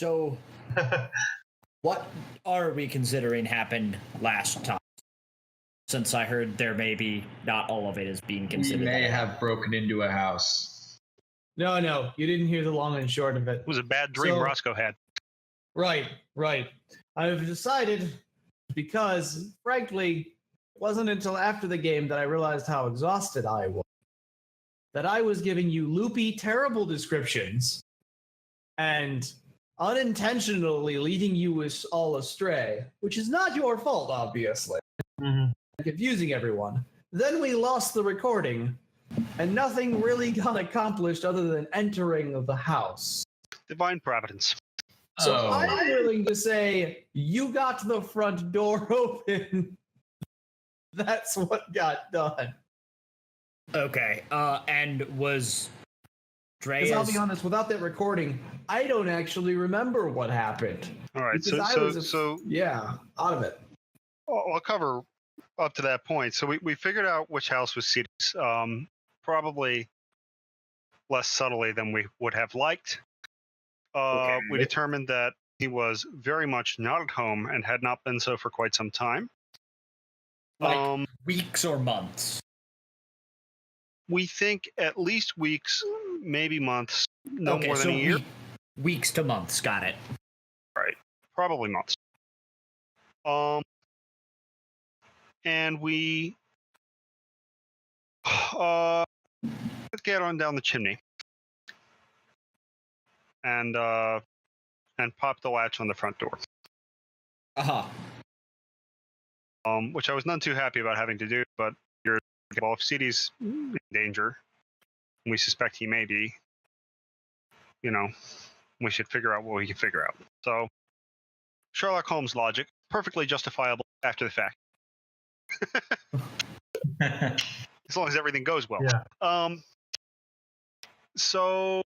So, what are we considering happened last time? Since I heard there may be not all of it is being considered. We may have broken into a house. No, you didn't hear the long and short of it. It was a bad dream Roscoe had. Right. I've decided, because, frankly, it wasn't until after the game that I realized how exhausted I was, that I was giving you loopy, terrible descriptions and unintentionally leading you all astray, which is not your fault, obviously. Mm-hmm. Confusing everyone. Then we lost the recording, and nothing really got accomplished other than entering the house. Divine providence. So I'm willing to say you got the front door open. That's what got done. Okay, and was Dre's... Because I'll be honest, without that recording, I don't actually remember what happened. All right, yeah, out of it. I'll cover up to that point. So we figured out which house was Cedar's, probably less subtly than we would have liked. We determined that he was very much not at home and had not been so for quite some time. Like weeks or months? We think at least weeks, maybe months, no more than a year. Weeks to months, got it. Right, probably months. And we let's get on down the chimney and pop the latch on the front door. Which I was none too happy about having to do, but if CD's in danger, we suspect he may be, we should figure out what we can figure out. So, Sherlock Holmes logic, perfectly justifiable after the fact. As long as everything goes well. Yeah. So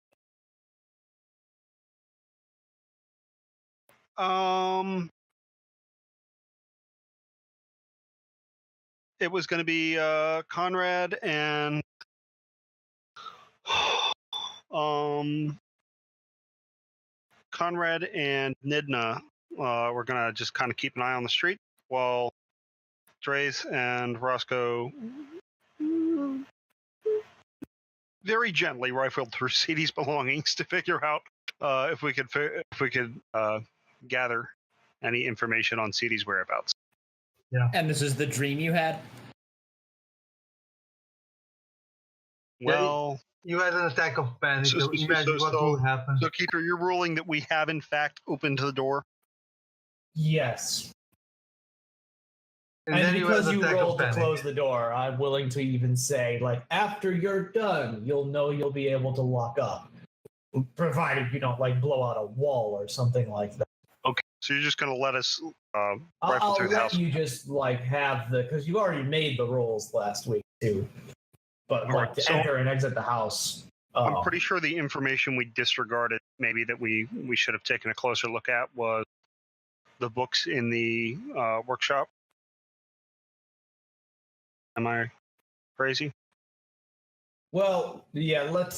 it was going to be Conrad and Nidna were going to just kind of keep an eye on the street while Dre's and Roscoe very gently rifled through CD's belongings to figure out if we could gather any information on CD's whereabouts. Yeah. And this is the dream you had? Well, you had an attack of panic. So imagine what will happen. So, Keeper, you're ruling that we have in fact opened the door? Yes. And And then because you attack of rolled to panic. close the door, I'm willing to even say, like, after you're done, you'll know you'll be able to lock up. Provided you don't, like, blow out a wall or something like that. Okay, so you're just going to let us rifle I'll through the let house? you just, like, have the... Because you already made the rolls last week, too. But, All like, right, to so enter and exit the house... I'm pretty sure the information we disregarded, maybe that we should have taken a closer look at, was the books in the workshop. Am I crazy? Well, yeah, let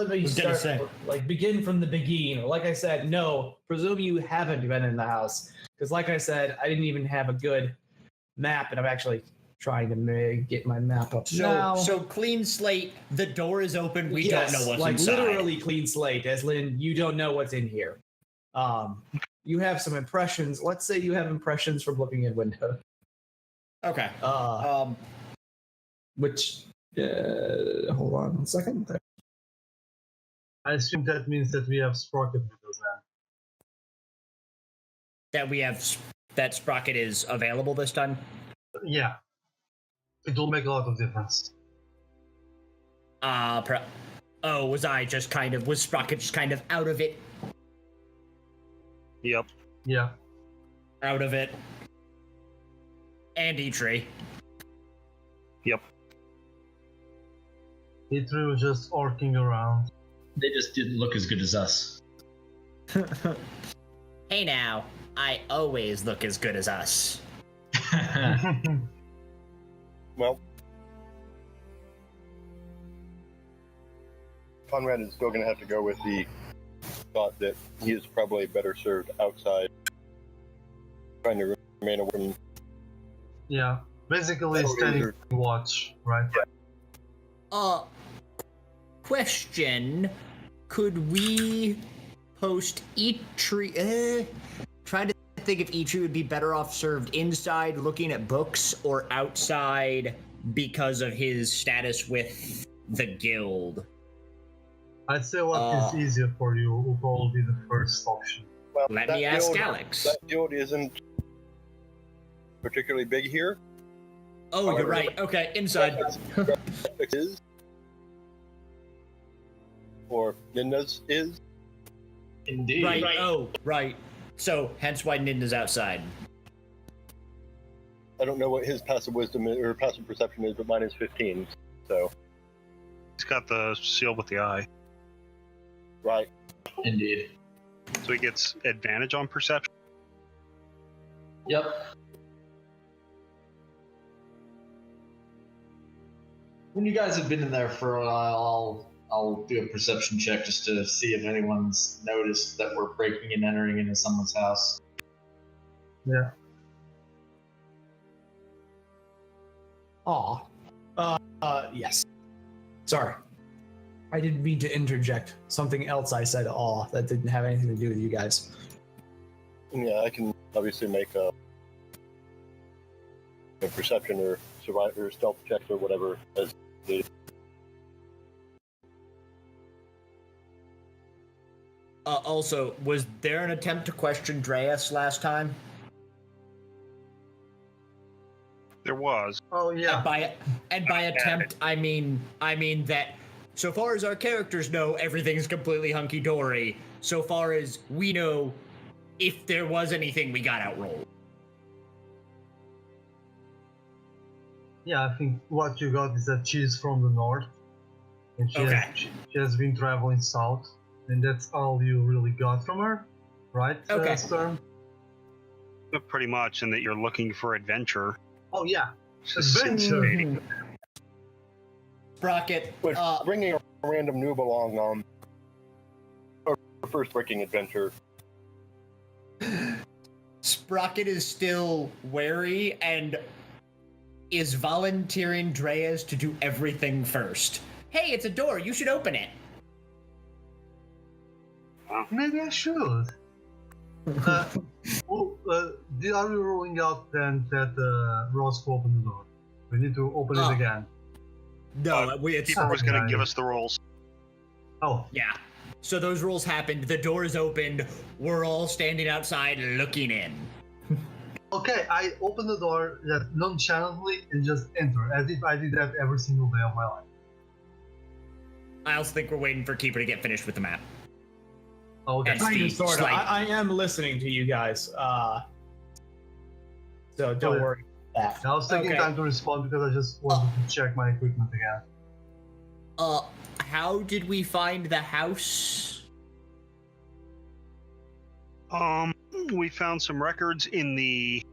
me start, like, begin from the beginning. Like I said, no, presume you haven't been in the house. Because like I said, I didn't even have a good map, and I'm actually trying to get my map up now. So clean slate, the door is open, we Yes, don't know what's like inside. literally clean slate, as in you don't know what's in here. You have some impressions. Let's say you have impressions from looking in window. Okay. Which, hold on 1 second. I assume that means that we have Sprocket with us then. That Sprocket is available this time? Yeah. It will make a lot of difference. was Sprocket just kind of out of it? Yep. Yeah. Out of it. And E-Tree. Yep. E3 was just orking around. They just didn't look as good as us. Hey now, I always look as good as us. Well, Conrad is still going to have to go with the thought that he is probably better served outside, trying to remain away from. Yeah, basically Oh, standing laser. watch, right? Question: could we post Eitri? Trying to think if Eitri would be better off served inside, looking at books, or outside because of his status with the guild. I'd say what is easier for you will probably be the first option. Well, Let that me ask guild- Alex. That guild isn't particularly big here. Oh, you're right. Okay, inside. Is or Ninda's is. Indeed. Right. Oh, right. So, hence why Ninda's outside. I don't know what his passive wisdom is, or passive perception is, but mine is 15. So He's got the seal with the eye, right. Indeed. so he gets advantage on perception. Yep. When you guys have been in there for a while, I'll do a perception check just to see if anyone's noticed that we're breaking and entering into someone's house. Yeah. Aw. Yes. Sorry. I didn't mean to interject. Something else I said aw that didn't have anything to do with you guys. Yeah, I can obviously make a perception or survival or stealth checks or whatever as needed. Also, was there an attempt to question Dreas last time? There was. Oh yeah. And by attempt, I mean that so far as our characters know, everything's completely hunky-dory. So far as we know, if there was anything, we got outrolled. Yeah, I think what you got is that she's from the north, and she has been traveling south, and that's all you really got from her, right? Okay. Storm? Pretty much, and that you're looking for adventure. Oh yeah, Adventure. adventure. Sprocket, Which bringing a random noob along or first breaking adventure. Sprocket is still wary and is volunteering Dreas to do everything first. Hey, it's a door. You should open it. Maybe I should. Are we ruling out then that Roscoe opened the door? We need to open it again. No, it's Keeper was going to give us the rolls. Oh, yeah. So those rules happened. The door is opened. We're all standing outside looking in. okay. I opened the door that nonchalantly and just enter, as if I did that every single day of my life. I also think we're waiting for Keeper to get finished with the map. Okay. And Kind of, Steve, sort of. slight- I am listening to you guys. So don't Okay. worry about that. I was taking Okay. time to respond because I just wanted to check my equipment again. How did we find the house? We found some records in the.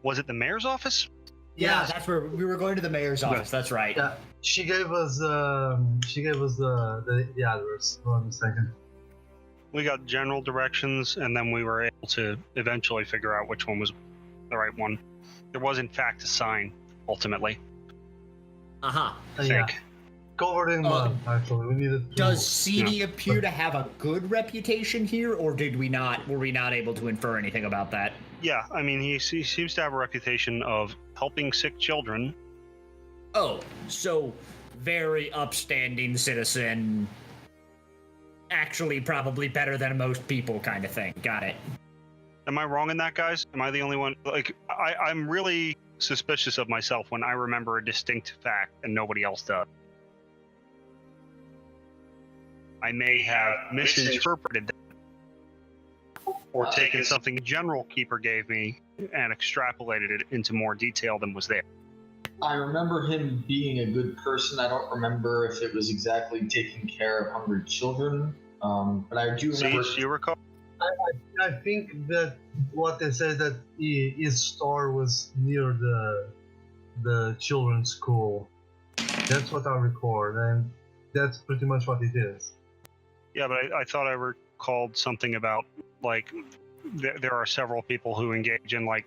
Was it the mayor's office? Yeah, that's where we were going to the mayor's office. That's right. Yeah, she gave us the address. Hold on a second. We got general directions, and then we were able to eventually figure out which one was the right one. There was, in fact, a sign, ultimately. Uh-huh. I Yeah, think. covered in mud. Actually, we needed. Does CD appear to have a good reputation here, or did we not? Were we not able to infer anything about that? Yeah, I mean, he seems to have a reputation of helping sick children. Oh, so very upstanding citizen. Actually, probably better than most people, kind of thing. Got it. Am I wrong in that, guys? Am I the only one? Like, I'm really suspicious of myself when I remember a distinct fact and nobody else does. I may have misinterpreted that, or taken something General Keeper gave me and extrapolated it into more detail than was there. I remember him being a good person. I don't remember if it was exactly taking care of hungry children, but I do remember. See, you recall? I think that what they said that his store was near the children's school. That's what I record, and that's pretty much what it is. Yeah, but I thought I recalled something about like there are several people who engage in like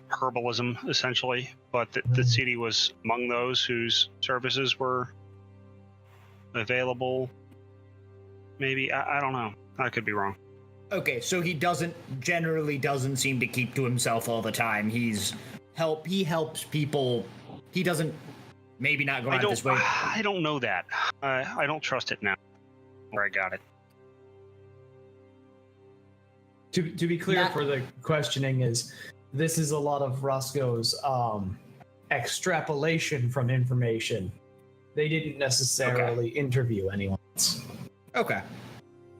herbalism essentially, but the city was among those whose services were available. Maybe I don't know. I could be wrong. Okay, so he generally doesn't seem to keep to himself all the time. He helps people. He doesn't maybe not go out this way. I don't know that. I don't trust it now. Where I got it. To be clear, for the questioning this is a lot of Roscoe's extrapolation from information. They didn't necessarily interview anyone. Okay.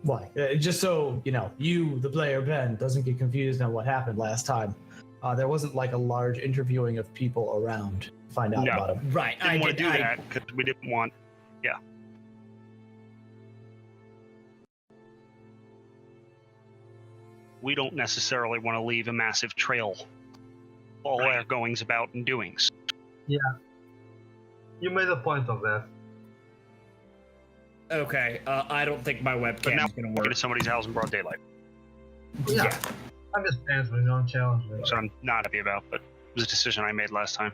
Why? Just so you, the player Ben, doesn't get confused on what happened last time. There wasn't like a large interviewing of people around to find out about him. Right. I didn't want to do that because we didn't want. Yeah. We don't necessarily want to leave a massive trail. All our goings about and doings. Yeah. You made a point of that. Okay. I don't think my webcam is going to work. To somebody's house in broad daylight. Yeah. I'm just answering, don't challenge me. So I'm not happy about, but it was a decision I made last time.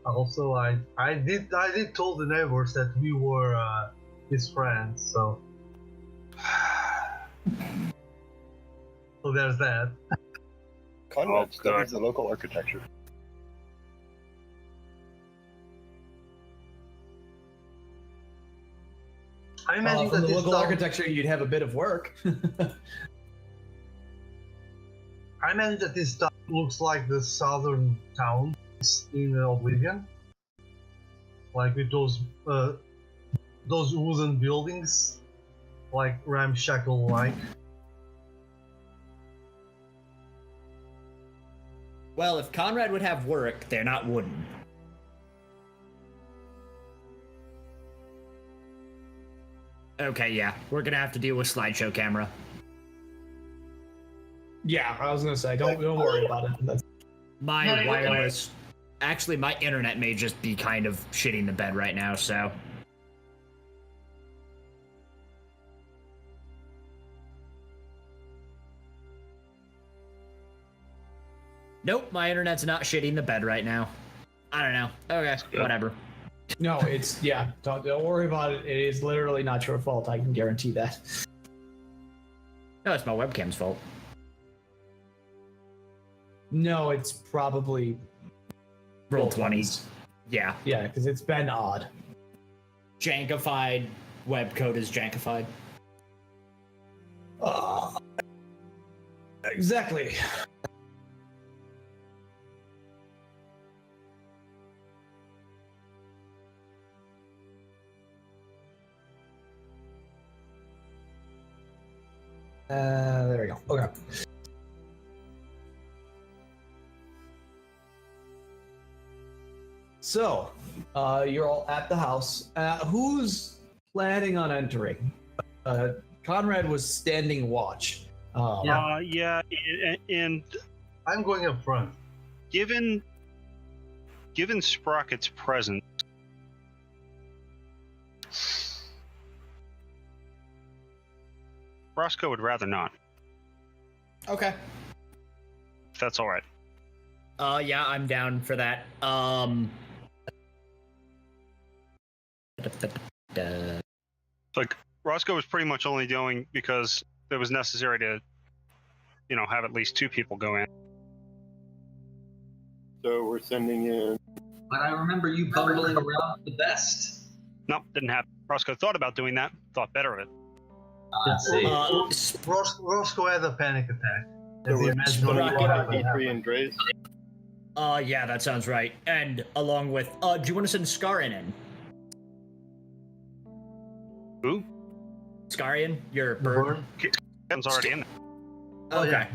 Also, I did tell the neighbors that we were his friends, so so there's that. Conrad studies the local architecture. I imagine from that the this local town, architecture, you'd have a bit of work. I imagine that this town looks like the southern towns in Oblivion, like with those wooden buildings, like ramshackle-like. Well, if Conrad would have work, they're not wooden. Okay, yeah. We're gonna have to deal with slideshow camera. Yeah, I was gonna say, don't worry about it. My wireless... Actually, my internet may just be kind of shitting the bed right now, so... Nope, my internet's not shitting the bed right now. I don't know. Okay, whatever. No, it's don't worry about it. It is literally not your fault. I can guarantee that. No, it's my webcam's fault. No, it's probably Roll20s. Yeah. Yeah, because it's been odd. Jankified web code is jankified. Exactly. There we go. Okay. So, you're all at the house. Who's planning on entering? Conrad was standing watch. Yeah, and I'm going up front. given Sprocket's presence, Roscoe would rather not. Okay. If that's all right. Yeah, I'm down for that. Like Roscoe was pretty much only going because it was necessary to, have at least two people go in. So we're sending in. But I remember you bumbling around the best. No, didn't happen. Roscoe thought about doing that. Thought better of it. Roscoe had a panic attack. So As he we're imagined sending what in happened. E3 and Dre's. Yeah, that sounds right. And along with, do you want to send Skarian in? Who? Skarian, your The bird. Kevin's already in there. Okay.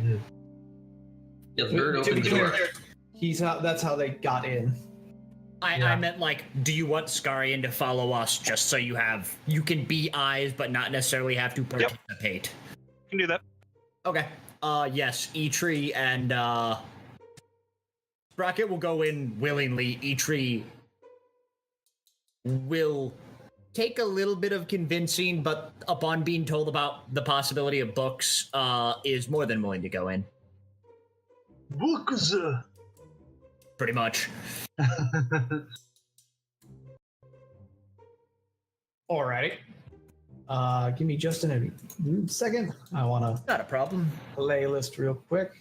Yeah, the bird To be opened the door. clear, that's how they got in. I meant like, do you want Skarian to follow us just so you can be eyes but not necessarily have to participate? You can do that. Okay. Yes, Eitri and Sprocket will go in willingly. Eitri will take a little bit of convincing, but upon being told about the possibility of books, is more than willing to go in. Books. Pretty much. Alrighty. Give me just a second. I want to Not a problem. playlist real quick.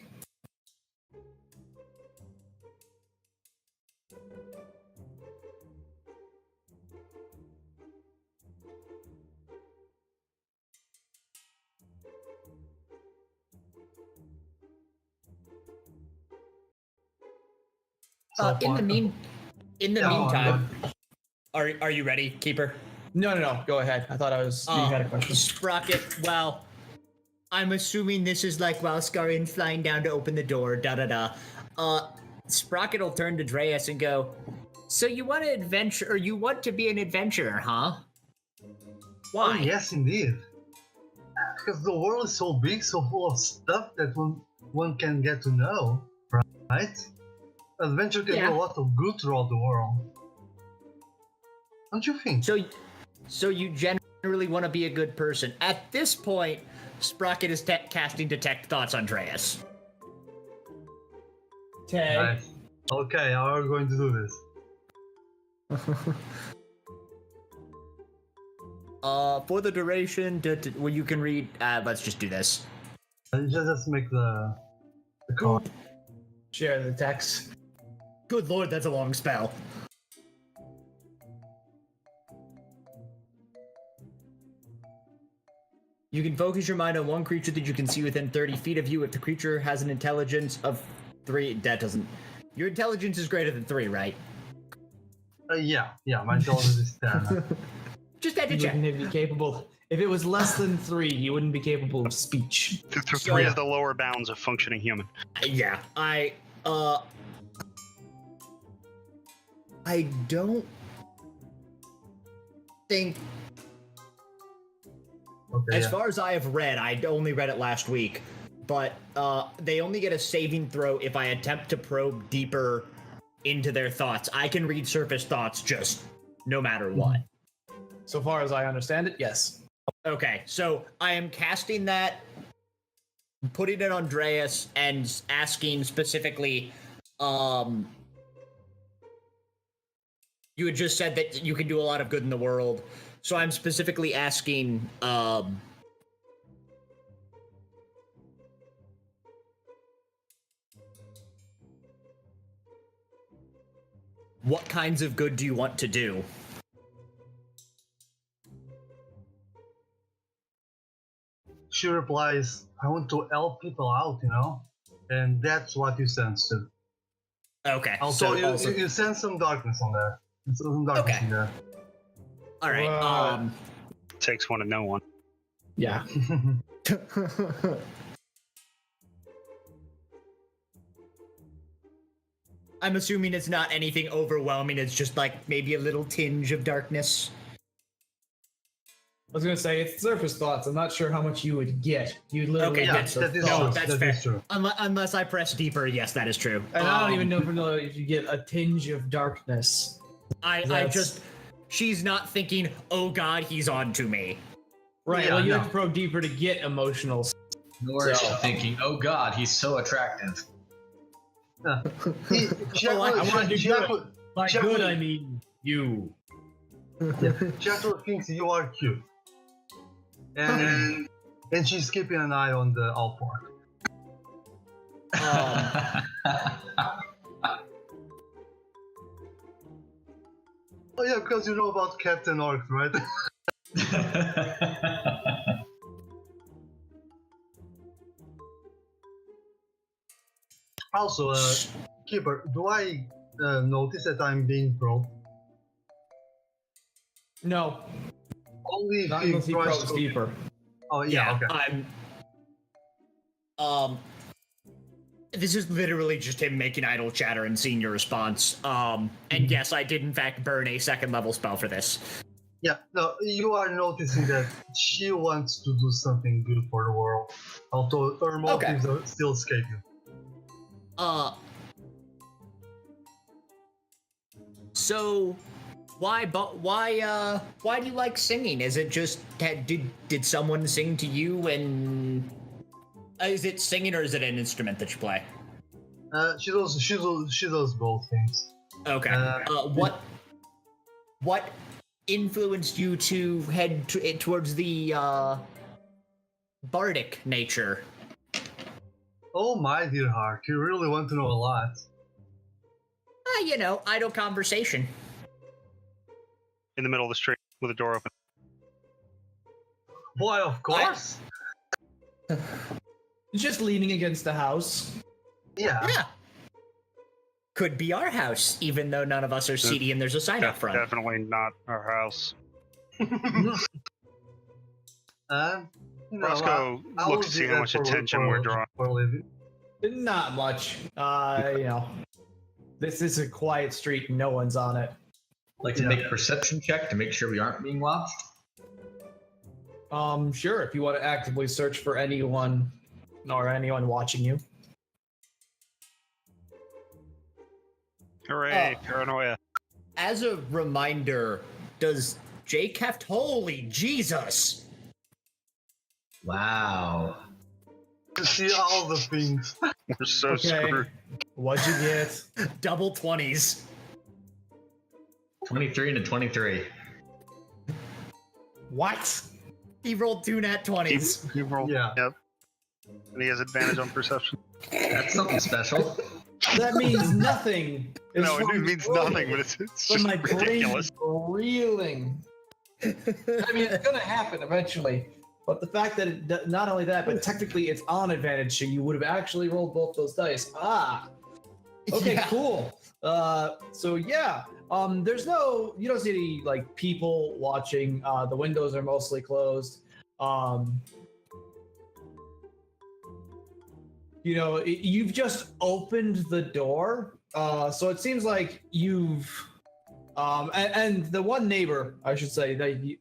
In the Yeah, meantime, are you ready, Keeper? No. Go ahead. I thought you had a question. Sprocket, well, I'm assuming this is like while Scarion's flying down to open the door, Sprocket will turn to Dreas and go, so you want to adventure, or you want to be an adventurer, huh? Why? Oh, yes, indeed. Because the world is so big, so full of stuff that one can get to know, right? Adventure can do a lot of good throughout the world. Don't you think? So you generally want to be a good person. At this point, Sprocket is casting Detect Thoughts on Dreas. Okay. Nice. Okay, how are we going to do this? For the duration, well, you can read. Let's just do this. Just make the call. Share the text. Good lord, that's a long spell. You can focus your mind on one creature that you can see within 30 feet of you if the creature has an intelligence of 3. That doesn't. Your intelligence is greater than 3, right? Yeah, my intelligence is 10. Just had to He check. wouldn't be capable. If it was less than 3, he wouldn't be capable of speech. Three is the lower bounds of functioning human. Yeah, I don't think. Okay, As far as I have read, I only read it last week, but they only get a saving throw if I attempt to probe deeper into their thoughts. I can read surface thoughts just no matter what. So far as I understand it, yes. Okay, so I am casting that, putting it on Dreas, and asking specifically, you had just said that you can do a lot of good in the world, so I'm specifically asking, what kinds of good do you want to do? She replies, I want to help people out, And that's what you sense too. Okay, Also, so you sense some darkness on there. Some darkness Okay. in there. all right, Takes one to know one. Yeah. I'm assuming it's not anything overwhelming, it's just like maybe a little tinge of darkness. I was gonna say it's surface thoughts. I'm not sure how much you would get. You'd literally Okay, get that's- the that is no, true. thoughts. that's That fair. is true. Unless I press deeper, yes, that is true. And I don't even know if you get a tinge of darkness. She's not thinking, oh god, he's on to me. Right. Yeah, well, you no. have to probe deeper to get emotional. Nor is she So- thinking, oh god, he's so attractive. I wanna do good. By Jack good, would- I mean you. Jethro thinks you are cute. And she's keeping an eye on the Alport. Oh yeah, because you know about Captain Orc, right? Also, Keeper, do I notice that I'm being probed? No, Only if not he unless he tries probes to- deeper. Oh yeah, okay. This is literally just him making idle chatter and seeing your response. And yes, I did in fact burn a 2nd level spell for this. Yeah, no, you are noticing that she wants to do something good for the world, although her motives still escape you. So Why? But why? Why do you like singing? Is it just did someone sing to you? And is it singing or is it an instrument that you play? She does both things. Okay. What influenced you to head towards the bardic nature? Oh my dear heart, you really want to know a lot. Idle conversation. In the middle of the street with a door open. Why, of course. Just leaning against the house. Yeah. Could be our house, even though none of us are seedy and there's a sign up front. Definitely not our house. Let's go look to see how much attention we're drawing. For a living. Not much. This is a quiet street. No one's on it. Like to make a perception check to make sure we aren't being watched. Sure. If you want to actively search for anyone or anyone watching you. Hooray, paranoia. As a reminder, does Jake have to... Holy Jesus! Wow. To see all the things. We're so screwed. What'd you get? Double 20s. 23 and a 23. What? He rolled 2 nat 20s. He rolled. Yeah. Yep. And he has advantage on perception. That's something special. That means nothing. No, it means nothing, but it's But just my brain ridiculous. is reeling. I mean, it's gonna happen eventually. But the fact that not only that, but technically it's on advantage, so you would have actually rolled both those dice. Okay, Yeah. cool. So yeah, there's you don't see any like people watching. The windows are mostly closed. You've just opened the door, so it seems like you've, and the one neighbor, I should say, you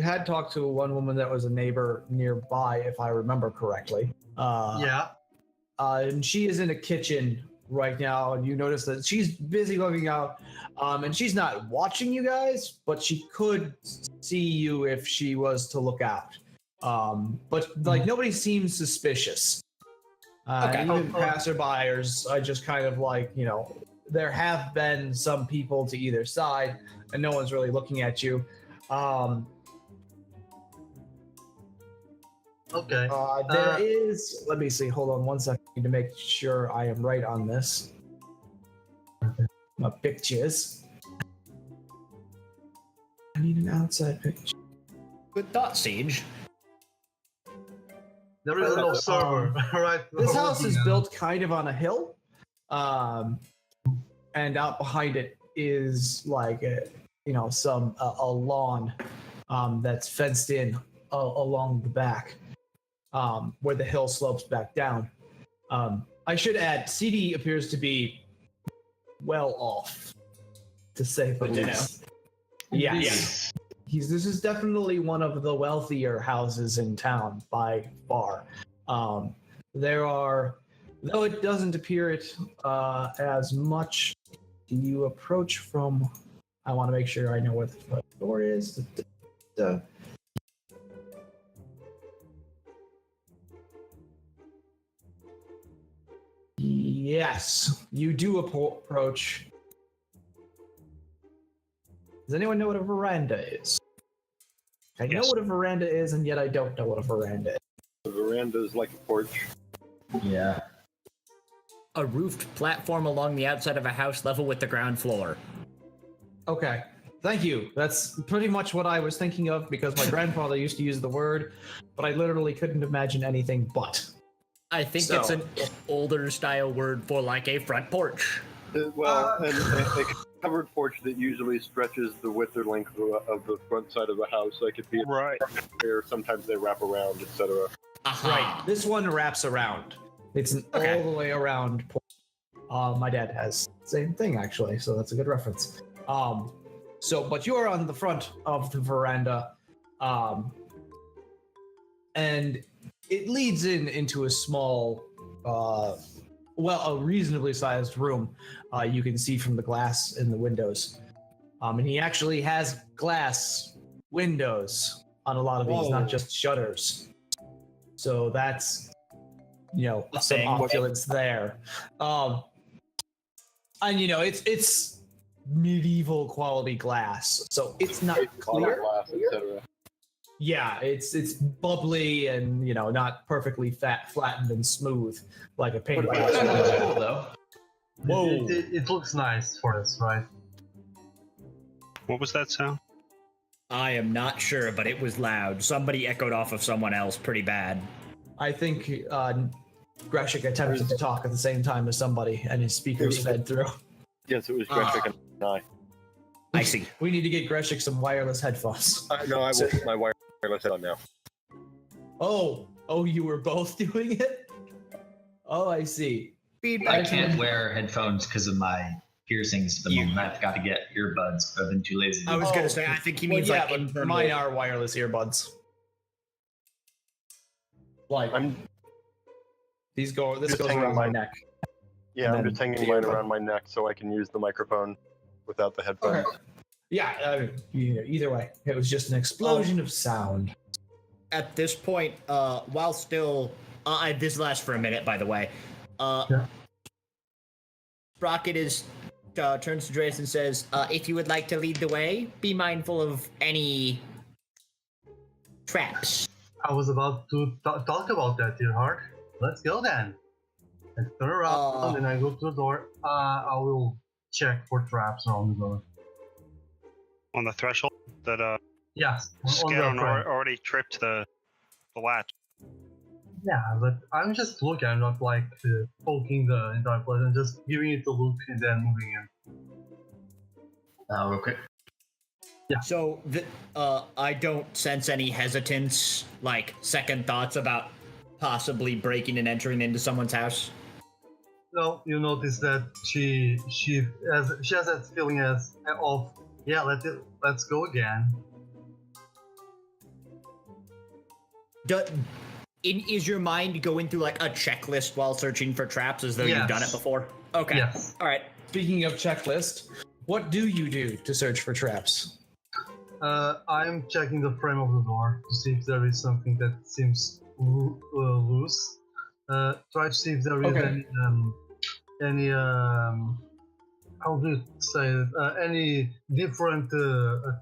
had talked to one woman that was a neighbor nearby, if I remember correctly. Yeah. And she is in a kitchen right now, and you notice that she's busy looking out, and she's not watching you guys, but she could see you if she was to look out. But like nobody seems suspicious. Okay. Even passerbyers, I just kind of like, there have been some people to either side, and no one's really looking at you. Okay. There is. Let me see. Hold on one second to make sure I am right on this. My pictures. I need an outside picture. Good thought, Siege. There is no server, right? This house is built kind of on a hill, and out behind it is like a lawn that's fenced in along the back, where the hill slopes back down. I should add, CD appears to be well off, to say the least. Yes. This is definitely one of the wealthier houses in town by far. There are, though it doesn't appear it as much. You approach from. I want to make sure I know where the front door is. Yes, you do approach. Does anyone know what a veranda is? I know what a veranda is, and yet I don't know what a veranda is. The veranda is like a porch. Yeah. A roofed platform along the outside of a house level with the ground floor. Okay, thank you. That's pretty much what I was thinking of, because my grandfather used to use the word, but I literally couldn't imagine anything but. I think it's an older style word for like a front porch. And a covered porch that usually stretches the width or length of the front side of the house. Like it be Right. Or sometimes they wrap around, etc. Aha. Right, this one wraps around. It's an Okay. all the way around porch. My dad has the same thing, actually, so that's a good reference. But you are on the front of the veranda, and it leads into a small, a reasonably sized room. You can see from the glass in the windows. And he actually has glass windows on a lot of these, not just shutters. So that's, some opulence there. And it's medieval quality glass, so it's not clear. Glass, etc. Yeah, it's bubbly and not perfectly flattened and smooth like a painted glass. That's cool though. Whoa! It looks nice for us, right? What was that sound? I am not sure, but it was loud. Somebody echoed off of someone else pretty bad. I think Greshik attempted to talk at the same time as somebody, and his speakers fed through. Yes, it was Greshik and I. I see. We need to get Greshik some wireless headphones. No, I will put my wireless head on now. Oh, you were both doing it? Oh, I see. I can't wear headphones because of my piercings at the moment. I've got to get earbuds, but I've been too lazy. I was gonna say, I think he means but internal. mine are wireless earbuds. Like this goes hanging around my mine. neck. Yeah, And I'm then just hanging the mine earbud. around my neck so I can use the microphone without the headphones. Okay. Yeah, either way, it was just an explosion of sound. At this point, while still, this lasts for a minute, by the way. Sprocket turns to Dreas and says, "If you would like to lead the way, be mindful of any traps." I was about to talk about that, dear heart. Let's go then. And turn around and I go to the door. I will check for traps around the door. On the threshold that Yes, on the Scannon front. already tripped the latch. Yeah, but I'm just looking. I'm not like poking the entire place. I'm just giving it a look and then moving in. Real quick. So, I don't sense any hesitance, like second thoughts about possibly breaking and entering into someone's house. No, you notice that she has that feeling of let's go again. Is your mind going through like a checklist while searching for traps as though you've done it before? Okay. Yes. All right. Speaking of checklist, what do you do to search for traps? I'm checking the frame of the door to see if there is something that seems loose. Try to see if there is any how do you say it? Any different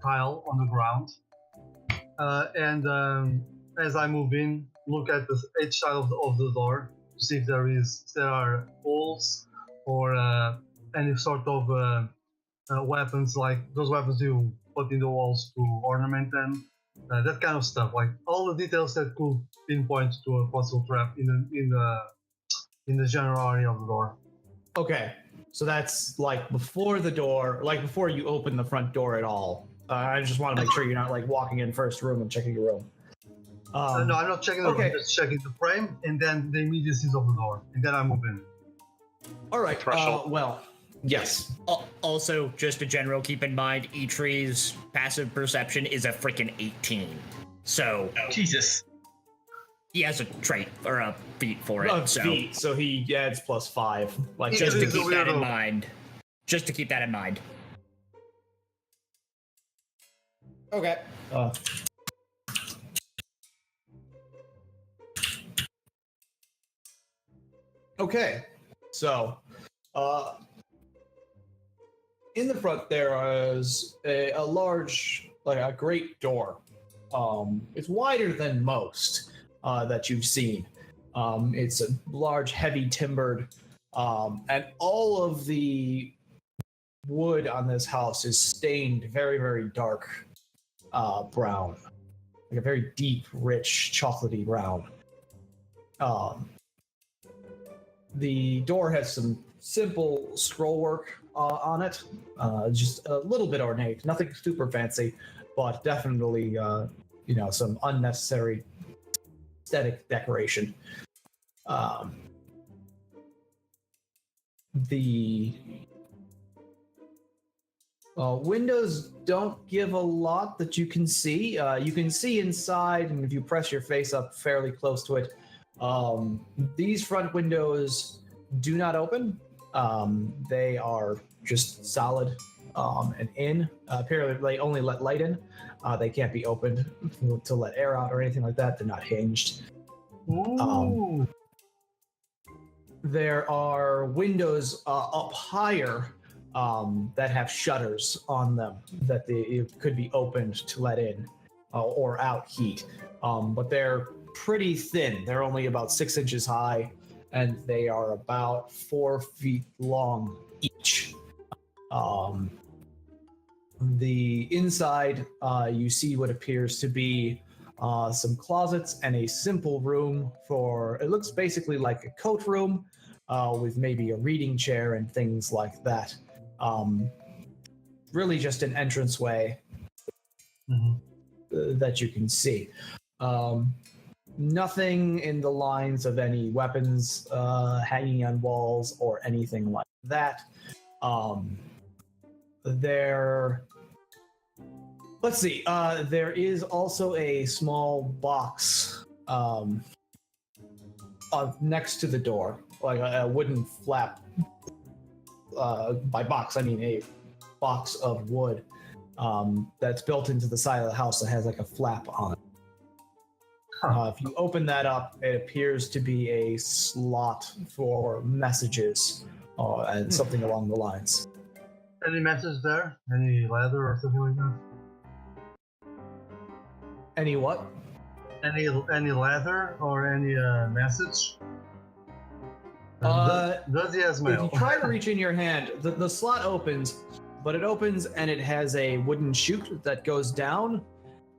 tile on the ground. And as I move in, look at each side of the door to see if there are holes or any sort of weapons, like those weapons you put in the walls to ornament them, that kind of stuff, like all the details that could pinpoint to a possible trap in the general area of the door. Okay, so that's like before the door, like before you open the front door at all. I just want to make sure you're not like walking in first room and checking your room. No, I'm not checking the room, I'm just checking the frame and then the immediacies of the door, and then I move in. All right. Threshold. Well, yes. Also, just a general keep in mind, Eitree's passive perception is a freaking 18. So Jesus. he has a trait or a feat for it. Feet, so he adds +5. Like Just to It is keep a that in weirdo. mind. Just to keep that in mind. Okay. Okay, so in the front there is a large, like a great door. It's wider than most that you've seen. It's a large, heavy timbered, and all of the wood on this house is stained very, very dark brown, like a very deep, rich, chocolatey brown. The door has some simple scroll work on it, just a little bit ornate, nothing super fancy, but definitely, some unnecessary aesthetic decoration. The windows don't give a lot that you can see. You can see inside, and if you press your face up fairly close to it, these front windows do not open. They are just solid. an inn. Apparently, they only let light in. They can't be opened to let air out or anything like that. They're not hinged. Ooh. There are windows up higher that have shutters on them that it could be opened to let in or out heat. But they're pretty thin. They're only about 6 inches high, and they are about 4 feet long each. The inside, you see what appears to be some closets and a simple room for, it looks basically like a coat room with maybe a reading chair and things like that. Really just an entranceway that you can see. Nothing in the lines of any weapons hanging on walls or anything like that. Let's see. There is also a small box next to the door, like a wooden flap. By box, I mean a box of wood that's built into the side of the house that has like a flap on it. If you open that up, it appears to be a slot for messages and something along the lines. Any message there? Any leather or something like that? Any what? Any leather or any message? Does he has If mail? you try to reach in your hand, the slot opens, but it opens and it has a wooden chute that goes down,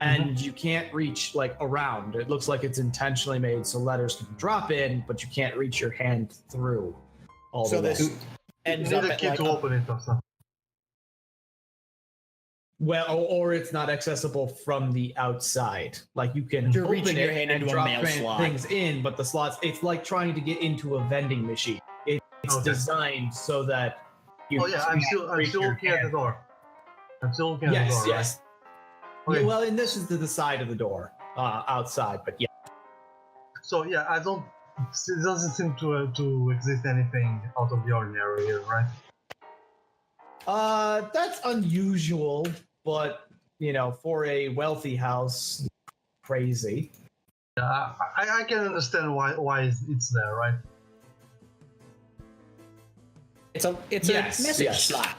and you can't reach like around. It looks like it's intentionally made so letters can drop in, but you can't reach your hand through. All So the way. this You ends need up a at key like to open it or something. Well, or it's not accessible from the outside. Like you can You're open reaching it your hand and into a drop mail slot. things in, but the slots, it's like trying to get into a vending machine. It's Okay. designed so that you Oh yeah, I'm still reach your looking at the hand. door. I'm still looking at the Yes, door, yes. right? Okay. Yeah, well, and this is to the side of the door, outside, but yeah. So yeah, it doesn't seem to exist anything out of the ordinary here, right? That's unusual, but for a wealthy house, crazy. Yeah, I can understand why it's there, right? it's a Yes, message yes. slot.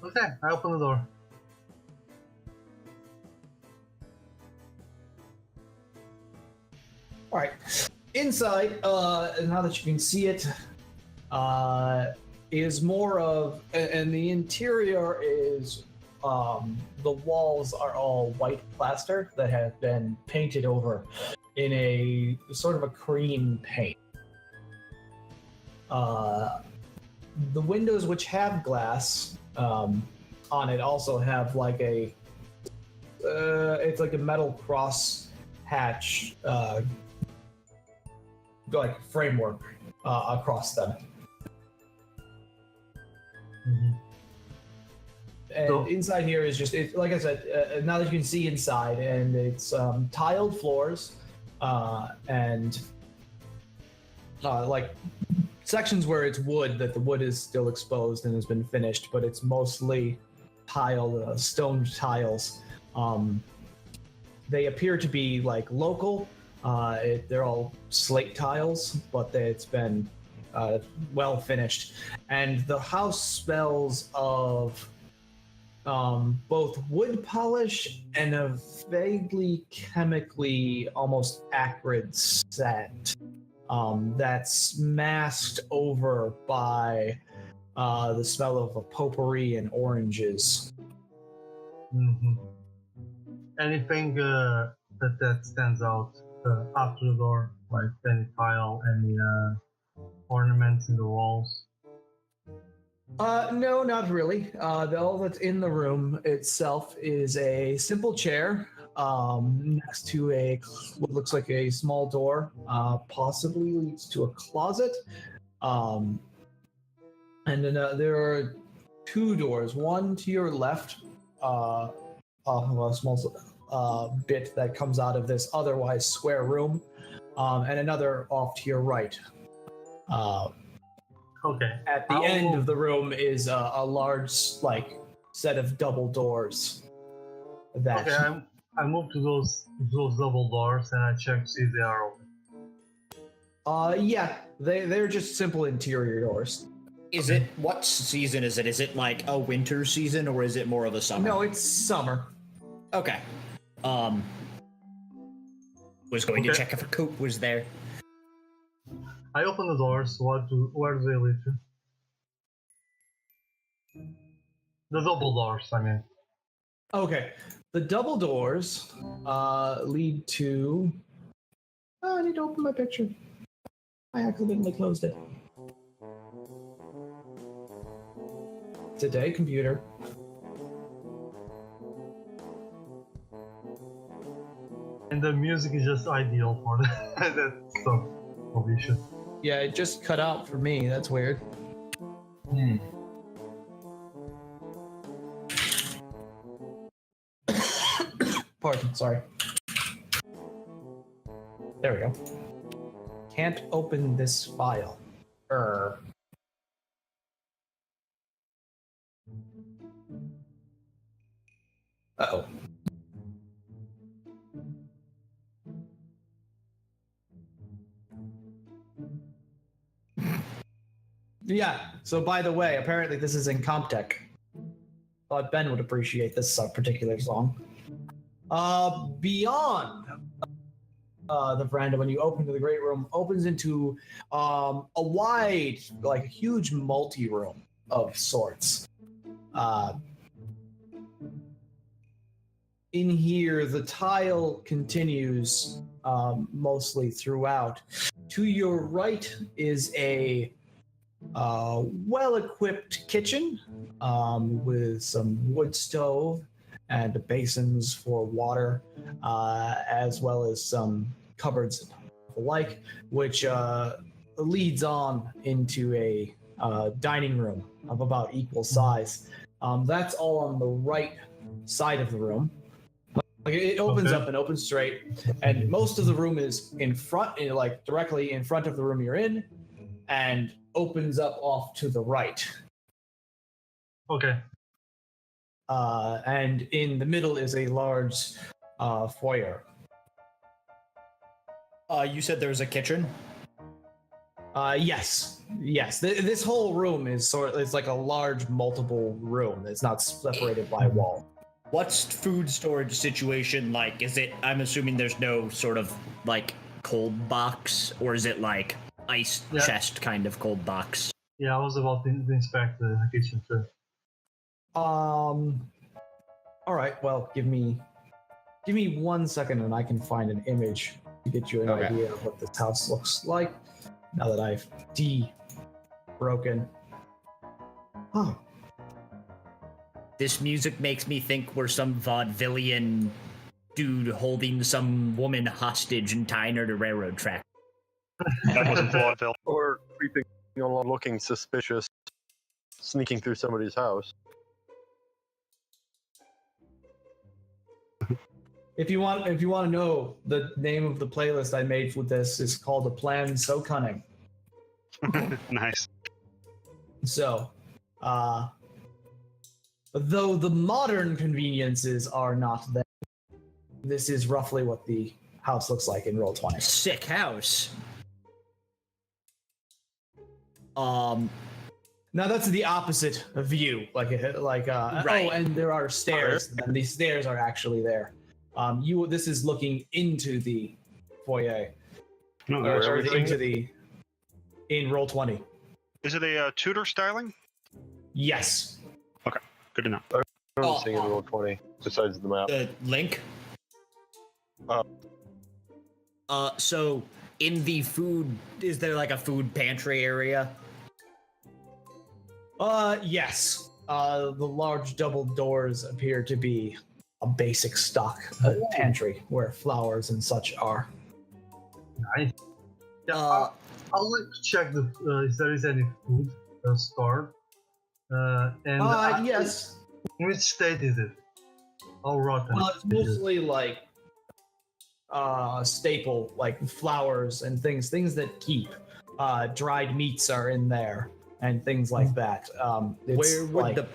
Okay, I open the door. All right. Inside, now that you can see it, is more of, and the interior is, the walls are all white plaster that have been painted over in a sort of a cream paint. The windows, which have glass on it, also have like it's like a metal cross hatch, like framework across them. And So- inside here is just, like I said, now that you can see inside, and it's tiled floors and like sections where it's wood, that the wood is still exposed and has been finished, but it's mostly tiled, stone tiles. They appear to be like local. They're all slate tiles, but it's been well finished. And the house smells of both wood polish and a vaguely chemically almost acrid scent that's masked over by the smell of a potpourri and oranges. Anything that stands out after the door, like any tile, any ornaments in the walls? No, not really. All that's in the room itself is a simple chair next to what looks like a small door, possibly leads to a closet. And then there are two doors, one to your left, off of a small bit that comes out of this otherwise square room, and another off to your right. Okay. At the end of the room is a large, like, set of double doors. That Okay, I move to those double doors and I check to see if they are open. yeah, they're just simple interior doors. Is it, what season is it? Is it like a winter season or is it more of a summer? No, it's summer. Okay. Was going to Okay. check if a coat was there. I open the doors. Where do they lead to? The double doors, I mean. Okay, the double doors lead to. Oh, I need to open my picture. I accidentally closed it. Today, computer. And the music is just ideal for that stuff. Obviously. Yeah, it just cut out for me. That's weird. Pardon, sorry. There we go. Can't open this file. Uh-oh. Yeah, so by the way, apparently this is in Comptech. Thought Ben would appreciate this particular song. Beyond the veranda, when you open to the great room, opens into a wide, like a huge multi-room of sorts. In here, the tile continues mostly throughout. To your right is a well-equipped kitchen with some wood stove and basins for water, as well as some cupboards and the like, which leads on into a dining room of about equal size. That's all on the right side of the room. Like it opens up and opens straight, and most of the room is in front, like directly in front of the room you're in, and opens up off to the right. Okay. And in the middle is a large foyer. You said there was a kitchen? Yes. This whole room is it's like a large multiple room. It's not separated by a wall. What's food storage situation like? Is it, I'm assuming there's no sort of like cold box, or is it like ice chest kind of cold box? Yeah, I was about to inspect the kitchen too. All right. Well, give me 1 second, and I can find an image to get you an idea of what this house looks like. Now that I've broken. Oh. This music makes me think we're some vaudevillian dude holding some woman hostage and tying her to railroad track. That wasn't vaudeville. Or creeping along looking suspicious, sneaking through somebody's house. If you want to know, the name of the playlist I made with this is called "A Plan So Cunning." Nice. So, though the modern conveniences are not there, this is roughly what the house looks like in Roll20. Sick house. Now that's the opposite view, right. Oh, and there are stairs, and these stairs are actually there. This is looking into the foyer, No, or into in Roll20. is it a Tudor styling? Yes. Good to know. I don't see in roll 20 besides the map. The link? Oh. So in the food, is there like a food pantry area? Yes. The large double doors appear to be a basic stock pantry where flowers and such are. Nice. Yeah, I'll like to check if there is any food stored. Yes. In which state is it? How rotten? Well, it's mostly like staple, like flowers and things that keep. Dried meats are in there and things like that. Where would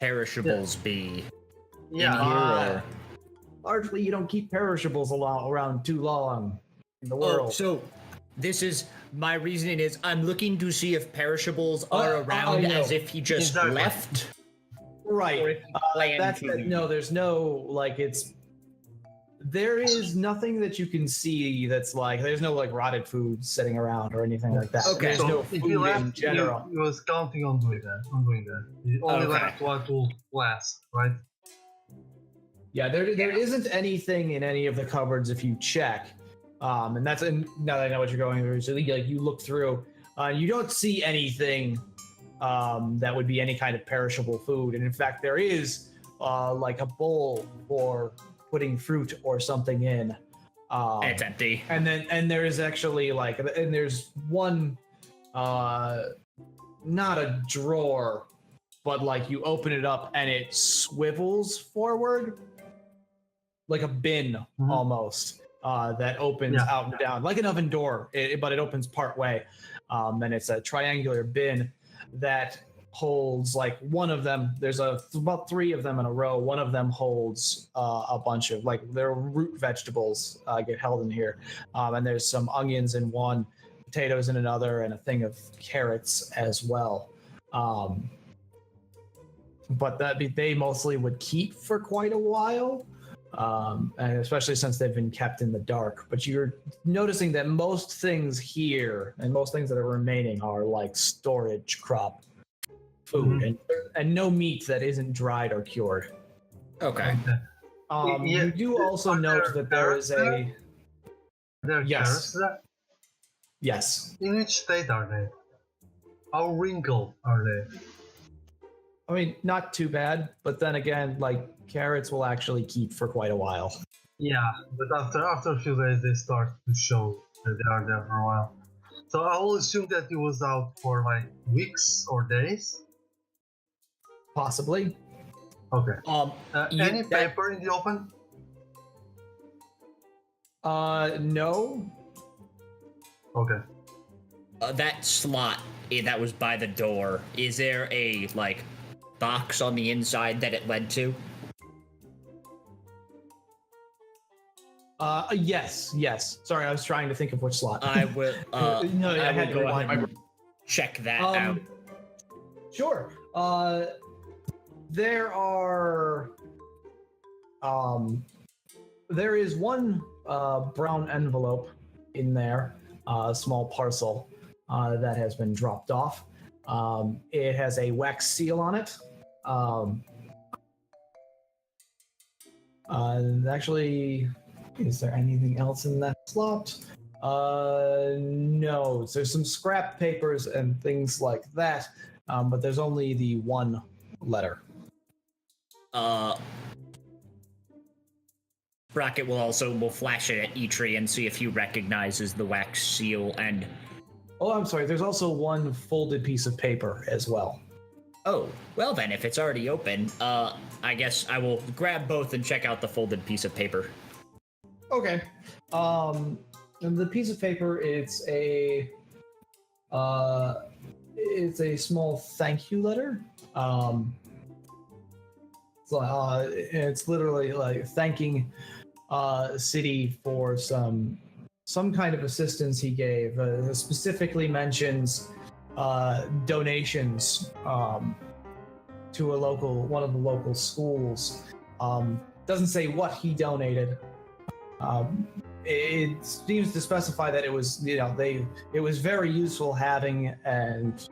perishables be in Yeah. here? Or... Largely, you don't keep perishables around too long in the world. Oh, so this is my reasoning is I'm looking to see if perishables are around know. as if he just Exactly. left. Or Right. if he planned to. No, there's no like it's. There is nothing that you can see that's like there's no like rotted food sitting around or anything like that. Okay. There's So no if food he in left, general. he was counting on doing that. He only Okay. left what will last, right? Yeah, there isn't anything in any of the cupboards if you check. And that's now that I know what you're going through. So like you look through, you don't see anything that would be any kind of perishable food. And in fact, there is like a bowl for putting fruit or something in. It's empty. And there is actually like, and there's one, not a drawer, but like you open it up and it swivels forward, like a bin almost. That opens out and down like an oven door, but it opens part way. And it's a triangular bin that holds like one of them. There's about 3 of them in a row. One of them holds a bunch of like their root vegetables get held in here. And there's some onions in one, potatoes in another, and a thing of carrots as well. But they mostly would keep for quite a while. And especially since they've been kept in the dark. But you're noticing that most things here and most things that are remaining are like storage crop food and no meat that isn't dried or cured. Okay. You do also note that there is a... There are Yes. carrots there. Yes. In which state are they? How wrinkled are they? I mean, not too bad, but then again, like carrots will actually keep for quite a while. Yeah, but after a few days they start to show that they are there for a while. So I will assume that he was out for like weeks or days. Possibly. Okay. Any that- paper in the open? No. Okay. That slot that was by the door, is there a like box on the inside that it led to? Yes. Sorry, I was trying to think of which slot. I will. No, I I had will to go rewind ahead my and check that out. Sure. There are. There is one brown envelope in there, a small parcel that has been dropped off. It has a wax seal on it. Actually, is there anything else in that slot? No. There's some scrap papers and things like that, but there's only the one letter. Rocket will flash it at Eitri and see if he recognizes the wax seal and. Oh, I'm sorry. There's also one folded piece of paper as well. Oh, well then, if it's already open, I guess I will grab both and check out the folded piece of paper. Okay. And the piece of paper, it's a small thank you letter. It's literally like thanking City for some kind of assistance he gave. Specifically mentions donations to one of the local schools. Doesn't say what he donated. It seems to specify that it was, it was very useful having and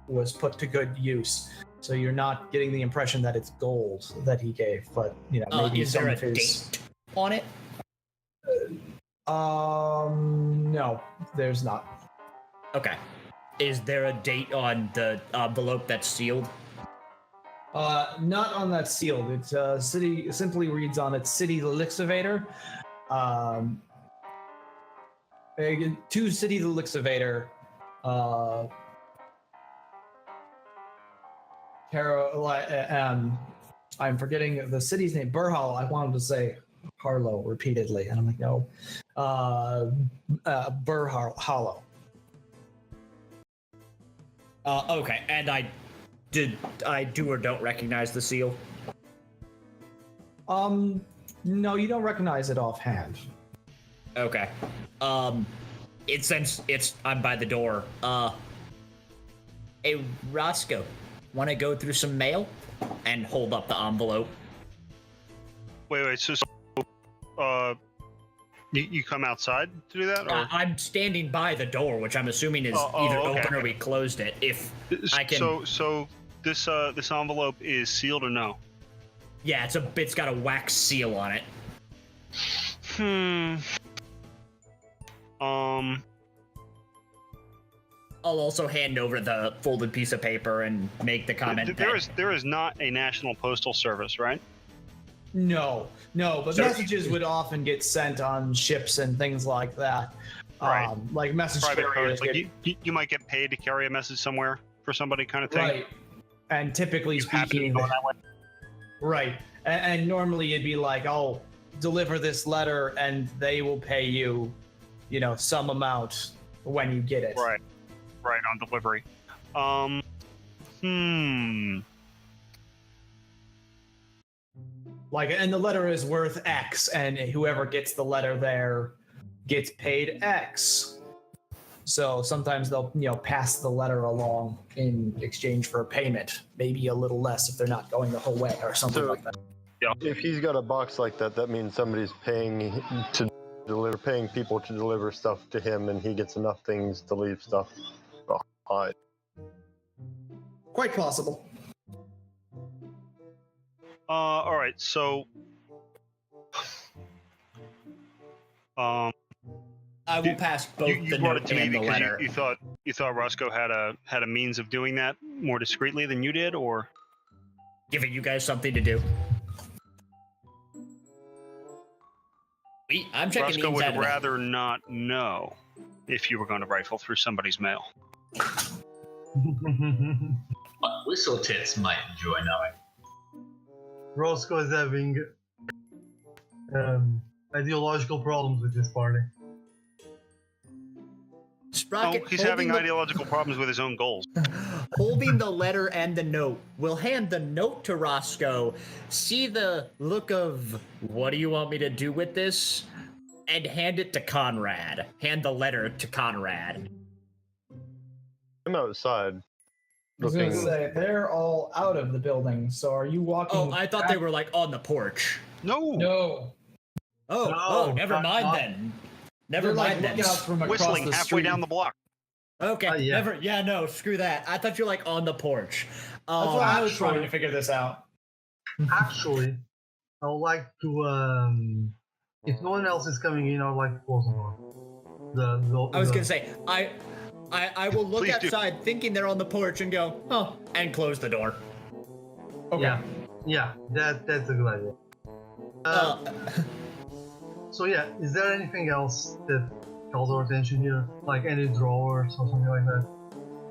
was put to good use. So you're not getting the impression that it's gold that he gave, but maybe is some there a of his... date on it? No, there's not. Okay. Is there a date on the envelope that's sealed? Not on that seal. It's City simply reads on it City the Lixivator. To City the Lixivator. I'm forgetting the city's name. Burhal. I wanted to say Harlow repeatedly, and I'm like, no. Burhal Hollow. Okay, and I Did I do or don't recognize the seal? No, you don't recognize it offhand. Okay. Since I'm by the door. Hey, Roscoe, want to go through some mail? And hold up the envelope. Wait. So you come outside to do that? Or? I'm standing by the door, which I'm assuming is either okay. open or we closed it. If I can. So this envelope is sealed or no? Yeah, it's got a wax seal on it. I'll also hand over the folded piece of paper and make the comment. There is not a national postal service, right? No, but messages would often get sent on ships and things like that. Right. Like message Private carriers. post. Like you might get paid to carry a message somewhere for somebody, kind of thing. Right. And typically speaking, go that way. Right. And normally it'd be like, oh, deliver this letter and they will pay you, some amount when you get it. Right, on delivery. Like, and the letter is worth X, and whoever gets the letter there gets paid X. So sometimes they'll, pass the letter along in exchange for a payment, maybe a little less if they're not going the whole way or something like that. If he's got a box like that, that means somebody's paying people to deliver stuff to him, and he gets enough things to leave stuff behind. Quite possible. All right. So, I will pass both you the brought note it to me and the because letter. you thought Roscoe had a means of doing that more discreetly than you did, or Giving you guys something to do. I'm checking Roscoe the would inside of the- rather not know if you were going to rifle through somebody's mail. But Whistle Tits might enjoy knowing. Roscoe is having ideological problems with this party. Sprocket, He's having holding ideological problems with his own goals. holding the letter and the note. We'll hand the note to Roscoe, see the look of, what do you want me to do with this? And hand it to Conrad. Hand the letter to Conrad. I'm outside. I was going to Looking. say, they're all out of the building, so are you walking? Oh, I thought they were like on the porch. No. No. Never not- mind not- then. Never They're like mind then. looking out from across Whistling the halfway street. down the block. Okay, yeah. no, screw that. I thought you were like on the porch. That's why I was Actually- trying to figure this out. Actually, I would like to, if no one else is coming in, I would like to close the door. I was gonna say, I will look Please do. outside thinking they're on the porch and go, oh, and close the door. Okay. Yeah, that's a good idea. So yeah, is there anything else that calls our attention here? Like any drawers or something like that?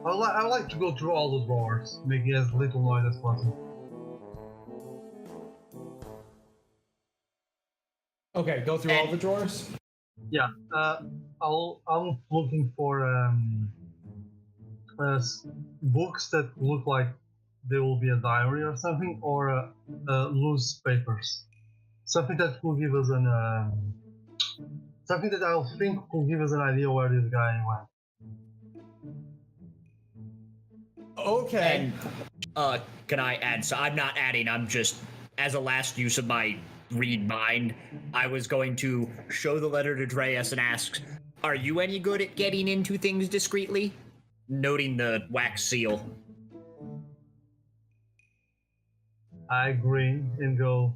I would like to go through all the drawers, making as little noise as possible. Okay, go through all the drawers. Yeah, I'm looking for books that look like they will be a diary or something, or loose papers. Something that will give us something that I think will give us an idea where this guy went. Okay. And can I add? So I'm not adding. I'm just, as a last use of my read mind, I was going to show the letter to Dreas and ask, "Are you any good at getting into things discreetly?" Noting the wax seal. I grin and go,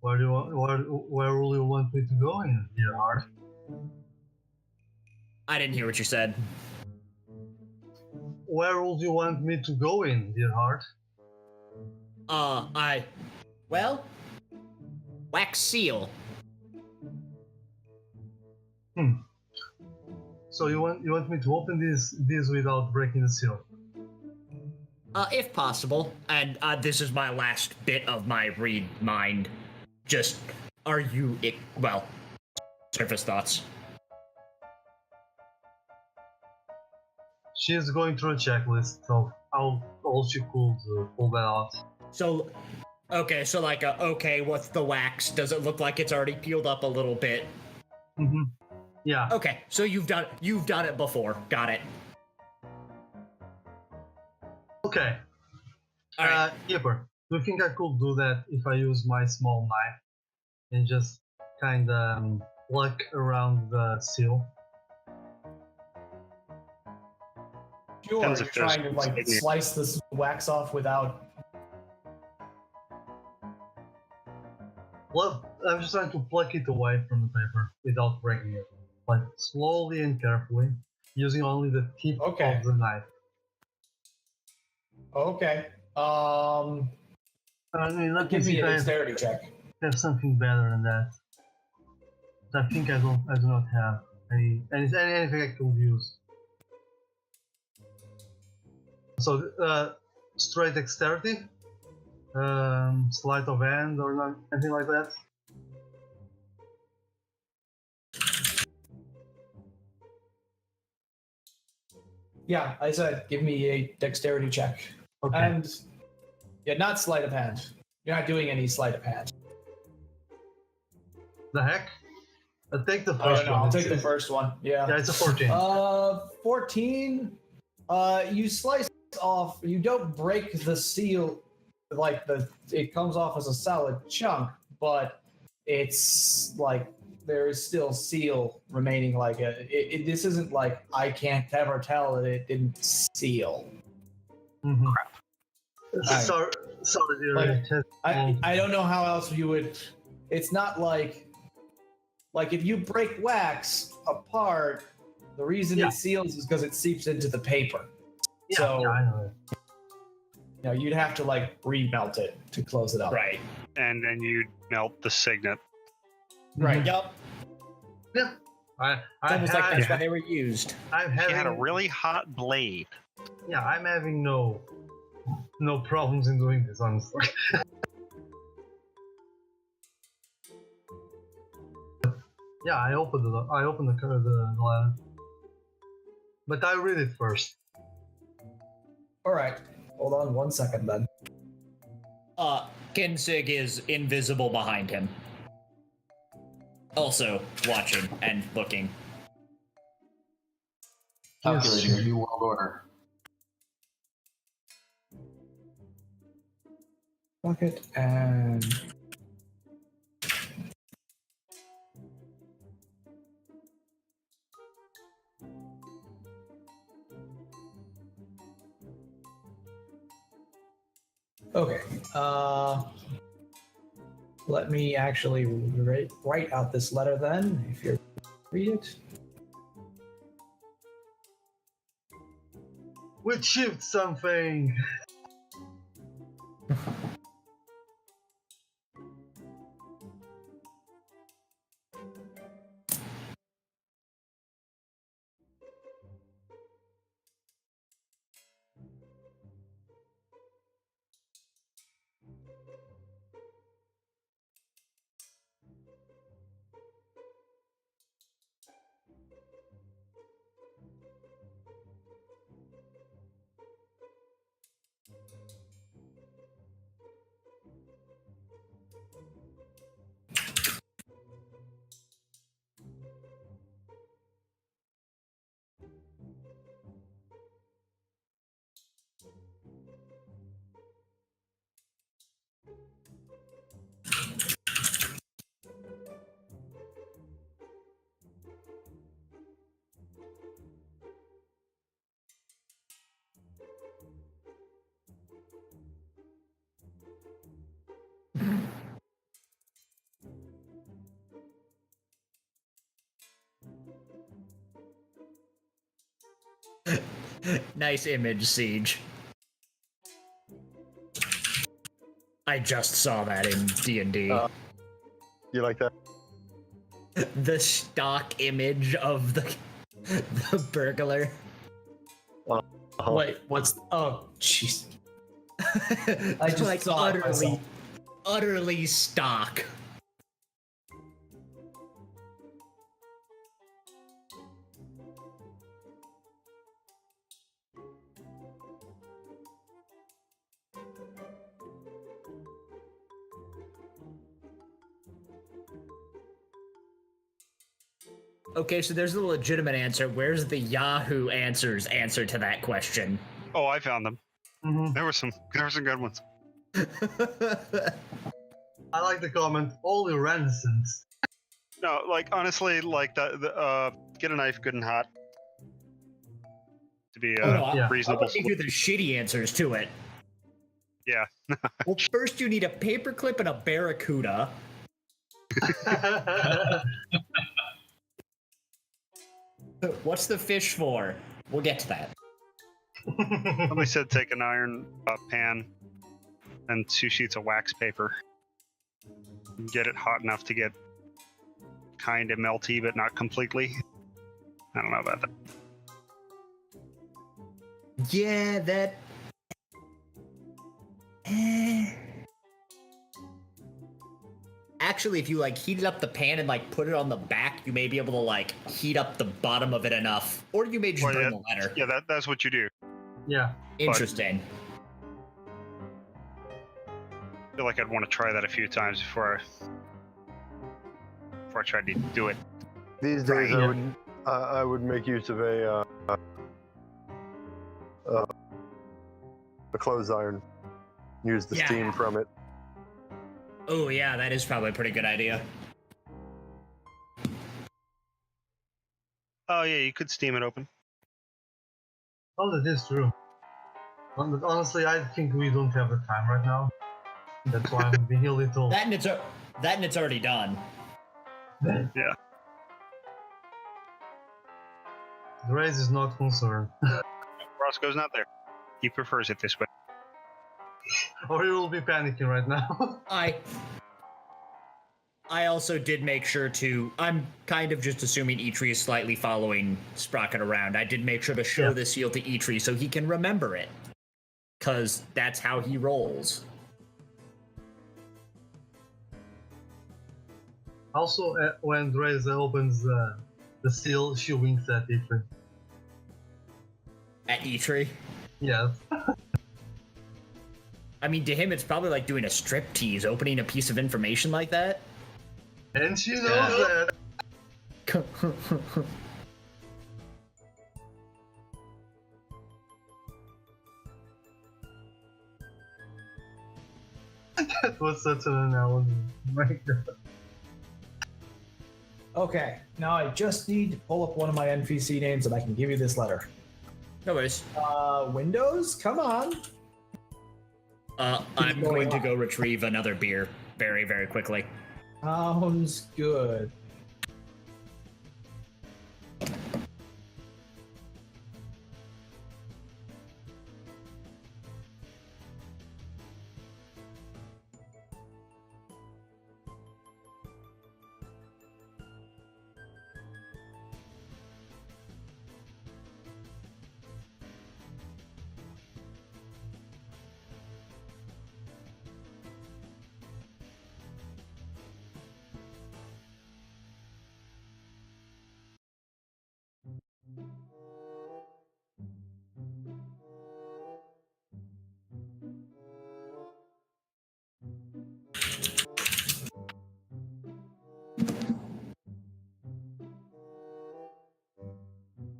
where will you want me to go in, dear heart? I didn't hear what you said. Where would you want me to go in, dear heart? Wax seal. So you want me to open this without breaking the seal? If possible. And this is my last bit of my read mind. Just, are you, surface thoughts. She's going through a checklist of how else you could pull that out. So, okay, so like, okay, what's the wax? Does it look like it's already peeled up a little bit? Mm-hmm. Yeah. Okay, so you've done it before. Got it. Okay. All right. Keeper, do you think I could do that if I use my small knife and just kind of pluck around the seal? Sure, Depends you're if there's trying to like insignia. slice this wax off without. Well, I'm just trying to pluck it away from the paper without breaking it, like slowly and carefully, using only the tip Okay. of the knife. Okay. I mean, let me Give see me if a I dexterity check. have something better than that. I think I do not have anything I could use. So, straight dexterity, sleight of hand, or not, anything like that. Yeah, I said give me a dexterity check. Okay. And yeah, not sleight of hand. You're not doing any sleight of hand. The heck? I'll take the I first don't know. one. I'll take the first one. Yeah. Yeah, it's a 14. 14. You slice off. You don't break the seal, like it comes off as a solid chunk, but it's like there is still seal remaining. Like this isn't like I can't ever tell that it didn't seal. Mm-hmm. Alright. Sorry, dear. Like, Just- I don't know how else you would. It's not like if you break wax apart, the reason Yeah. it seals is because it seeps into the paper. yeah, so- yeah, I know it. You know, you'd have to like remelt it to close it up. Right. And then you'd melt the signet. Right. Yep. Yeah. It's almost like that's why they were used. I'm He having had a really hot blade. yeah, I'm having no problems in doing this, honestly. Yeah, I opened the letter, but I read it first. All right. Hold on 1 second then. Kinsig is invisible behind him. Also watching and looking. Calculating a new world order. Bucket and. Okay. Let me actually write out this letter then, if you read it. We achieved something. Nice image, Siege. I just saw that in D&D. You like that? The stock image of the burglar. Wait, what's? Oh, jeez. I just like saw it myself. utterly stock. Okay, so there's the legitimate answer. Where's the Yahoo Answers answer to that question? Oh, I found them. Mhm. There were some good ones. I like the comment. Holy Renaissance. No, like honestly, like the get a knife good and hot to be Oh no, yeah. I reasonable. want to give you the shitty answers to it. Yeah. Well, first you need a paperclip and a barracuda. What's the fish for? We'll get to that. Somebody said take an iron pan and 2 sheets of wax paper. Get it hot enough to get kind of melty, but not completely. I don't know about that. Yeah, that. Actually, if you like heated up the pan and like put it on the back, you may be able to like heat up the bottom of it enough, or you may just Well, burn yeah, the letter. Yeah, that's what you do. Yeah. Interesting. I feel like I'd want to try that a few times before I tried to do it. These days, I would make use of a clothes iron. Use the Yeah. steam from it. Oh yeah, that is probably a pretty good idea. Oh yeah, you could steam it open. Oh, that is true. But honestly, I think we don't have the time right now. That's why I'm being a little. That and it's already done. Yeah. The race is not concerned. Roscoe's not there. He prefers it this way. Or you will be panicking right now. I also did make sure to. I'm kind of just assuming Eitri is slightly following Sprocket around. I did make sure to show the seal to Eitri so he can remember it, cause that's how he rolls. Also, when Reza opens the seal, she winks at it. At Eitri. Yes. I mean, to him, it's probably like doing a striptease, opening a piece of information like that. And she knows that. That was such an analogy. My God. Okay, now I just need to pull up one of my NPC names and I can give you this letter. No worries. Windows, come on. I'm going to go retrieve another beer very, very quickly. Sounds good.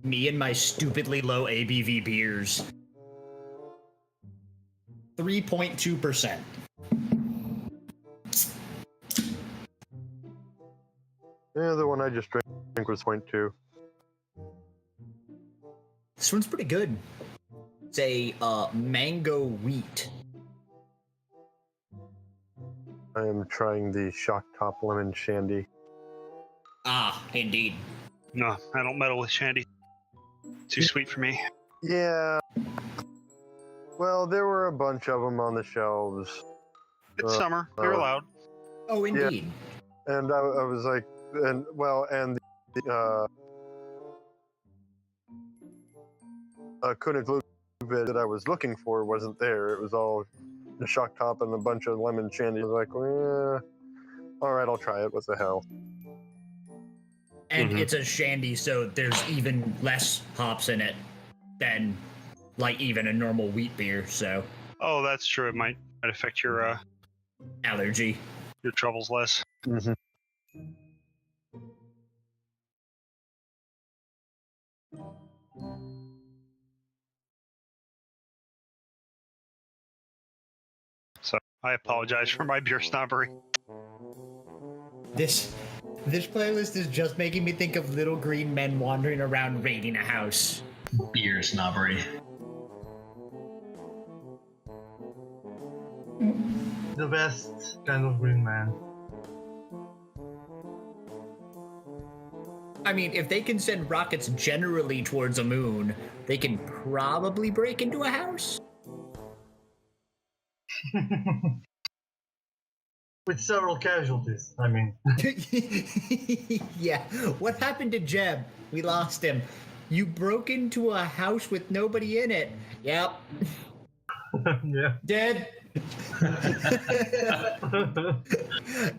Me and my stupidly low ABV beers. 3.2%. Yeah, the one I just drank was 0.2. This one's pretty good. It's a mango wheat. I am trying the Shock Top Lemon Shandy. Ah, indeed. No, I don't meddle with shandy. Too sweet for me. Yeah. Well, there were a bunch of them on the shelves, It's summer. You're allowed. Oh, indeed. and I was like, and the Kunuk bit that I was looking for wasn't there. It was all the Shock Top and a bunch of lemon shandy. I was like, well, all right, I'll try it. What the hell? And it's a shandy, so there's even less hops in it than like even a normal wheat beer, so Oh, that's true. It might affect your allergy. troubles less. Mm-hmm. So I apologize for my beer snobbery. This playlist is just making me think of little green men wandering around raiding a house. Beer snobbery. The best kind of green man. I mean, if they can send rockets generally towards a moon, they can probably break into a house. With several casualties, I mean. Yeah. What happened to Jeb? We lost him. You broke into a house with nobody in it. Yep. Yeah. Dead.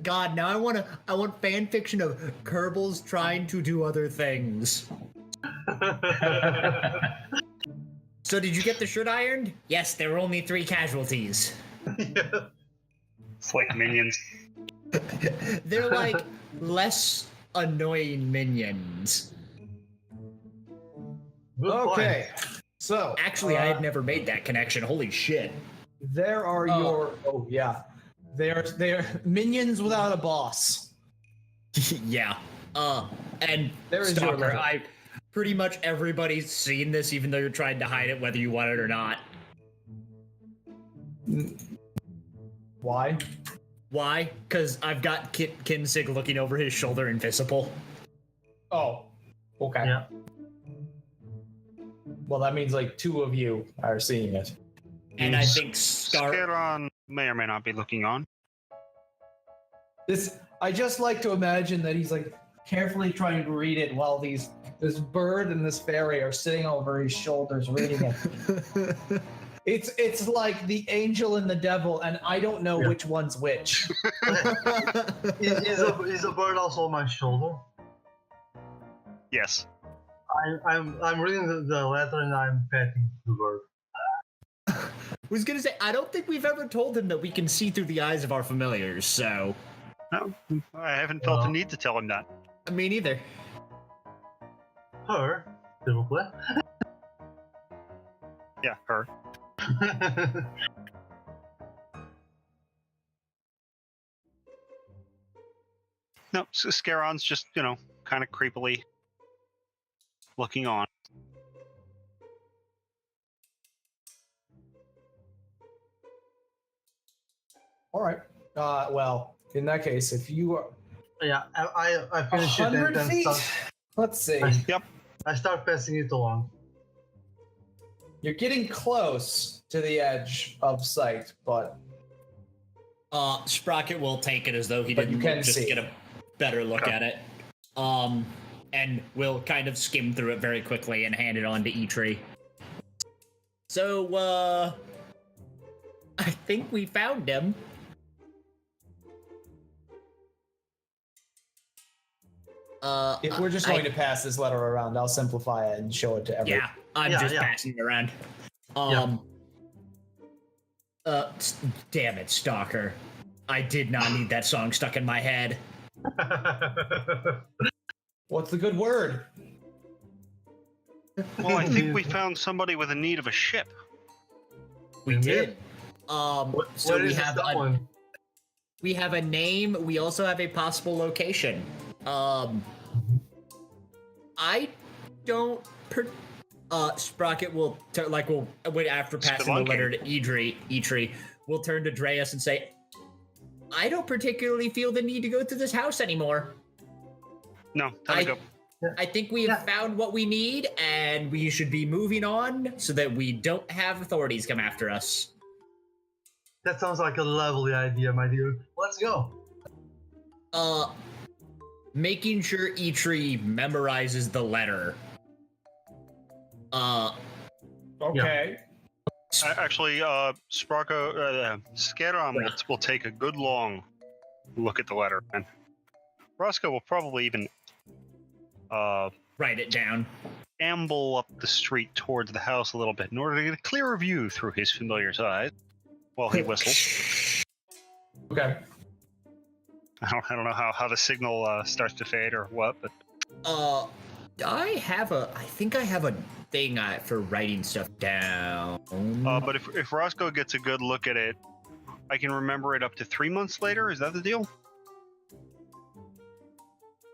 God, now I want fan fiction of Kerbals trying to do other things. So did you get the shirt ironed? Yes, there were only 3 casualties. Yeah. It's like minions. They're like less annoying minions. Good Okay. point. So Actually, I had never made that connection. Holy shit. there are your. Oh yeah. They're minions without a boss. Yeah. And There is your Stalker, letter. I pretty much everybody's seen this, even though you're trying to hide it, whether you want it or not. Why? Why? Because I've got Kinsig looking over his shoulder, invisible. Oh. Okay. Yeah. Well, that means like 2 of you are seeing it. And I think Scaron may or may not be looking on. I just like to imagine that he's like carefully trying to read it while this bird and this fairy are sitting over his shoulders reading it. It's like the angel and the devil, and I don't know which one's which. Is a bird also on my shoulder? Yes. I'm reading the letter and I'm petting the bird. I was gonna say, I don't think we've ever told him that we can see through the eyes of our familiars, so... No, I haven't felt the need to tell him that. Me neither. Her, s'il vous plaît. Yeah, her. No, so Scaron's just, kind of creepily looking on. All right. Well, in that case, if you are Yeah, I finish it 100 and then feet, start, let's see. I start passing it along. You're getting close to the edge of sight, but Sprocket will take it as though he But you didn't can just see. get a better look at it. And will kind of skim through it very quickly and hand it on to Eitri. So, I think we found him. if we're just going to pass this letter around, I'll simplify it and show it to everyone. Yeah, I'm just passing it around. Damn it, Stalker. I did not need that song stuck in my head. What's the good word? Well, I think we found somebody with a need of a ship. We did. So Where we is have someone? we have a name. We also have a possible location. I don't. Sprocket will after passing the letter to Eitri, will turn to Dreas and say, "I don't particularly feel the need to go to this house anymore. No, time to go. I think we have found what we need, and we should be moving on so that we don't have authorities come after us." That sounds like a lovely idea, my dear. Let's go. Making sure Eitri memorizes the letter. Okay. Actually, Scaron will take a good long look at the letter, and Roscoe will probably even Write it down. amble up the street towards the house a little bit in order to get a clearer view through his familiar's eyes while he whistles. Okay. I don't know how the signal starts to fade or what, but I think I have a thing for writing stuff down. But if Roscoe gets a good look at it, I can remember it up to 3 months later. Is that the deal?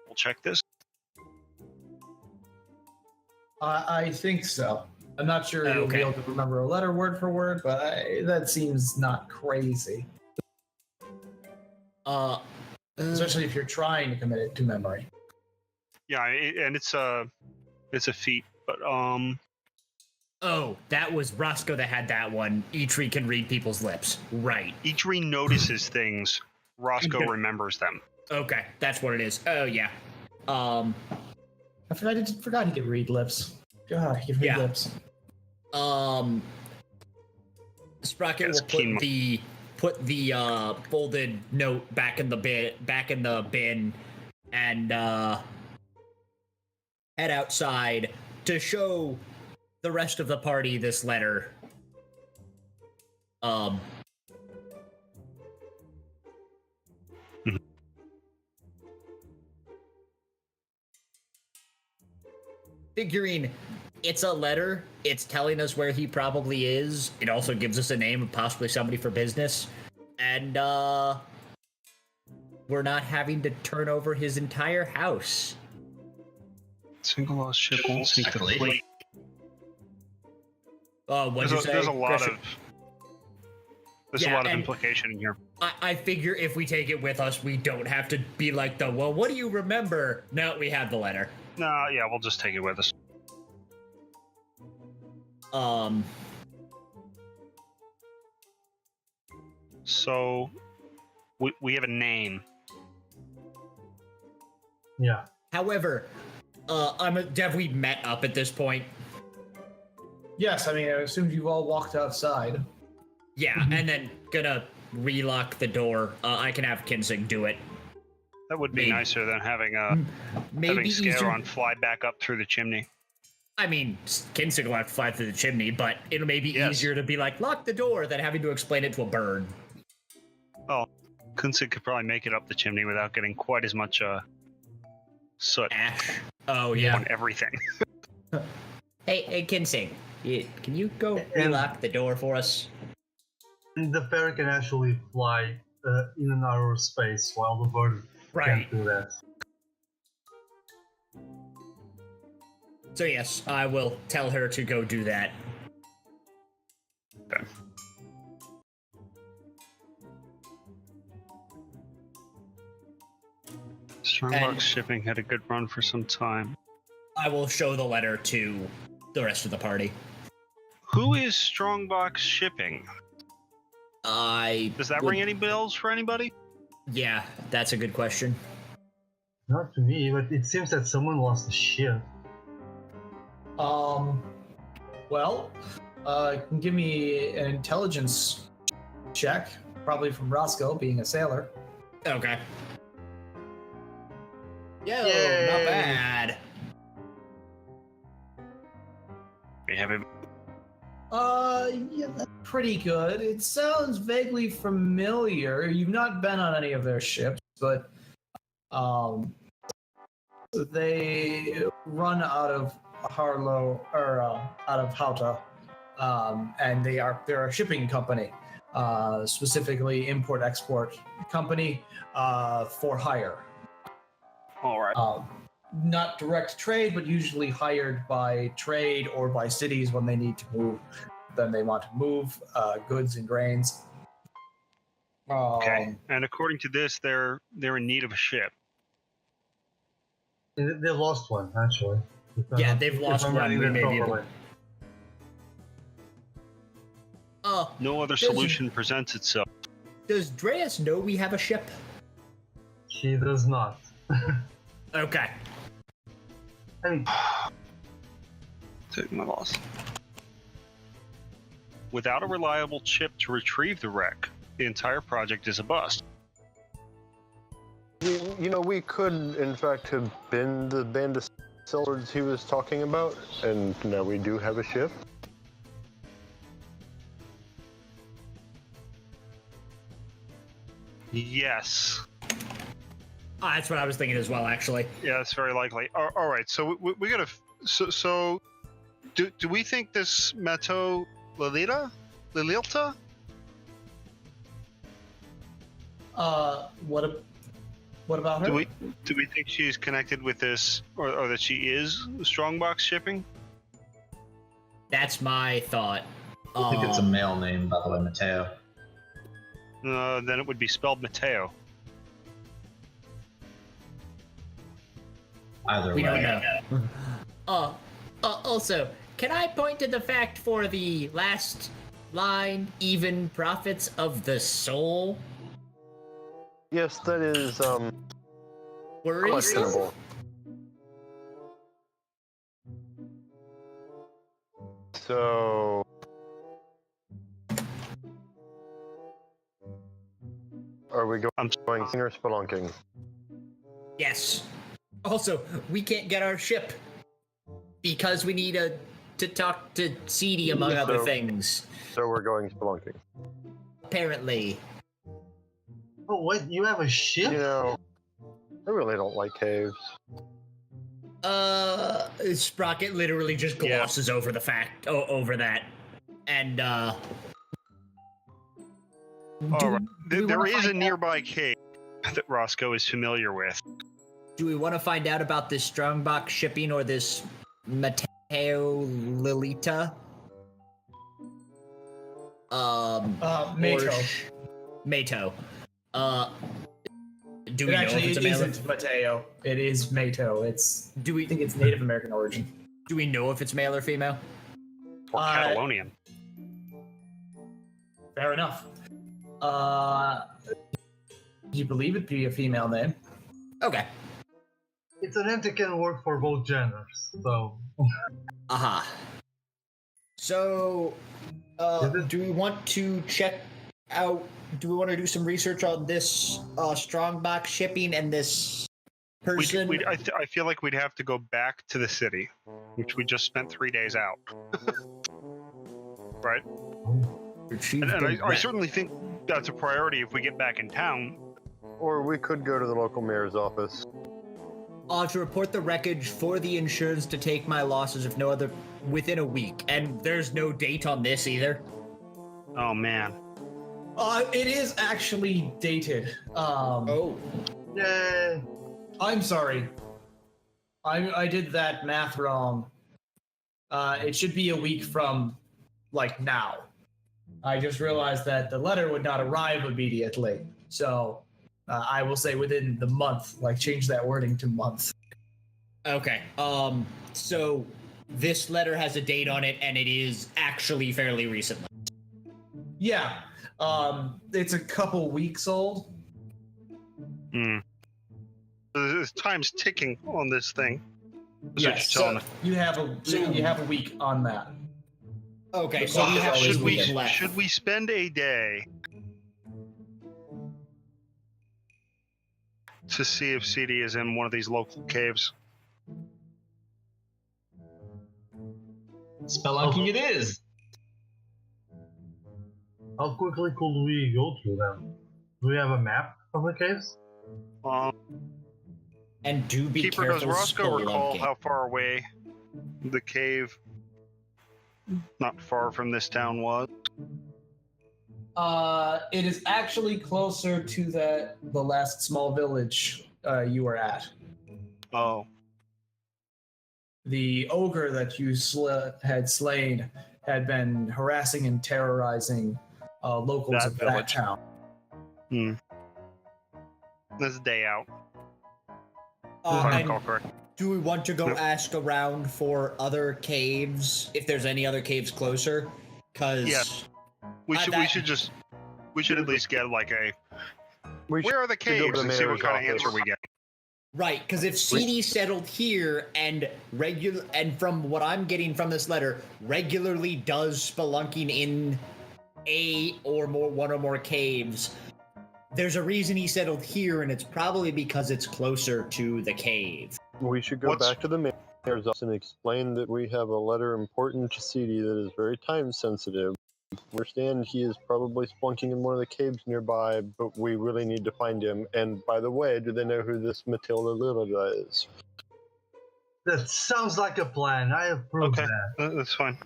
We'll check this. I think so. I'm not sure you'll be Okay. able to remember a letter word for word, but that seems not crazy. Especially if you're trying to commit it to memory. Yeah, and it's a feat, but Oh, that was Roscoe that had that one. Eitri can read people's lips. Right. Eitri notices things. Roscoe Okay. remembers them. Okay, that's what it is. Oh yeah. I forgot he could read lips. God, he could read Yeah. lips. Sprocket Yes, will put the folded note back in the bin, and head outside to show the rest of the party this letter. Figuring it's a letter, it's telling us where he probably is. It also gives us a name of possibly somebody for business. And we're not having to turn over his entire house. Single lost ship won't sink the fleet. What'd you say? There's a lot Gresham? of there's Yeah, a lot of and- implication in here. I figure if we take it with us, we don't have to be like well, what do you remember? No, we have the letter. No, yeah, we'll just take it with us. So we have a name. Yeah. However, have we met up at this point? Yes, I mean, I assumed you've all walked outside. Yeah, and then gonna relock the door. I can have Kinsing do it. That would be Maybe. nicer than having Maybe easier. Scaron fly back up through the chimney. I mean, Kinsing will have to fly through the chimney, but it'll maybe Yes. easier to be like, lock the door than having to explain it to a bird. Oh, Kunsid could probably make it up the chimney without getting quite as much soot Ash. Oh, yeah. on everything. Hey, Kinsing, can you go relock the door for us? The fairy can actually fly in an outer space while the bird Right. can't do that. So yes, I will tell her to go do that. Okay. Strongbox shipping had a good run for some time. I will show the letter to the rest of the party. Who is Strongbox shipping? Does that ring any bells for anybody? Yeah, that's a good question. Not to me, but it seems that someone lost a ship. Well, can give me an intelligence check, probably from Roscoe, being a sailor. Okay. Yo, Yay. not bad. We have him. Yeah, that's pretty good. It sounds vaguely familiar. You've not been on any of their ships, but they run out of Harlow or out of Hauta, and they're a shipping company, specifically import-export company for hire. All right. Not direct trade, but usually hired by trade or by cities when they need to move. Then they want to move goods and grains. Okay. And according to this, they're in need of a ship. They lost one, actually. Yeah, they've lost If I'm one. reading We that may be able- properly. No other solution presents itself. Does Dreas know we have a ship? She does not. Okay. I mean, Take my loss. Without a reliable ship to retrieve the wreck, the entire project is a bust. You know, we could, in fact, have been the band of sellers he was talking about, and now we do have a ship. Yes. That's what I was thinking as well, actually. Yeah, it's very likely. All right, so we gotta. So do we think this Meto Lilita? What about her? Do we think she's connected with this, or that she is Strongbox shipping? That's my thought. I think it's a male name, by the way, Mateo. Then it would be spelled Mateo. Either We way. don't know. Also, can I point to the fact for the last line, even prophets of the soul? Yes, that is Worrisome? questionable. So, are we going or spelunking? Yes. Also, we can't get our ship because we need to talk to CD, among other things. So we're going spelunking. Apparently. Oh, what? You have a ship? You know, I really don't like caves. Sprocket literally just glosses over the fact, over that. And, All right. There is a nearby cave that Roscoe is familiar with. Do we want to find out about this Strongbox shipping or this Mateo Lilita? Mato. Mato. Do It we know if actually it's a male? isn't Mateo. It is Mato. I I think it's Native American origin. Do we know if it's male or female? Or Catalonian. Fair enough. You believe it to be a female name? Okay. It's an name that can work for both genders, so. Aha. So, do we want to check out? Do we want to do some research on this Strongbox shipping and this person? I feel like we'd have to go back to the city, which we just spent 3 days out. Right? And I certainly think that's a priority if we get back in town. Or we could go to the local mayor's office. To report the wreckage for the insurance to take my losses if no other within a week. And there's no date on this either. Oh man. It is actually dated. Oh. Yeah. I'm sorry. I did that math wrong. It should be a week from, like, now. I just realized that the letter would not arrive immediately. So, I will say within the month. Like, change that wording to month. Okay. So this letter has a date on it, and it is actually fairly recently. Yeah. It's a couple weeks old. Time's ticking on this thing. That's Yes. what you're telling me. You have a week on that. Okay, so we have Should this we week left. should we spend a day to see if CD is in one of these local caves? Spelunking it is. How quickly could we go through them? Do we have a map of the caves? And do be Keeper, does careful. Roscoe recall spelunking. how far away the cave not far from this town was? It is actually closer to the last small village you were at. Oh. The ogre that you had slain had been harassing and terrorizing locals of that village. town. This is day out. If I And recall correct. do we want to go Yep. ask around for other caves, if there's any other caves closer? Because Yes. We should at least get like a We where are the should go to caves the and see what mayor's kind of office. answer we get. right, because if CD settled here and from what I'm getting from this letter, regularly does spelunking in one or more caves, there's a reason he settled here, and it's probably because it's closer to the cave. We should go back to the mayor's office and explain that we have a letter important to CD that is very time sensitive. understand he is probably splunking in one of the caves nearby, but we really need to find him. And by the way, do they know who this Matilda Lillida is? That sounds like a plan. I approve Okay. that. That's fine.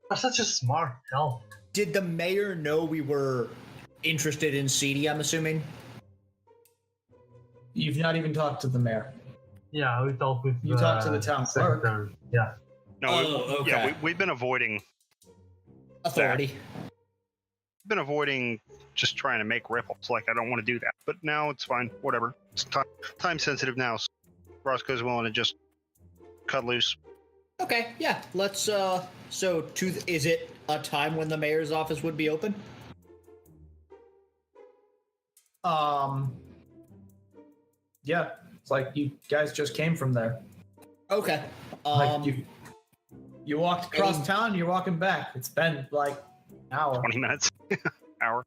You're such a smart elf. Did the mayor know we were interested in CD, I'm assuming? You've not even talked to the mayor. Yeah, we talked with You talked to the town clerk. secretary. Yeah. No, Oh, okay. yeah, we've been avoiding Authority. We've been avoiding just trying to make ripples. Like, I don't want to do that. But now it's fine. Whatever. It's time sensitive now. So Roscoe's willing to just cut loose. Okay, yeah. Let's, is it a time when the mayor's office would be open? Yeah. It's like you guys just came from there. Okay. Like you walked across town, you're walking back. It's been like an hour. 20 minutes. Hour.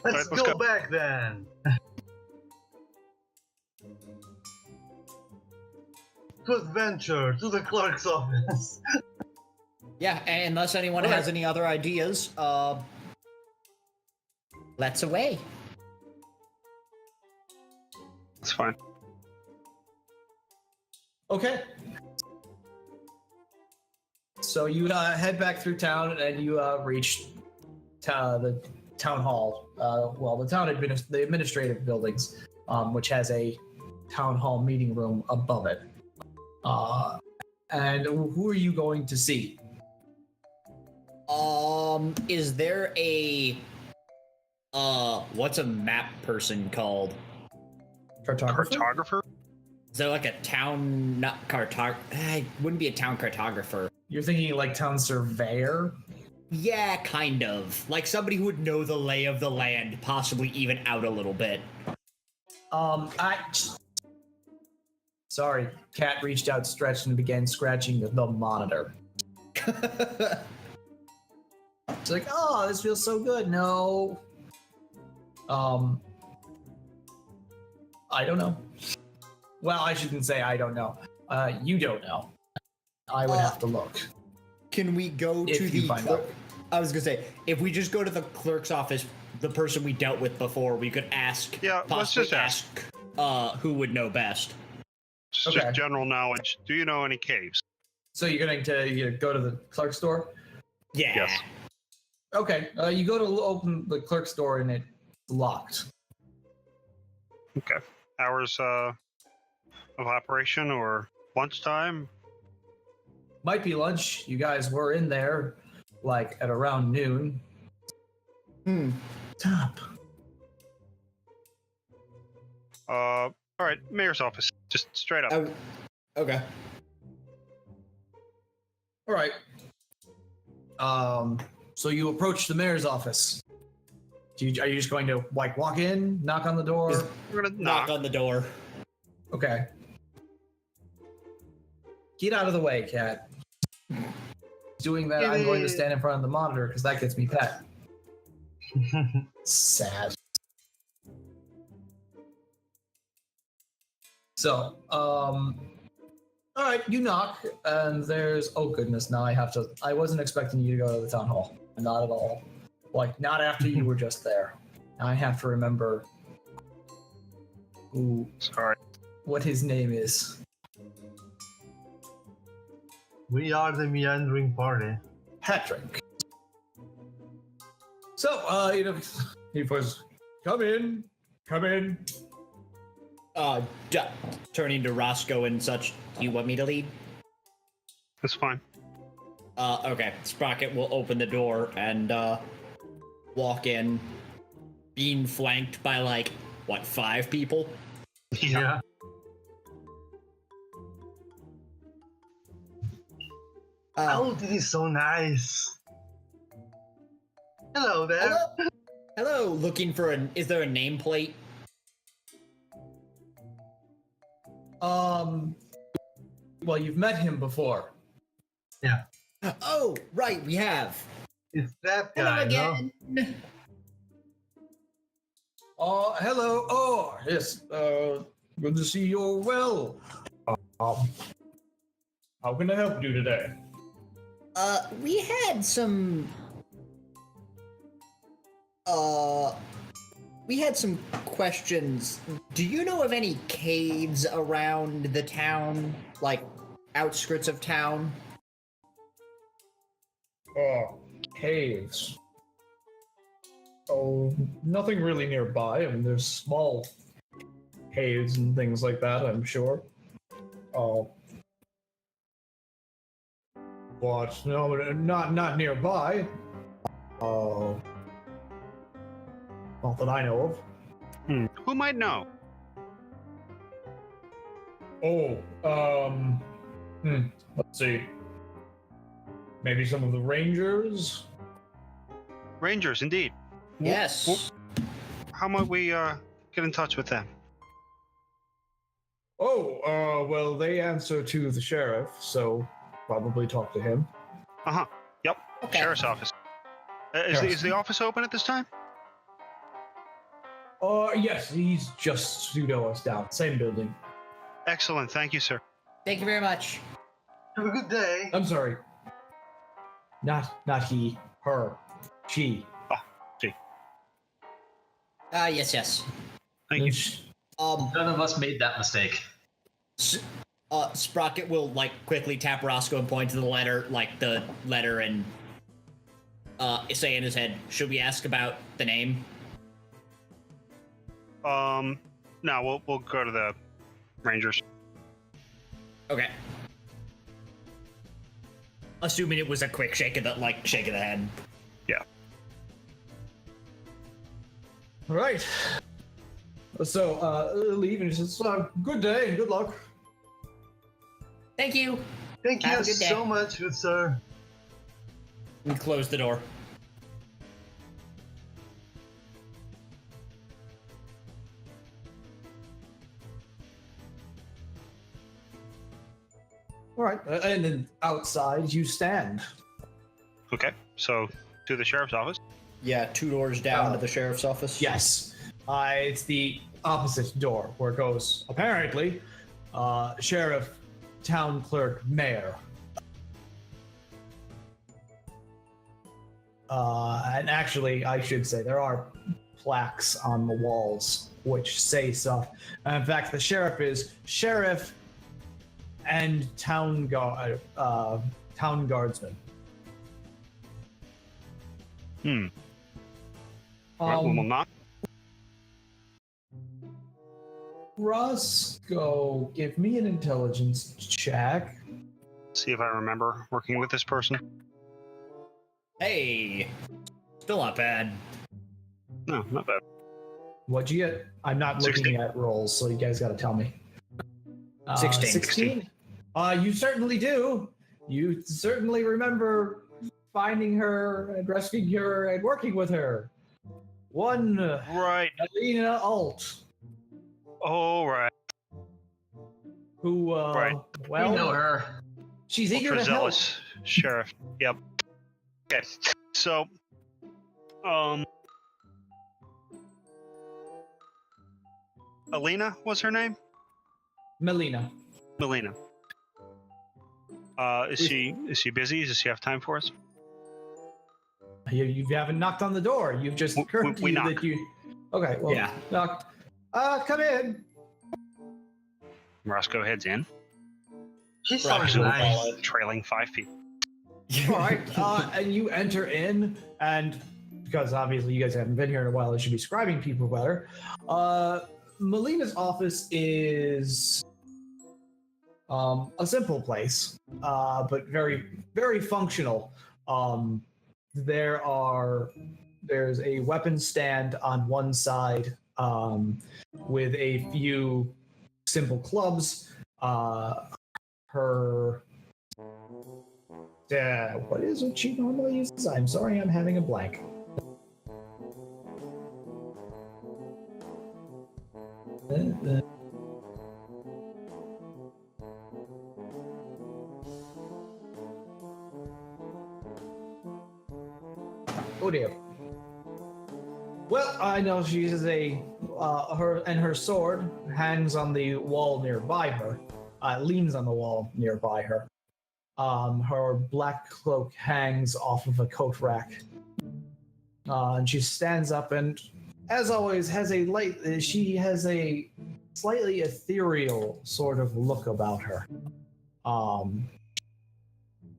Let's go back then. To adventure, to the clerk's office. Yeah, unless anyone has any other ideas, let's away. It's fine. Okay. So you head back through town and you reach the town hall. The administrative buildings, which has a town hall meeting room above it. And who are you going to see? Is there a what's a map person called? Cartographer? Is there like a town it wouldn't be a town cartographer. You're thinking like town surveyor? Yeah, kind of. Like somebody who would know the lay of the land, possibly even out a little bit. Sorry, Cat reached out, stretched, and began scratching the monitor. It's like, oh, this feels so good. No. I don't know. Well, I shouldn't say I don't know. You don't know. I would have to look. Can we go If to you the find clerk? out. I was gonna say, if we just go to the clerk's office, the person we dealt with before, we could ask. Yeah, let's possibly just ask. Who would know best. Just general knowledge. Do you know any caves? So you're going to go to the clerk's door? Yeah. Yes. Okay. You go to open the clerk's door and it's locked. Okay. Hours of operation or lunchtime? Might be lunch. You guys were in there like at around noon. Top. All right, mayor's office. Just straight up. Okay. All right. So you approach the mayor's office. Are you just going to like walk in, knock on the door? We're gonna Knock on the door. Okay. Get out of the way, Cat. Doing that, I'm going to stand in front of the monitor because that gets me pet. Sad. So, all right, you knock, and there's, oh goodness, now I wasn't expecting you to go to the town hall. Not at all. Like, not after you were just there. Now I have to remember what his name is. We are the meandering party. Patrick. So, he was, come in. Turning to Roscoe and such. Do you want me to lead? That's fine. Okay. Sprocket will open the door and walk in, being flanked by like 5 people? Yeah. Oh, this is so nice. Hello there. Hello. Looking for is there a nameplate? Well, you've met him before. Yeah. Oh, right, we have. It's that Hello guy, again. Hello. Oh, yes. Good to see you're well. How can I help you today? We had some questions. Do you know of any caves around the town, like outskirts of town? Caves. Oh, nothing really nearby. I mean, there's small caves and things like that, I'm sure. Oh. But no, not nearby. Oh. Not that I know of. Who might know? Let's see. Maybe some of the Rangers? Rangers, indeed. Yes. How might we get in touch with them? Well, they answer to the sheriff, so probably talk to him. Yep. Okay. Sheriff's office. Is the office open at this time? Yes, he's just 2 doors down. Same building. Excellent. Thank you, sir. Thank you very much. Have a good day. I'm sorry. Not he, her, she. Yes. Thank you. None of us made that mistake. Sprocket will quickly tap Roscoe and point to the letter, and say in his head, "Should we ask about the name?" No, we'll go to the Rangers. Okay. Assuming it was a quick shake of the head. Yeah. All right. So, leave and he says, "Good day and good luck." Thank you. Thank Have you a good day. so much, good sir. We close the door. All right, and then outside you stand. Okay, so to the sheriff's office. Yeah, 2 doors down to the sheriff's office. Yes, it's the opposite door where it goes. Apparently, sheriff, town clerk, mayor. And actually, I should say there are plaques on the walls which say stuff. And in fact, the sheriff is sheriff and town guardsman. Well, we'll not. Roscoe, give me an intelligence check. See if I remember working with this person. Hey, still not bad. No, not bad. What'd you get? I'm not 16. looking at rolls, so you guys got to tell me. 16. 16? You certainly do. You certainly remember finding her and rescuing her and working with her. One Right. Alina Alt, Oh, right. who, Right. well, We know her. she's eager to help. Overzealous sheriff. Yep. Okay. So, Alina was her name? Melina. Melina. Is she busy? Does she have time for us? You haven't knocked on the door. You've just occurred to we you knock. that you. Okay, well, Yeah. knock. Come in. Roscoe heads in, She sounds Right. nice. trailing 5 people. All right, and you enter in, and because obviously you guys haven't been here in a while, I should be describing people better. Melina's office is a simple place, but very, very functional. There's a weapon stand on one side with a few simple clubs. What is it she normally uses? I'm sorry, I'm having a blank. Oh dear. Well, I know she uses her sword hangs on the wall nearby her. Leans on the wall nearby her. Her black cloak hangs off of a coat rack. And she stands up and, as always, she has a slightly ethereal sort of look about her.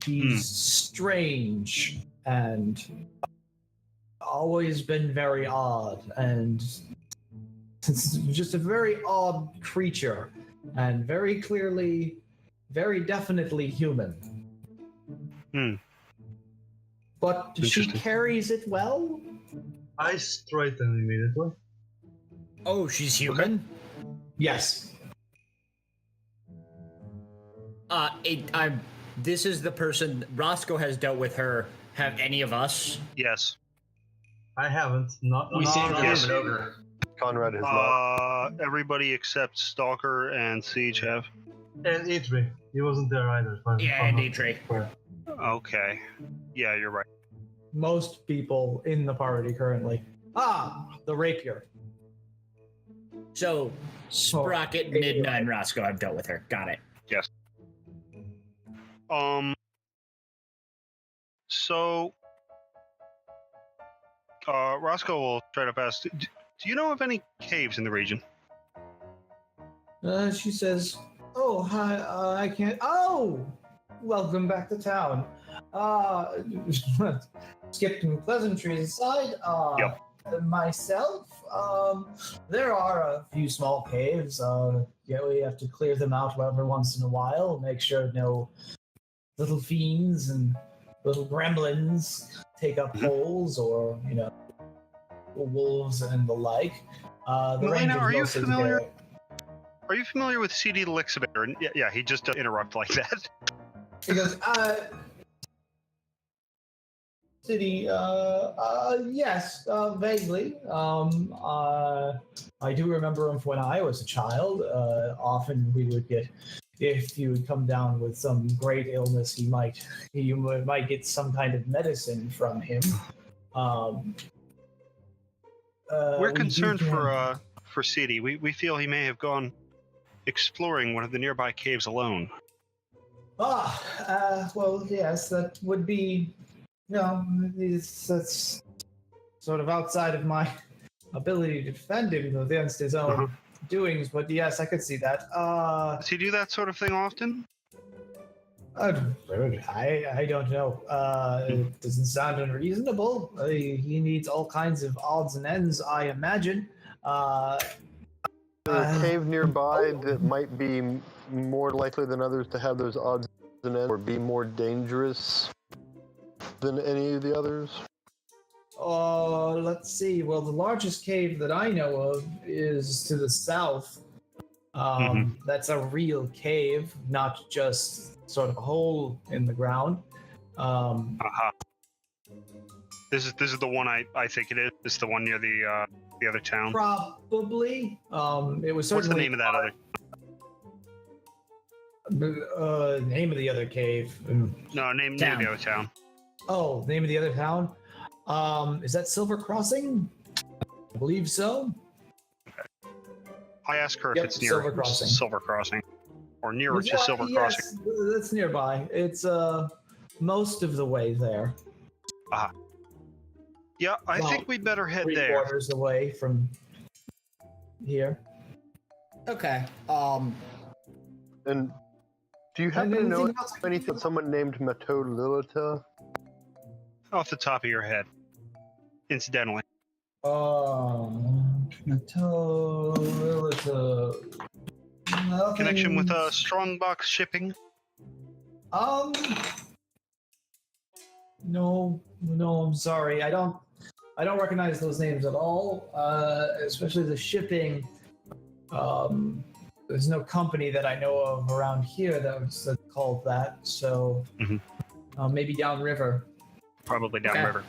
She's strange and always been very odd, and just a very odd creature, and very clearly, very definitely human. But she carries it well. I straighten immediately. Oh, she's human? Yes. This is the person, Roscoe has dealt with her. Have any of us? Yes. I haven't. We saved not her yet. from an ogre. Conrad has not. Everybody except Stalker and Siege have. And Itri. He wasn't there either. And Atri. Okay. Yeah, you're right. Most people in the party currently. The rapier. So, Sprocket, Midna, and Roscoe have dealt with her. Got it. Yes. So, Roscoe will try to pass. Do you know of any caves in the region? She says, "Oh, hi, I can't. Oh, welcome back to town. Skipping pleasantries aside, Yep. Myself, there are a few small caves. We have to clear them out every once in a while, make sure no little fiends and little gremlins take up holes, or wolves and the like. The Melina, Rangers are you mostly familiar? today. Are you familiar with CD Lixivator? And yeah, he just doesn't interrupt like that. He goes, City, yes, vaguely. I do remember him when I was a child. Often we would get, if you would come down with some great illness, you might get some kind of medicine from him. We're concerned for CD. We feel he may have gone exploring one of the nearby caves alone. Well, yes, that would be, that's sort of outside of my ability to defend him against his own doings, but yes, I could see that. Does he do that sort of thing often? I don't know. It doesn't sound unreasonable. He needs all kinds of odds and ends, I imagine. Is there a cave nearby that might be more likely than others to have those odds and ends, or be more dangerous than any of the others? Let's see. Well, the largest cave that I know of is to the south. That's a real cave, not just sort of a hole in the ground. This is the one I think it is. This is the one near the other town. Probably. It was certainly. What's the name of that other? Name of the other cave. No, name of the other town. Oh, name of the other town. Is that Silver Crossing? I believe so. I asked her if Yep, it's near Silver Crossing. or nearer to Silver Crossing. Yes, that's nearby. It's most of the way there. Yeah, I think we'd better head there. 3/4 away from here. Okay. And do you happen to anything know else? anything about someone named Mato Lilita? Off the top of your head, incidentally. Connection with Strongbox Shipping? No, I'm sorry. I don't recognize those names at all. Especially the shipping. There's no company that I know of around here that's called that. So maybe downriver. Probably downriver.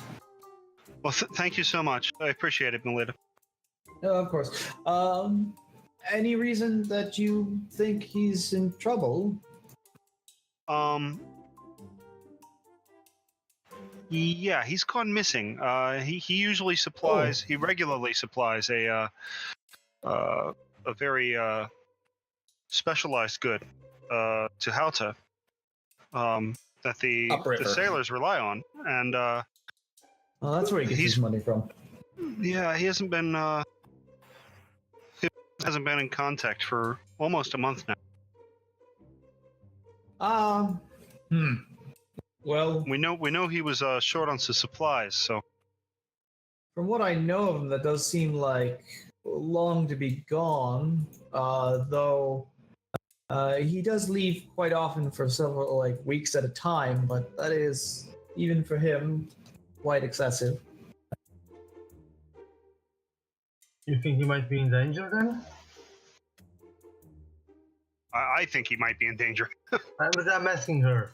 Well, thank you so much. I appreciate it, Melita. No, of course. Any reason that you think he's in trouble? Yeah, he's gone missing. He usually supplies. He regularly supplies a very specialized good to Halta. that the Upriver. sailors rely on, and Well, that's where he gets his money from. yeah, he hasn't been in contact for almost a month now. Well, We know he was short on some supplies, so from what I know of him, that does seem like long to be gone. Though he does leave quite often for several weeks at a time, but that is even for him quite excessive. You think he might be in danger then? I think he might be in danger. I'm asking her.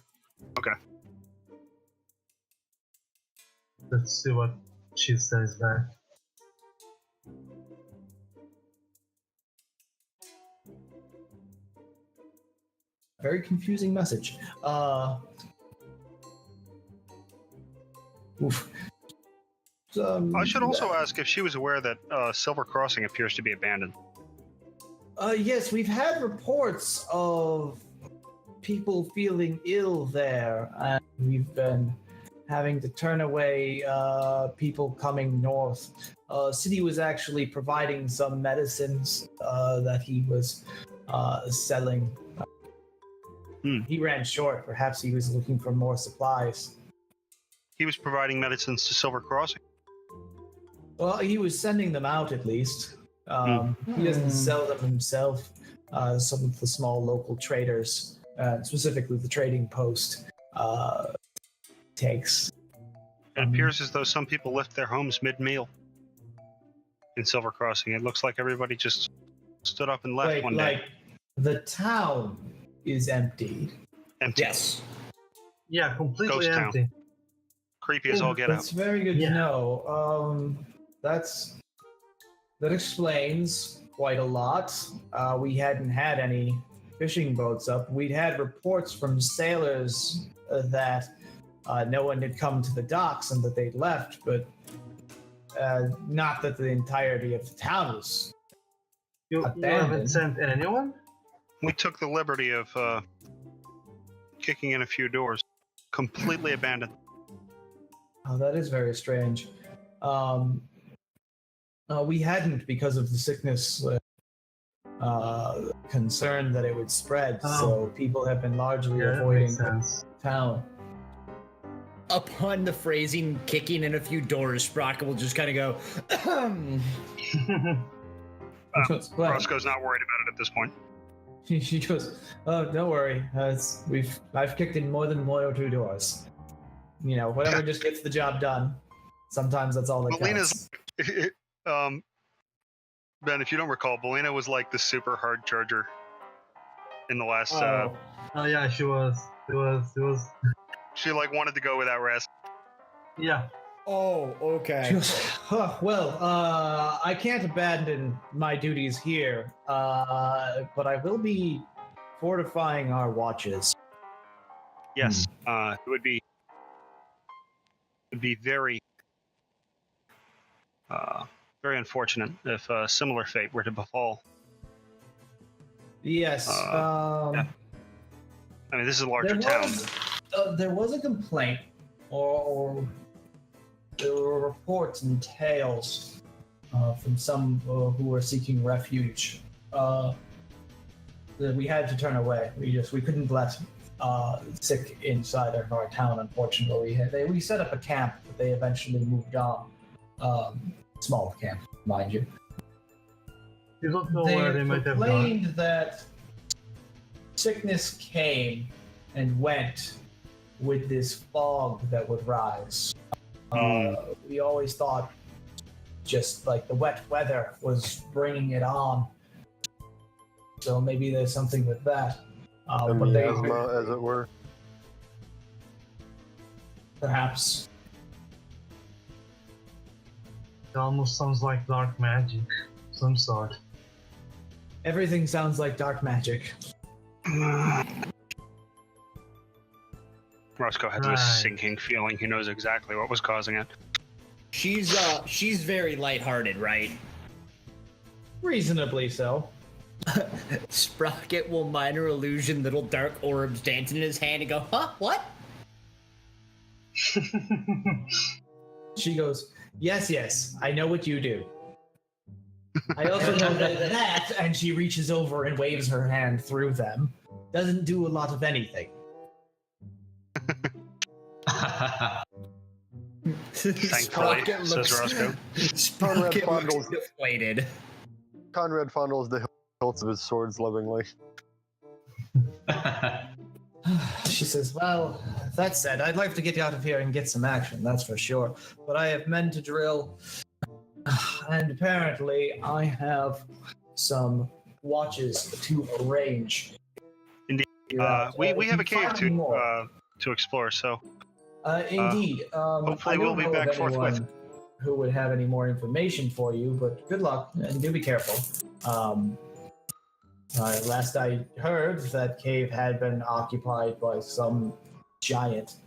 Okay. Let's see what she says back. Very confusing message. Oof. I should also ask if she was aware that Silver Crossing appears to be abandoned. Yes, we've had reports of people feeling ill there, and we've been having to turn away people coming north. City was actually providing some medicines that he was selling. He ran short. Perhaps he was looking for more supplies. He was providing medicines to Silver Crossing. Well, he was sending them out at least. He doesn't sell them himself. Some of the small local traders, specifically the trading post, takes. It appears as though some people left their homes mid-meal in Silver Crossing. It looks like everybody just stood up and left one day. The town is emptied. Empty. Yes. Yeah, completely Ghost town. empty. Creepy as all get That's out. very good Yeah. to know. That explains quite a lot. We hadn't had any fishing boats up. We'd had reports from sailors that no one had come to the docks and that they'd left, but not that the entirety of the town was You abandoned. haven't sent anyone? We took the liberty of kicking in a few doors. Completely abandoned. Oh, that is very strange. We hadn't because of the sickness concern that it would spread, so people have been largely Yeah, that avoiding makes sense. town. Upon the phrasing, kicking in a few doors, Sprocket will just kind of go, Roscoe's not worried about it at this point. She goes, "Oh, don't worry. I've kicked in more than 1 or 2 doors. You know, whatever just gets the job done. Sometimes that's all that Melina's counts." Ben, if you don't recall, Belina was like the super hard charger in the last. Oh yeah, she was. It was. She like wanted to go without rest. Yeah. "Oh, She okay." goes, "Oh, well, I can't abandon my duties here, but I will be fortifying our watches." Yes, it would be very, very unfortunate if a similar fate were to befall. Yes. Yeah. I mean, this is a larger town. There was a complaint, or there were reports and tales from some who were seeking refuge that we had to turn away. We couldn't let sick inside of our town. Unfortunately, we set up a camp, but they eventually moved on. Small camp, mind you. You don't know where they might have gone. complained that sickness came and went with this fog that would rise. We always thought just like the wet weather was bringing it on. So maybe there's something with that. A But they miasma, as it were. perhaps. It almost sounds like dark magic, some sort. Everything sounds like dark magic. Roscoe has a Right. sinking feeling. He knows exactly what was causing it. She's very lighthearted, right? Reasonably so. Sprocket will minor illusion little dark orbs dancing in his hand and go, huh? What? She goes, yes, I know what you do. I also know that, and she reaches over and waves her hand through them. Doesn't do a lot of anything. Thankfully, says Roscoe. Sprocket Conrad looks deflated. Conrad fondles the hilts of his swords lovingly. She says, well, that said, I'd like to get out of here and get some action, that's for sure. But I have men to drill, and apparently I have some watches to arrange. Indeed. We have a cave to explore, so Indeed. hopefully I we'll don't be know back of forthwith. anyone who would have any more information for you, but good luck and do be careful. Last I heard, that cave had been occupied by some giant.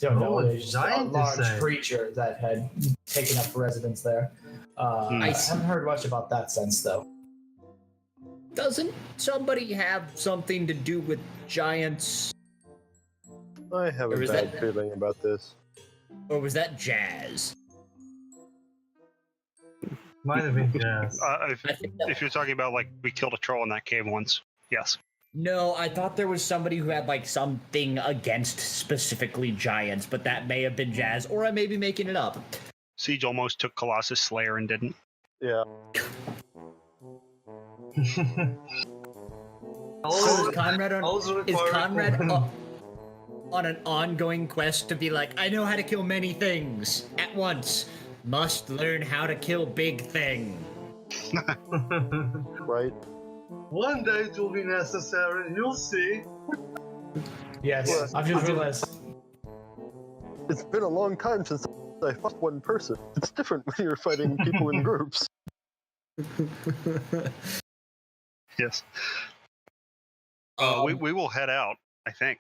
Don't know, a it's just a giant, you large say? creature that had taken up residence there. I haven't heard much about that since, though. Doesn't somebody have something to do with giants? I have a Or is bad that- feeling about this. Or was that Jazz? Might have been Jazz. I think that- If you're talking about like we killed a troll in that cave once, yes. No, I thought there was somebody who had like something against specifically giants, but that may have been Jazz, or I may be making it up. Siege almost took Colossus Slayer and didn't. Yeah. So is Conrad required- on an ongoing quest to be like, I know how to kill many things at once. Must learn how to kill big thing. Right? One day it will be necessary. You'll see. Yes, Well, I've just realized. It's been a long time since I fought one person. It's different when you're fighting people in groups. Yes. We will head out, I think.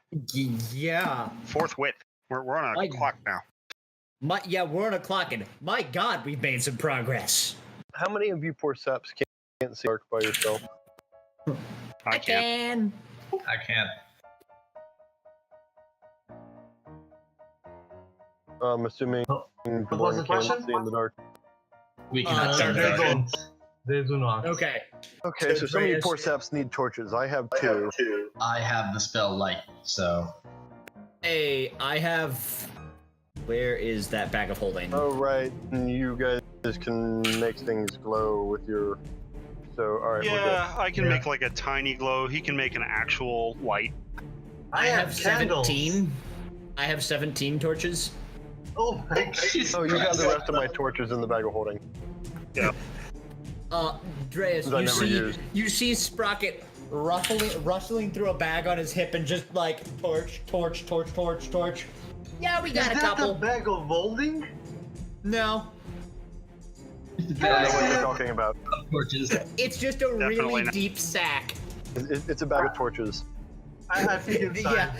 Yeah. Forthwith. We're on a Like- clock now. We're on a clock, and my God, we've made some progress. How many of you poor saps can't see dark by yourself? I can't. I can't. I'm assuming What was Born the can't question? see in the dark. We cannot see Uh, the They dark. don't. They do not. Okay. Okay, so some of you Andreas- poor saps need torches. I have two. I have the spell light, so Hey, I have. Where is that bag of holding? Oh, right. And you guys can make things glow with your... So, alright, we're good. Yeah, I can Yeah. make like a tiny glow. He can make an actual light. I have candles. 17. I have 17 torches. Oh my god. Oh, you got the rest of my torches in the bag of holding. Dreas, That I you never see, used. you see Sprocket rustling through a bag on his hip and just like torch. Yeah, we Is got a that couple. a bag of holding? No, I don't know what you're talking about. torches. it's just a Definitely really not. deep sack. It's a bag of torches. I think it's Yeah.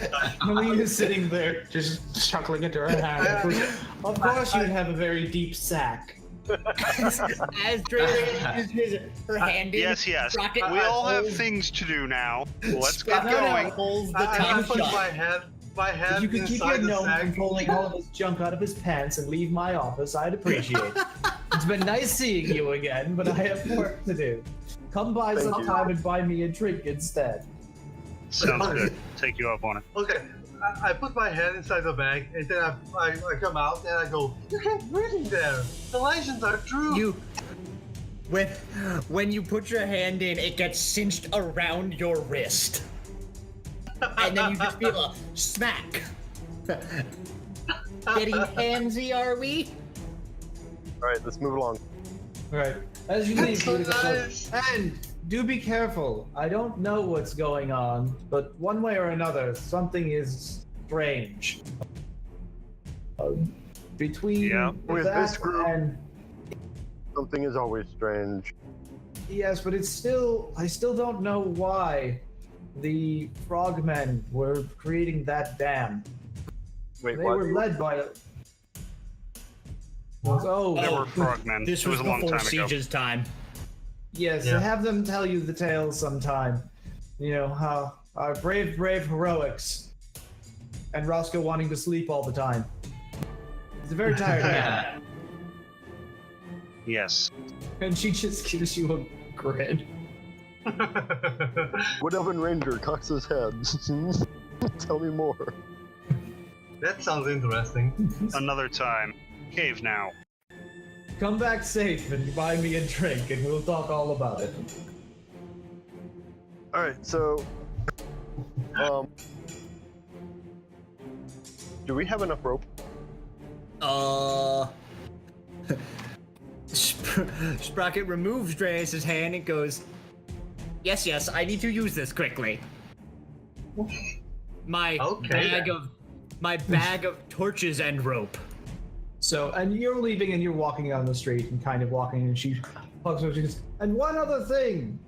Malene is sitting there, just chuckling into her hand. Of course, you'd have a very deep sack. As Dreas uses her hand in, Yes. Sprocket We all have holds- things to do now. Let's get Sprocket going. holds the I top put shut. my hand If you could keep your inside the gnome sack. from pulling all of his junk out of his pants and leave my office, I'd appreciate it. It's been nice seeing you again, but I have work to do. Come by Thank you. sometime and buy me a drink instead. Sounds good. Take you up on it. Okay, I put my hand inside the bag, and then I come out and I go, you can't breathe in there. The legends are true. You, when you put your hand in, it gets cinched around your wrist, and then you just feel a smack. Getting handsy, are we? Alright, let's move along. Right. As you leave, so beautiful folk. nice. And do be careful. I don't know what's going on, but one way or another, something is strange. Between Yeah. With that this group- and Something is always strange. yes, but it's still I still don't know why the frogmen were creating that dam. Wait, They what? were led by a oh, There were frogmen. This It was was a long before time ago. Siege's time. Yes, Yeah. have them tell you the tale sometime. You know, how our brave heroics. And Roscoe wanting to sleep all the time. He's a very tired man. Yes. And she just gives you a grin. Woodelven Ranger cocks his head. Tell me more. That sounds interesting. Another time. Cave now. Come back safe and buy me a drink and we'll talk all about it. Alright, so do we have enough rope? Sprocket removes Dreas' hand and goes, yes, I need to use this quickly. My bag of torches and rope. So, and you're leaving and you're walking down the street and kind of walking and she hugs her, she goes, and one other thing,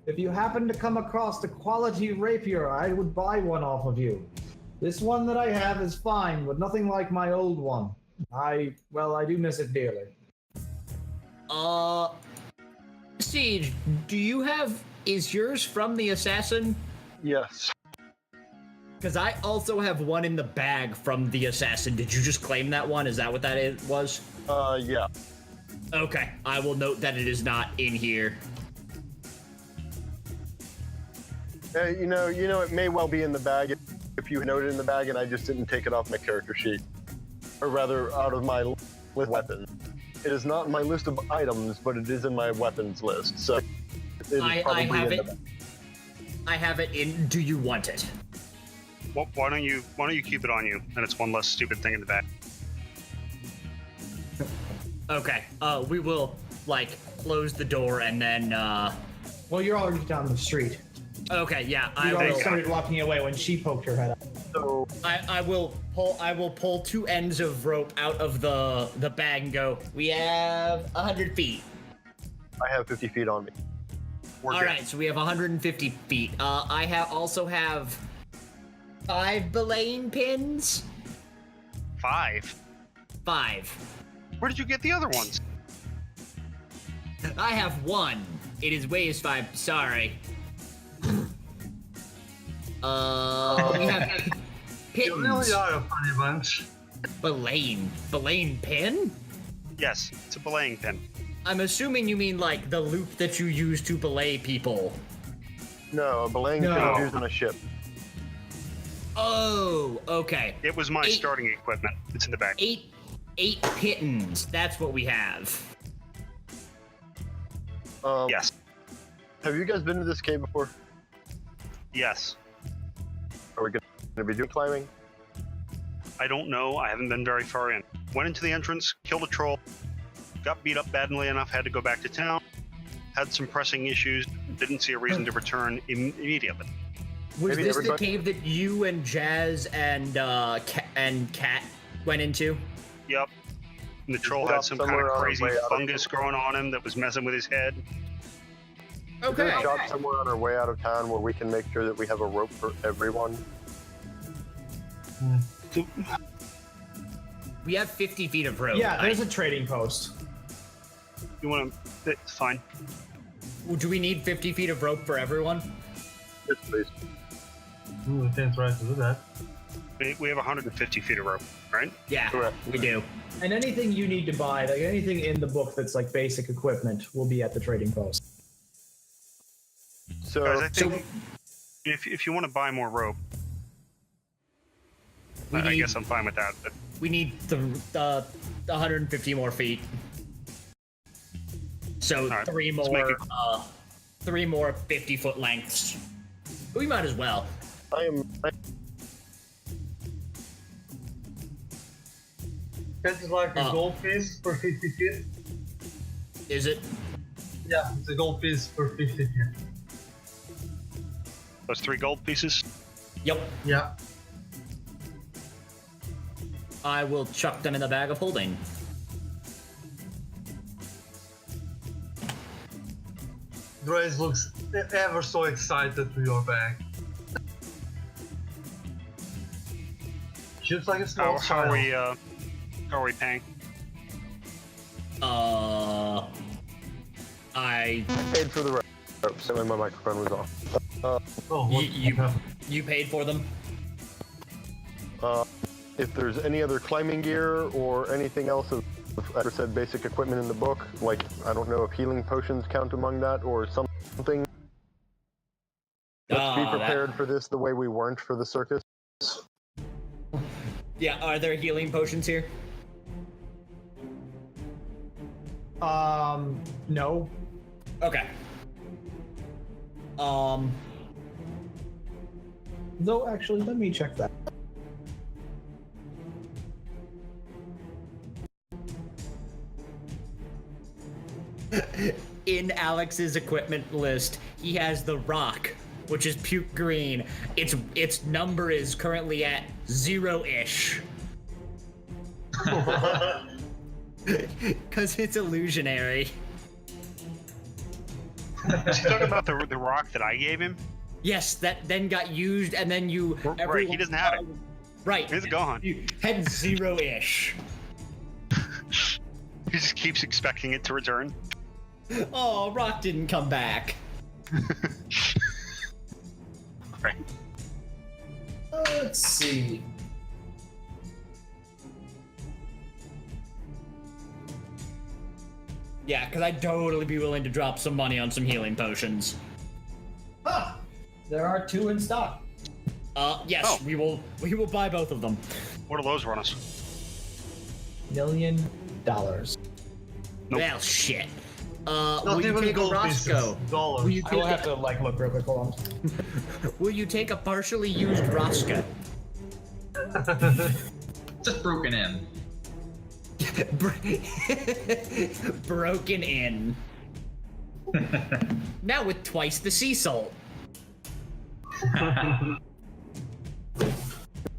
if you happen to come across a quality rapier, I would buy one off of you. This one that I have is fine, but nothing like my old one. I do miss it dearly. Siege, is yours from the assassin? Yes. Because I also have one in the bag from the assassin. Did you just claim that one? Is that what that was? Yeah. Okay, I will note that it is not in here. You know, it may well be in the bag if you note it in the bag and I just didn't take it off my character sheet. Or rather, out of my list of weapons. It is not in my list of items, but it is in my weapons list, so it is probably in the bag. I have it in. Do you want it? Well, why don't you keep it on you, and it's one less stupid thing in the back. Okay. We will close the door and then. Well, you're already down the street. Okay. Yeah. You already started walking away when she poked her head up. So I will pull two ends of rope out of the bag and go. We have 100 feet. I have 50 feet on me. All right, so we have 150 feet. I also have 5 belaying pins. 5? 5. Where did you get the other ones? I have 1. It weighs 5. Sorry. We have You really pins. are a funny bunch. Belaying pin? Yes, it's a belaying pin. I'm assuming you mean the loop that you use to belay people. No, a belaying pin is used on a ship. Oh, okay. It was my starting equipment. It's in the back. 8 pitons. That's what we have. Yes. Have you guys been to this cave before? Yes. Are we going to be doing climbing? I don't know. I haven't been very far in. Went into the entrance, killed a troll, got beat up badly enough, had to go back to town, had some pressing issues, didn't see a reason to return immediately. Was this the cave that you and Jazz and Kat went into? Yep. And the troll had some kind of crazy fungus growing on him that was messing with his head. Is there a shop somewhere on our way out of town where we can make sure that we have a rope for everyone? We have 50 feet of rope. Yeah, there's a trading post. You want to? It's fine. Do we need 50 feet of rope for everyone? Yes, please. We can try to do that. We have 150 feet of rope, right? Yeah, Correct. we do. And anything you need to buy, anything in the book that's basic equipment, will be at the trading post. So, Guys, I think if you want to buy more rope, I guess I'm fine with that. But We need the 150 more feet. So right, 3 let's more, make 3 more 50-foot lengths. We might as well. It's like a gold piece per 50 feet. Is it? Yeah, it's a gold piece per 50 feet. those 3 gold pieces. Yep. Yeah. I will chuck them in the bag of holding. Grace looks ever so excited to your bag. She looks like a small How child. are we paying? I Paid for the rope. Sorry, my microphone was off. you paid for them. If there's any other climbing gear or anything else of I said basic equipment in the book, like I don't know if healing potions count among that or something. Let's be prepared for this the way we weren't for the circus. Yeah, are there healing potions here? No. Okay. Though, actually, let me check that. In Alex's equipment list, he has the rock, which is puke green. Its number is currently at 0-ish. Because it's illusionary. Is he talking about the rock that I gave him? Yes, that then got used, and then you. Right, he doesn't have it. Right. It's gone. You had 0-ish. He just keeps expecting it to return. Oh, rock didn't come back. Right. Let's see. Yeah, because I'd totally be willing to drop some money on some healing potions. Ah, there are 2 in stock. Yes, Oh. we will buy both of them. What do those run us? $1 million. Nope. Well, shit. Not Will you even take a gold Roscoe? pieces, dollars. Will you I will take have to look real quick. Hold on. Will you take a partially used Roscoe? Just broken in. Broken in. Now with twice the sea salt.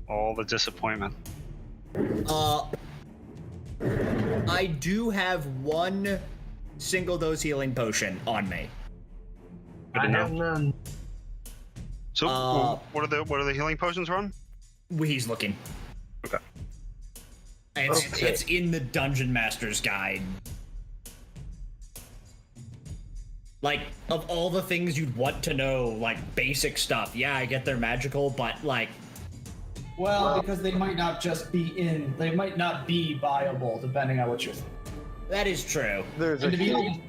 All the disappointment. I do have 1 single dose healing potion on me. Good to I have know. none. So, what are the healing potions run? He's looking. Okay. It's in the Dungeon Master's Guide. Like, of all the things you'd want to know, like, basic stuff, yeah, I get they're magical, but, like... Well, because they might not just be they might not be viable, depending on what you're thinking. That is true. There's a And to be healing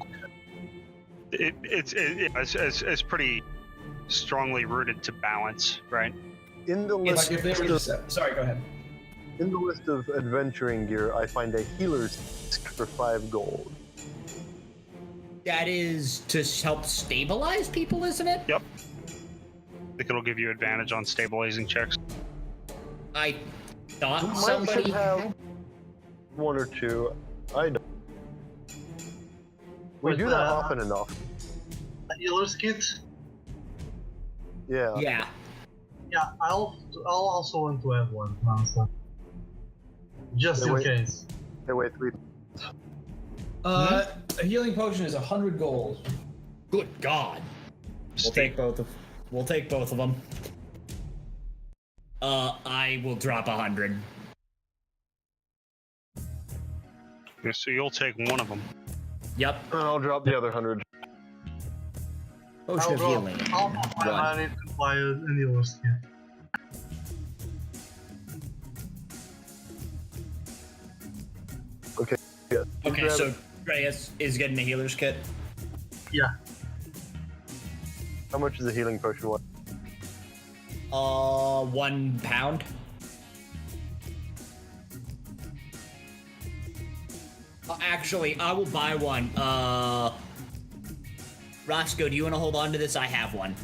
It's pretty strongly rooted to balance, right? in the list. if they were just sorry, go ahead. In the list of adventuring gear, I find a healer's disc for 5 gold. That is to help stabilize people, isn't it? Yep. I think it'll give you advantage on stabilizing checks. I thought Might somebody should have had... 1 or 2. I don't. We With, do that often enough. A healer's kit? Yeah. Yeah. Yeah, I'll also want to have one, honestly. Just in wait. case. Hey, wait, 3. A healing potion is 100 gold. Good God. We'll take both of them. I will drop 100. Yeah, so you'll take one of them. Yep. And I'll drop the other 100. Potion of healing. I'll put my 1. money to buy a healer's kit. Okay. Yeah. Okay, so Reyes is getting a healer's kit. Yeah. How much is a healing potion worth? 1 pound. Actually, I will buy one. Roscoe, do you want to hold on to this? I have one.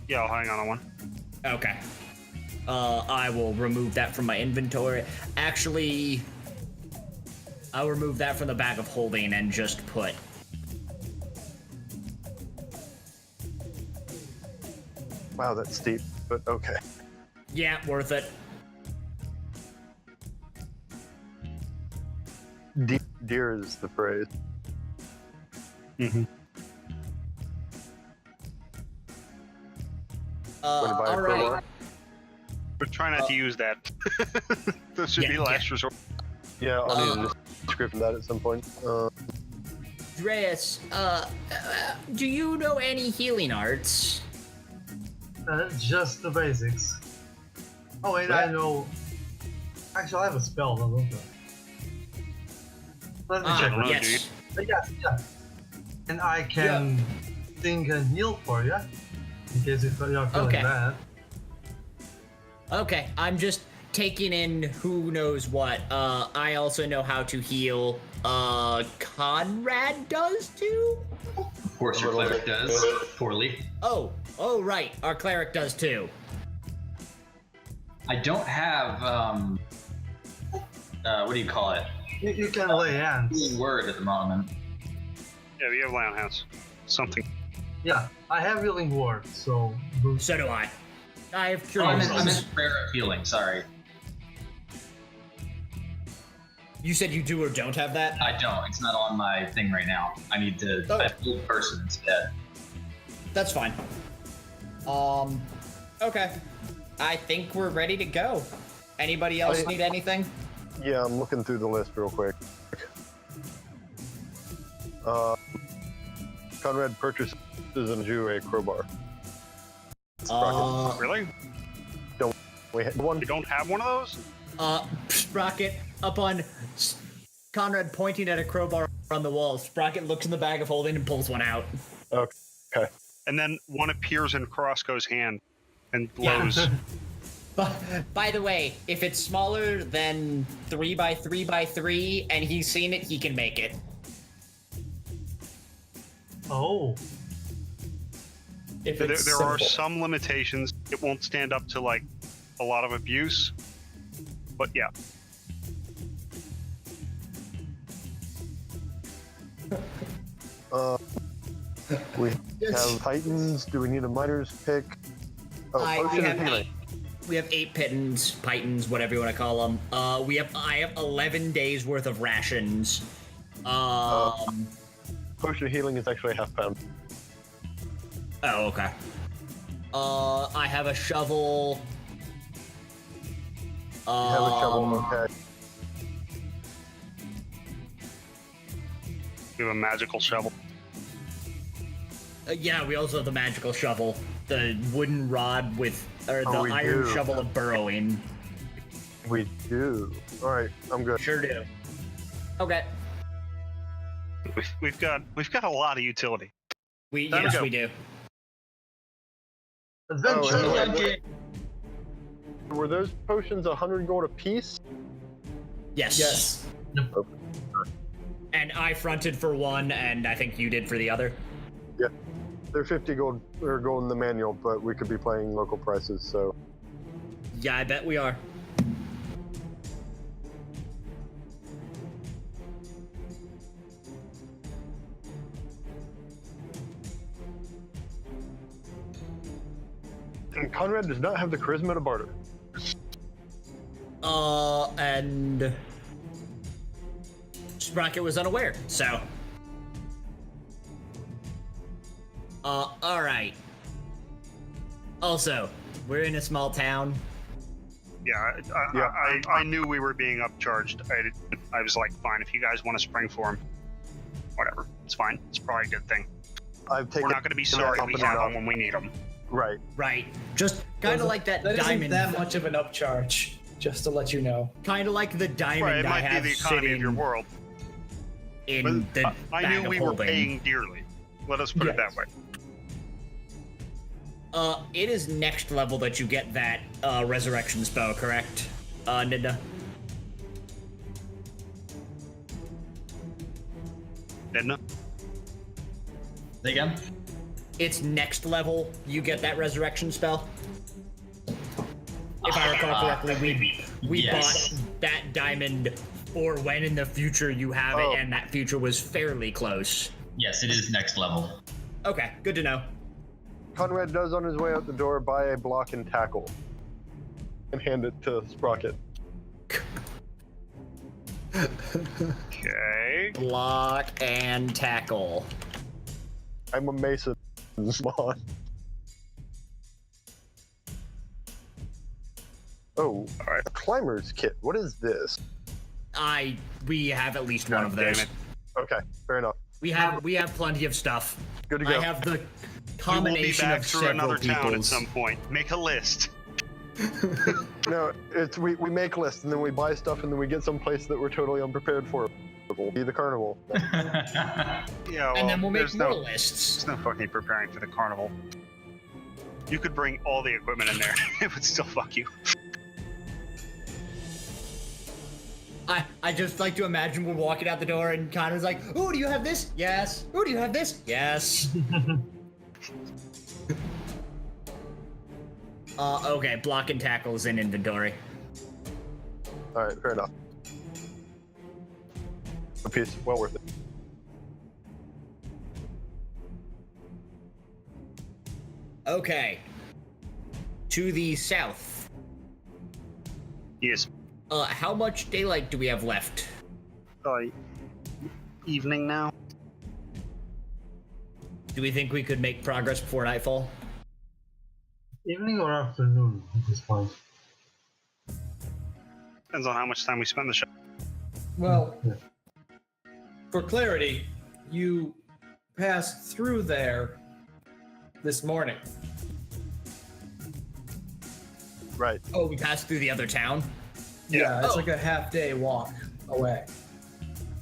Yeah, I'll hang on to one. Okay. I will remove that from my inventory. Actually, I'll remove that from the bag of holding and just put... Wow, that's steep, but okay. Yeah, worth it. Dear is the phrase. Mm-hmm. Wanna buy a All right. crowbar? But try not to use that. This should be Yeah, last resort. Yeah, I'll need a description of that at some point. Dreas, do you know any healing arts? Just the basics. Oh wait, I know. Actually, I have a spell, don't I? Let me check. know, Yes. Yeah. And I can think and heal for you, in case if you're feeling Okay. bad. Okay, I'm just taking in who knows what. I also know how to heal. Conrad does too? Of course, your cleric does. Poorly. Oh, right, our cleric does too. I don't have, what do you call it? You can lay hands. Word at the moment. Yeah, we have Lion House. Something. Yeah, I have healing word, so. So do I. I have Oh, cure I'm wounds. in prayer of healing, sorry. You said you do or don't have that? I don't. It's not on my thing right now. I need to. Oh. I have healed person instead. That's fine. Okay. I think we're ready to go. Anybody else need anything? Yeah, I'm looking through the list real quick. Conrad purchases and Jew a crowbar. Really? We had one. We don't have one of those? Sprocket, upon Conrad pointing at a crowbar on the wall, Sprocket looks in the bag of holding and pulls one out. Okay. And then one appears in Crosco's hand and Yeah. glows. By the way, if it's smaller than 3x3x3 and he's seen it, he can make it. Oh. If There it's are simple. some limitations. It won't stand up to like a lot of abuse. But yeah. We have Titans. Do we need a miner's pick? Oh, potion of healing. We have 8 pitons, whatever you want to call them. I have 11 days worth of rations. Potion of healing is actually a half pound. Oh, okay. I have a shovel. You have a shovel, okay. We have a magical shovel. Yeah, we also have the magical shovel, the wooden rod with, or the we iron do. shovel of burrowing. We do. Alright, I'm good. Sure do. Okay. We've got a lot of utility. Time to Yes, go. we do. Adventure! and were those potions 100 gold apiece? Yes. Yes. And I fronted for one, and I think you did for the other. Yeah. They're 50 gold, or gold in the manual, but we could be playing local prices, so. Yeah, I bet we are. And Conrad does not have the charisma to barter. And Sprocket was unaware, so. Alright. Also, we're in a small town. Yeah, I knew we were being upcharged. I was like, fine, if you guys want to spring for him, whatever. It's fine. It's probably a good thing. I've taken. We're not going to be sorry we have them when we need them. Right. Right. Just kind of like that That isn't diamond. that much of an upcharge, just to let you know. Kind of like the diamond Right, it I might have be the economy sitting of your world. in the I bag knew of we were holding. paying dearly. Let us put it Yes. that way. It is next level that you get that resurrection spell, correct, Nidna? Didn't Say again? It's next level you get that resurrection spell. If I recall correctly, we yes. bought that diamond for when in the future you have Oh. it, and that future was fairly close. Yes, it is next level. Okay, good to know. Conrad does on his way out the door buy a block and tackle. And hand it to Sprocket. Okay. Block and tackle. I'm a mason. Spawn. Oh, Alright. a climber's kit. What is this? We have at least one of Damn those. it. Okay, fair enough. We have plenty of stuff. Good to go. I have the We will be combination back of through several another town at peoples. some point. Make a list. No, it's we make lists and then we buy stuff and then we get someplace that we're totally unprepared for. It'll be the carnival. Yeah, well, And then we'll make there's more no, lists. there's no fucking preparing for the carnival. You could bring all the equipment in there. It would still fuck you. I just like to imagine we're walking out the door and Connor's like, "Ooh, do you have this? Yes. Ooh, do you have this? Yes." Okay, block and tackle is in inventory. All right, fair enough. A piece, well worth it. Okay. To the south. Yes. How much daylight do we have left? Evening now. Do we think we could make progress before nightfall? Evening or afternoon at this point? Depends on how much time we spend in the shop. Well, Yeah. for clarity, you passed through there this morning. Right. Oh, we passed through the other town? Yeah, it's Oh. like a half-day walk away.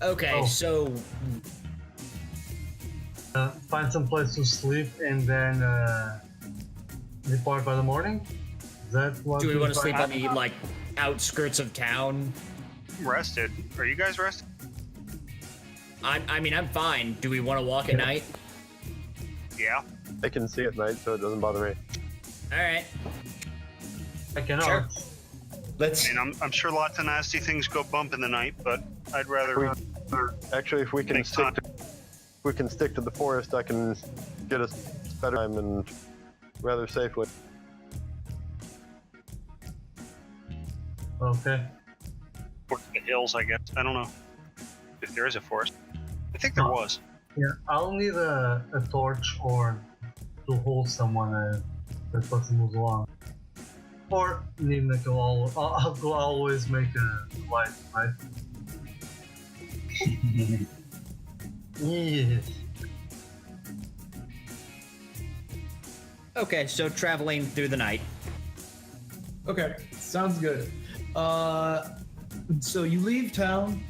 Okay, Oh. so Find some place to sleep and then depart by the morning? Is that what do we you want to find? sleep on the, like, outskirts of town? I'm rested. Are you guys rested? I mean, I'm fine. Do we want to walk at night? Yeah. I can see at night, so it doesn't bother me. Alright, I cannot. Sure. let's... I mean, I'm sure lots of nasty things go bump in the night, but I'd rather. Actually, if we can Makes time. stick to the forest, I can get us better time and rather safely. Okay. Towards the hills, I guess. I don't know if there is a forest. I think there was. Yeah, I'll need a torch or to hold someone as the person moves along. Or Nina can I'll always make a light, right? Yes. Okay, so traveling through the night. Okay, sounds good. So you leave town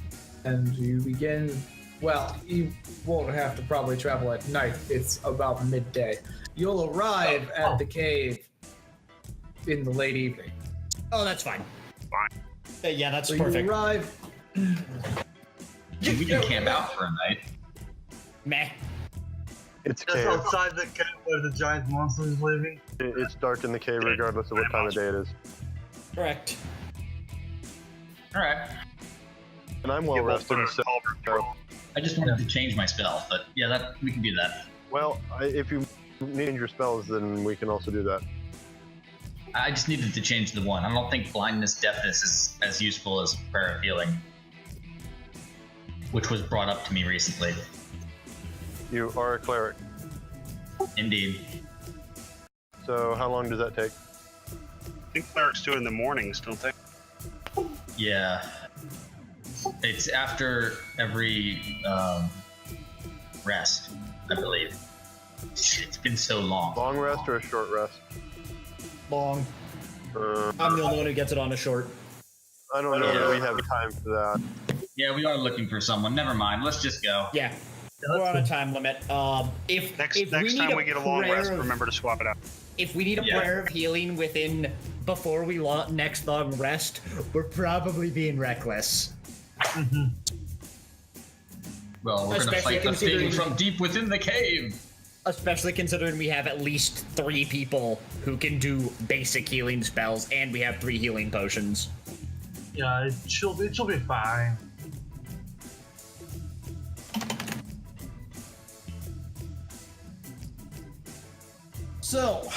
and you begin. Well, you won't have to probably travel at night. It's about midday. You'll arrive at the cave in the late evening. Oh, that's fine. Fine. Yeah, that's So perfect. you arrive. We can camp out for a night. Meh. It's Just cave. outside the cave where the giant monster is living. It's dark in the cave regardless of what time of day it is. Correct. All right. And I'm well rested, so I just wanted to change my spell, but yeah, that we can do that. well, if you need your spells, then we can also do that. I just needed to change the one. I don't think blindness, deafness is as useful as prayer of healing, which was brought up to me recently. You are a cleric, Indeed. so how long does that take? I think clerics do it in the mornings, don't they? Yeah. It's after every rest, I believe. Shit, it's been so long. Long rest or a short rest? Long. Uh, I'm the only one who gets it on a short. I don't know that we have time for that. Yeah, we are looking for someone. Never mind. Let's just go. Yeah. We're on a time limit. If Next we next need time a we get a long prayer rest, of- remember to swap it out. If we need a Yeah. prayer of healing before we next long rest, we're probably being reckless. Well, we're gonna Especially fight the thing considering- from deep within the cave. Especially considering we have at least 3 people who can do basic healing spells, and we have 3 healing potions. Yeah, it should be fine. So,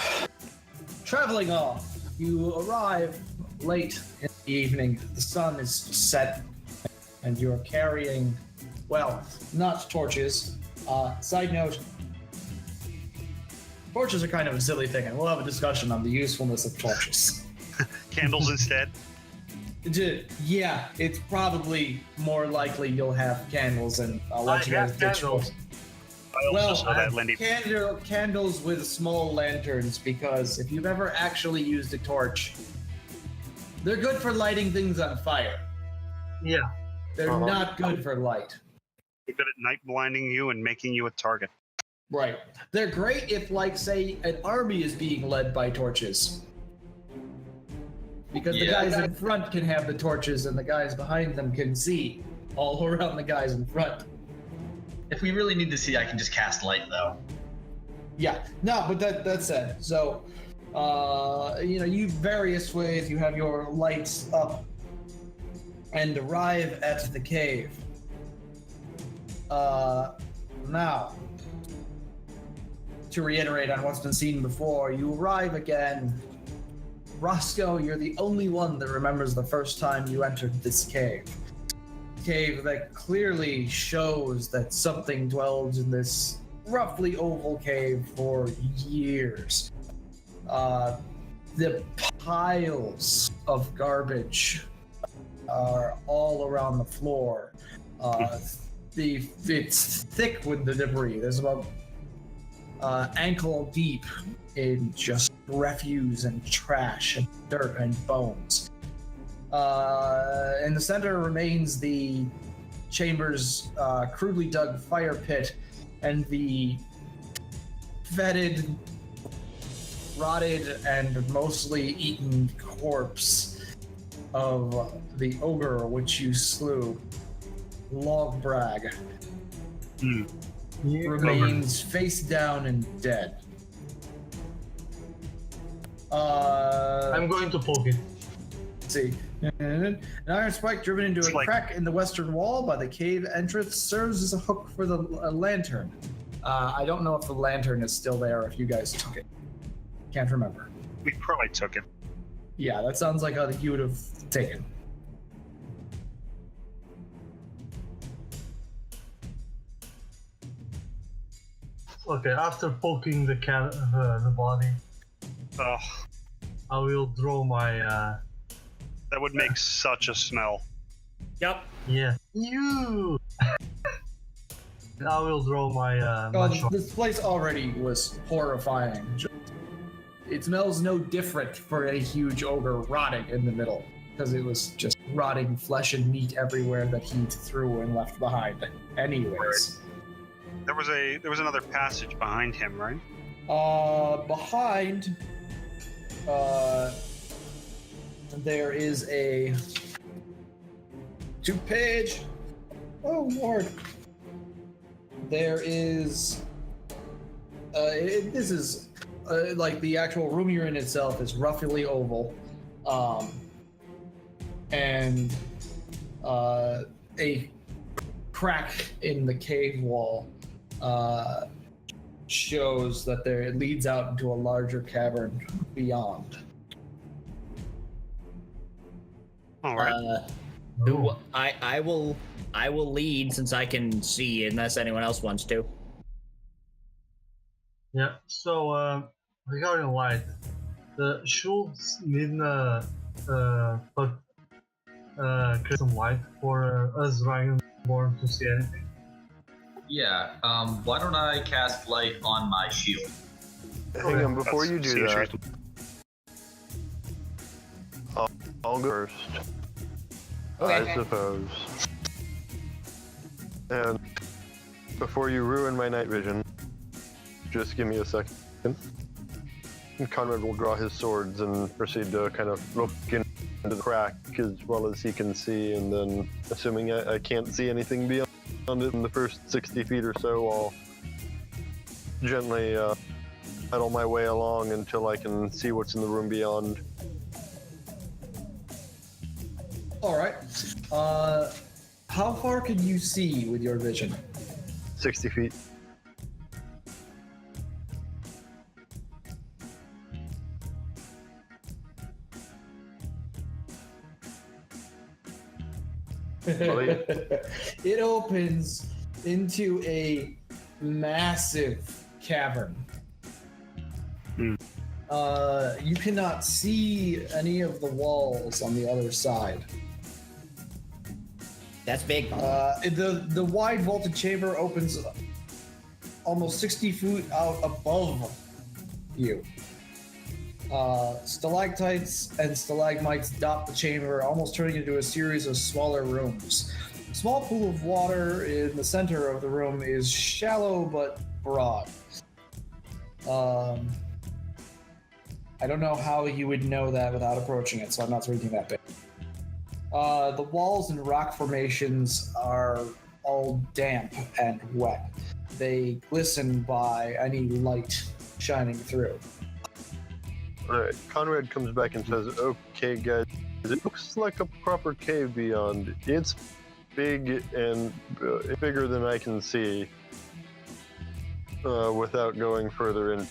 traveling on, you arrive late in the evening. The sun is set, and you're carrying, well, not torches. Side note, torches are kind of a silly thing, and we'll have a discussion on the usefulness of torches. Candles instead. Yeah, it's probably more likely you'll have candles, and I'll let you guys have ditch candles. I also saw that, Lindy. candles with small lanterns, because if you've ever actually used a torch, they're good for lighting things on fire. Yeah. They're not good for light. They're good at night blinding you and making you a target. Right. They're great if, like, say, an army is being led by torches. Because the guys in front can have the torches and the guys behind them can see all around the guys in front. If we really need to see, I can just cast light, though. Yeah, no, but that said, so, you various ways, you have your lights up and arrive at the cave. Now, to reiterate on what's been seen before, you arrive again. Roscoe, you're the only one that remembers the first time you entered this cave. Cave that clearly shows that something dwells in this roughly oval cave for years. The piles of garbage are all around the floor. It's thick with the debris. There's about ankle deep in just refuse and trash and dirt and bones. In the center remains the chamber's crudely dug fire pit and the fetid, rotted, and mostly eaten corpse of the ogre which you slew. Logbrag remains face down and dead. I'm going to poke it. Let's see. An iron spike driven into a crack in the western wall by the cave entrance serves as a hook for the lantern. I don't know if the lantern is still there, if you guys took it. Can't remember. We probably took it. Yeah, that sounds like you would have taken. Okay, after poking the body, Oh, I will draw my that would make such a smell. Yep. yeah. You. I will draw my my shot. This place already was horrifying. It smells no different for a huge ogre rotting in the middle, because it was just rotting flesh and meat everywhere that he threw and left behind. Anyways. There was another passage behind him, right? Behind, there is a 2-page. Oh Lord. There is. This is like the actual room you're in itself is roughly oval, and a crack in the cave wall shows that it leads out into a larger cavern beyond. All right. I will lead since I can see unless anyone else wants to. Yeah. So regarding light, should Midna put create some light for us Dragonborn to see anything? Yeah, why don't I cast light on my shield? Hang on, before you do Seems that, reasonable. I'll go first. Okay. I suppose. And before you ruin my night vision, just give me a second. And Conrad will draw his swords and proceed to kind of look into the crack as well as he can see, and then, assuming I can't see anything beyond it in the first 60 feet or so, I'll gently pedal my way along until I can see what's in the room beyond. All right. How far can you see with your vision? 60 feet. It opens into a massive cavern. You cannot see any of the walls on the other side. That's big. The wide vaulted chamber opens almost 60 feet out above you. Stalactites and stalagmites dot the chamber, almost turning into a series of smaller rooms. A small pool of water in the center of the room is shallow but broad. I don't know how you would know that without approaching it, so I'm not reading that bit. The walls and rock formations are all damp and wet. They glisten by any light shining through. Alright, Conrad comes back and says, okay guys, it looks like a proper cave beyond. It's big and bigger than I can see without going further into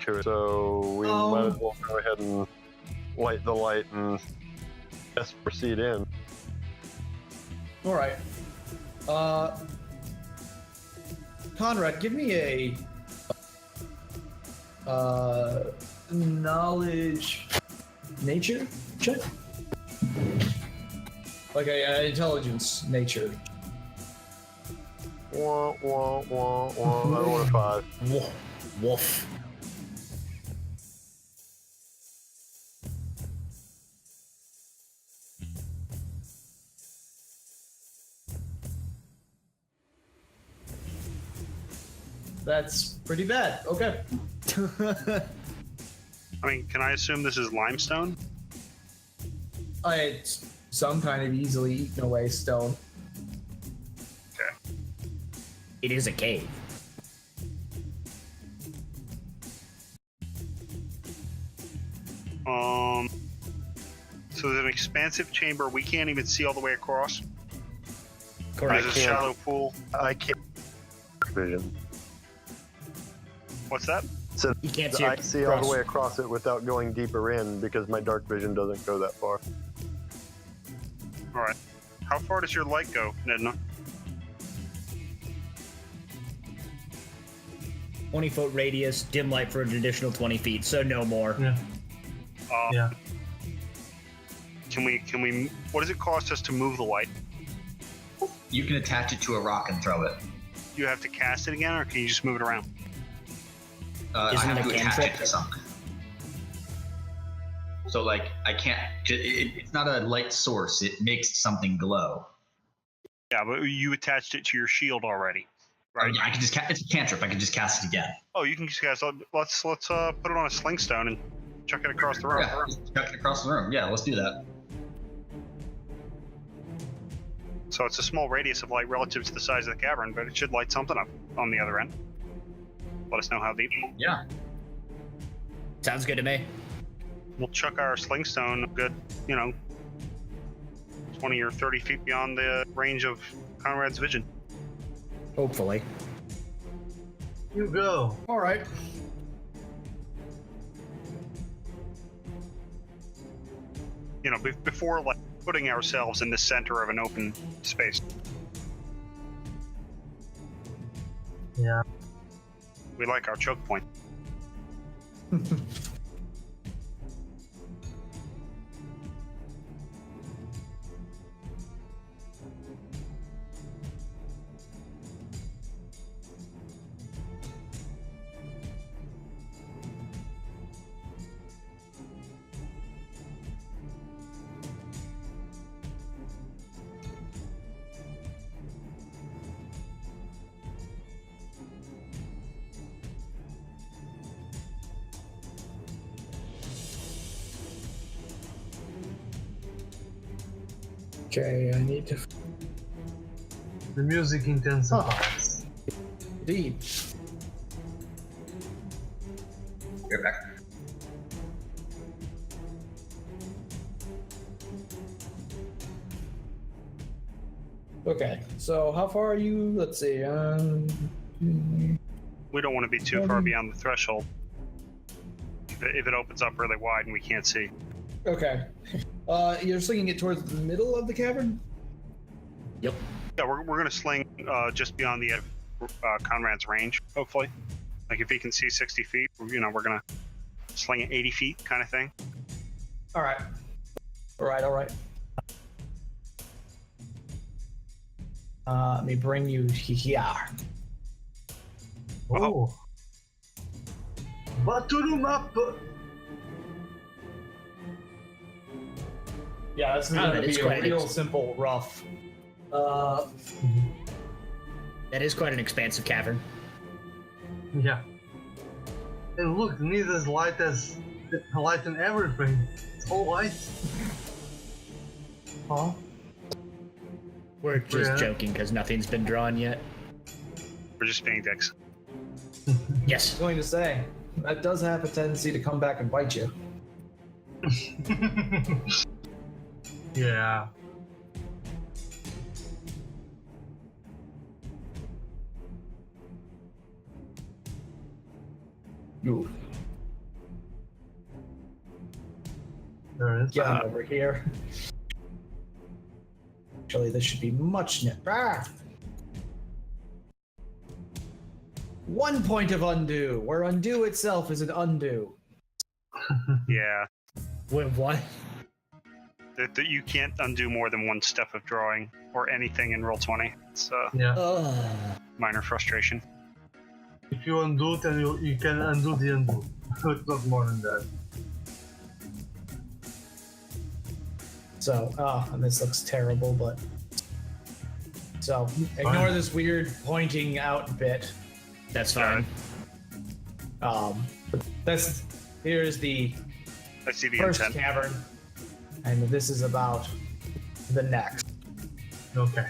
it. So we might as well go ahead and light the light and just proceed in. Alright. Conrad, give me a knowledge nature check. Like a intelligence nature. Wah, wah, wah, wah. I don't want a 5. Woof. Woof. That's pretty bad. Okay. I mean, can I assume this is limestone? It's some kind of easily eaten away stone. It is a cave. So there's an expansive chamber we can't even see all the way across. Correct. There's a shallow pool. I can't vision. What's that? So You can't see I it see all across. the way across it without going deeper in because my dark vision doesn't go that far. All right. How far does your light go, Nedna? 20-foot radius, dim light for an additional 20 feet, so no more. Yeah. Yeah. Can we? What does it cost us to move the light? You can attach it to a rock and throw it. You have to cast it again, or can you just move it around? I Isn't have it a to attach cantrip? it to something. So, like, I can't. It's not a light source. It makes something glow. Yeah, but you attached it to your shield already, right? Yeah, I can just. It's a cantrip. I can just cast it again. Oh, you can just cast. Let's put it on a sling stone and chuck it across the room. Yeah, just chuck it across the room. Yeah, let's do that. So it's a small radius of light relative to the size of the cavern, but it should light something up on the other end. Let us know how deep. Yeah. Sounds good to me. We'll chuck our sling stone a good, 20 or 30 feet beyond the range of Conrad's vision. Hopefully. You go. All right. Before like putting ourselves in the center of an open space. Yeah. We like our choke point. Okay, I need to. The music intensifies. Indeed. You're back. Okay, so how far are you? Let's see. We don't want to be too far beyond the threshold. If it opens up really wide and we can't see. Okay. You're slinging it towards the middle of the cavern? Yep. Yeah, we're going to sling just beyond the Conrad's range, hopefully. Like if he can see 60 feet, we're going to sling it 80 feet kind of thing. All right. All right. Let me bring you here. Oh. But to the map. Yeah, this is Oh, going to that is be a quite real ex- simple rough. That is quite an expansive cavern. Yeah. And look, needs as light and everything. It's all light. Huh? We're just Yeah. joking because nothing's been drawn yet. We're just being dicks. I Yes. was going to say, that does have a tendency to come back and bite you. Yeah. Ooh. There it is. Get over here. Actually, this should be much Ah! 1 point of undo, where undo itself is an undo. Yeah. Wait, what? That you can't undo more than one step of drawing or anything in Roll20. It's Yeah. minor frustration. If you undo it, then you can undo the undo. It's not more than that. So, and this looks terrible, but... So, ignore this weird pointing out bit. That's fine. Here's the I see the first intent. cavern, and this is about the next. Okay.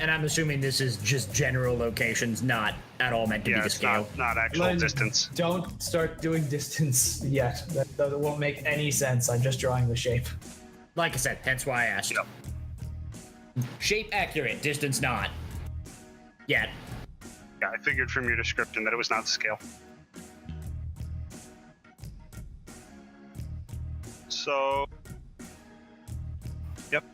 And I'm assuming this is just general locations, not at all meant to be Yeah, to it's scale. not actual Len, distance. Don't start doing distance yet. That won't make any sense. I'm just drawing the shape. Like I said, hence why I asked. Yep. Shape accurate, distance not. Yet. Yeah, I figured from your description that it was not to scale. So, yep.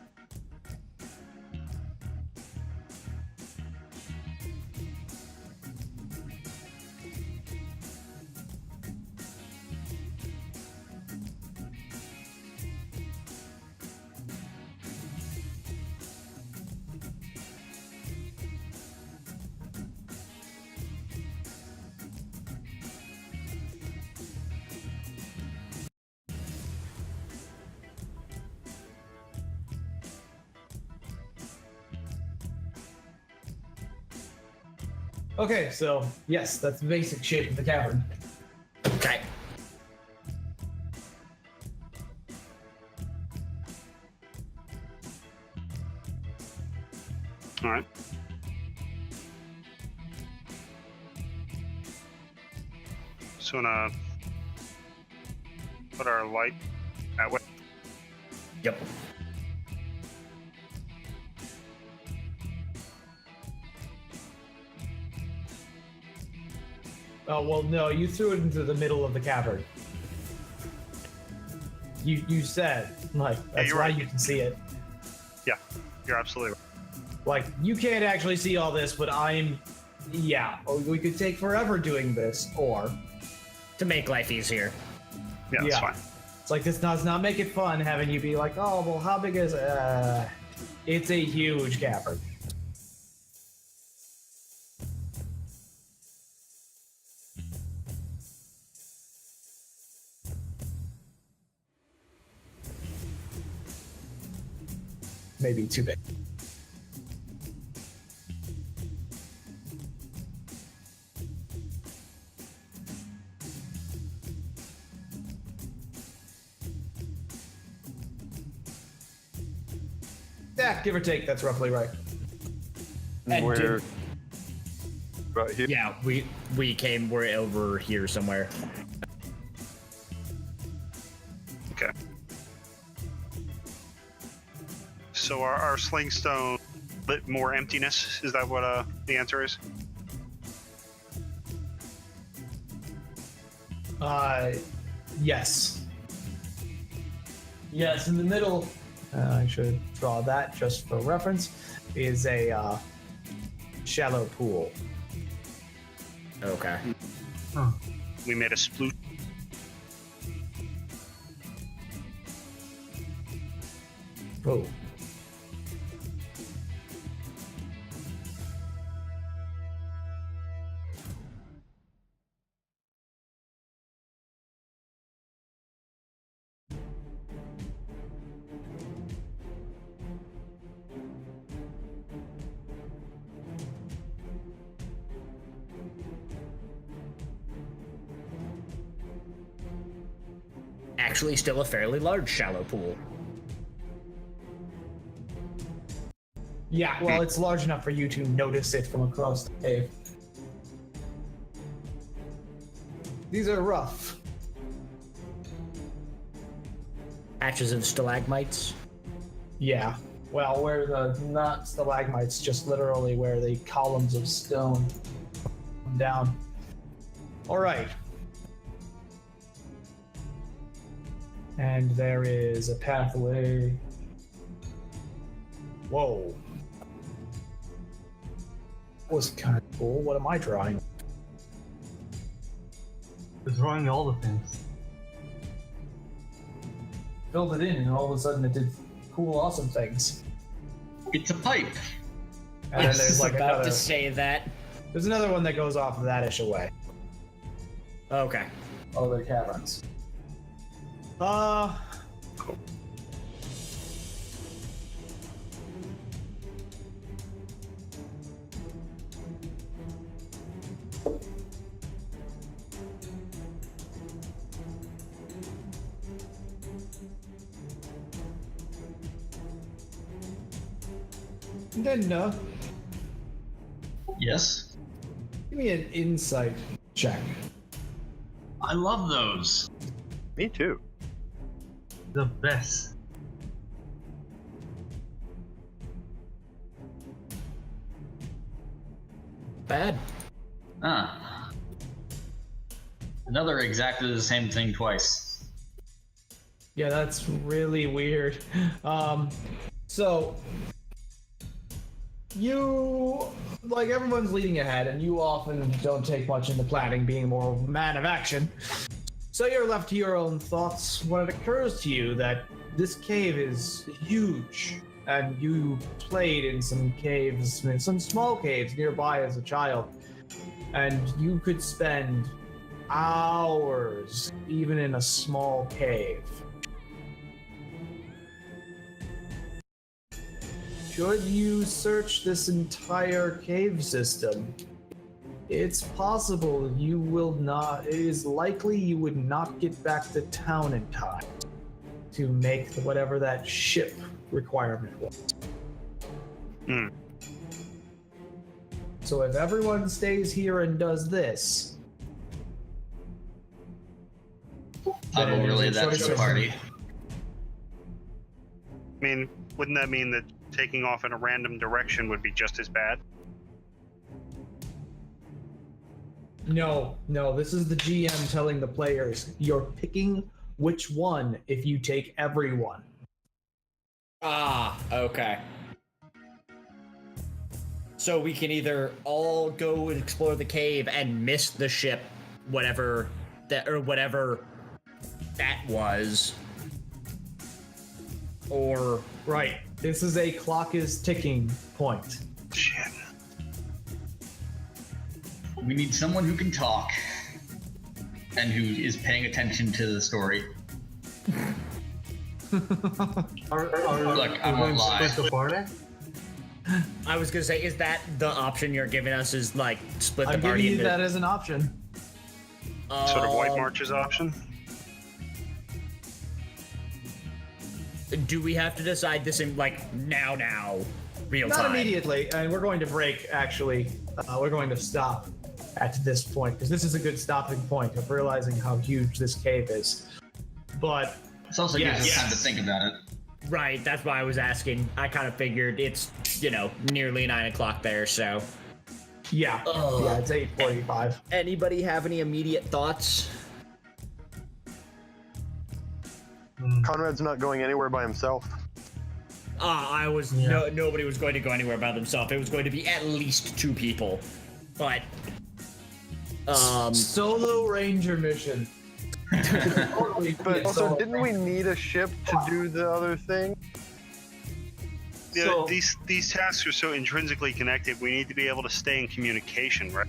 Okay, so yes, that's the basic shape of the cavern. Okay. All right. So, I'm gonna put our light that way. Yep. Oh well, no, you threw it into the middle of the cavern. You said like that's you're why right. you can see it. Yeah, you're absolutely right. Like you can't actually see all this, but yeah. We could take forever doing this, or To make life easier. Yeah, that's Yeah. fine. it's like this does not make it fun having you be like, oh well, how big is? It's a huge cavern. Maybe too big. Yeah, give or take, that's roughly right. And Where? did- Right here. Yeah, we're over here somewhere. Okay. So our sling stone lit more emptiness. Is that what the answer is? Yes. Yes, in the middle, I should draw that just for reference, is a shallow pool. Okay. We made a sploosh. Oh. Actually, still a fairly large shallow pool. Yeah, well, it's large enough for you to notice it from across the cave. These are rough. Patches of stalagmites. Yeah. Well, where the not stalagmites, just literally where the columns of stone come down. All right. And there is a pathway. Whoa. Was kind of cool. What am I drawing? It's drawing all the things. Filled it in, and all of a sudden it did cool, awesome things. It's a pipe. And then there's like about another. to say that. There's another one that goes off that-ish away. Okay. Other caverns. Then, Yes. give me an insight check. I love those. Me too. The best. Bad. Ah. Another exactly the same thing twice. Yeah, that's really weird. So you, like, everyone's leading ahead, and you often don't take much into planning, being more of a man of action. So you're left to your own thoughts when it occurs to you that this cave is huge, and you played in some caves, in some small caves nearby as a child, and you could spend hours even in a small cave. Should you search this entire cave system, it's possible you will not, it is likely you would not get back to town in time to make whatever that ship requirement was. Hmm. So if everyone stays here and does this, I will relay that to the party. I mean, wouldn't that mean that taking off in a random direction would be just as bad? No, this is the GM telling the players you're picking which one if you take everyone. Ah, okay. So we can either all go and explore the cave and miss the ship, whatever that was, or Right. This is a clock is ticking point. Shit. We need someone who can talk and who is paying attention to the story. Look, Look, I won't lie. Split the party? I was gonna say, is that the option you're giving us? Is like split the I'm party giving you into that as an option. Sort of White March's option? Do we have to decide this in like now, real Not time? immediately, and we're going to break, actually. We're going to stop at this point, because this is a good stopping point of realizing how huge this cave is. But It's also gives us time to think about it. Right, that's why I was asking. I kind of figured it's, nearly 9 o'clock there, so. yeah, it's 8:45. Anybody have any immediate thoughts? Conrad's not going anywhere by himself. Nobody was going to go anywhere by themselves. It was going to be at least 2 people, but solo ranger mission. But also, didn't we need a ship to do the other thing? Yeah, So- these tasks are so intrinsically connected. We need to be able to stay in communication, right?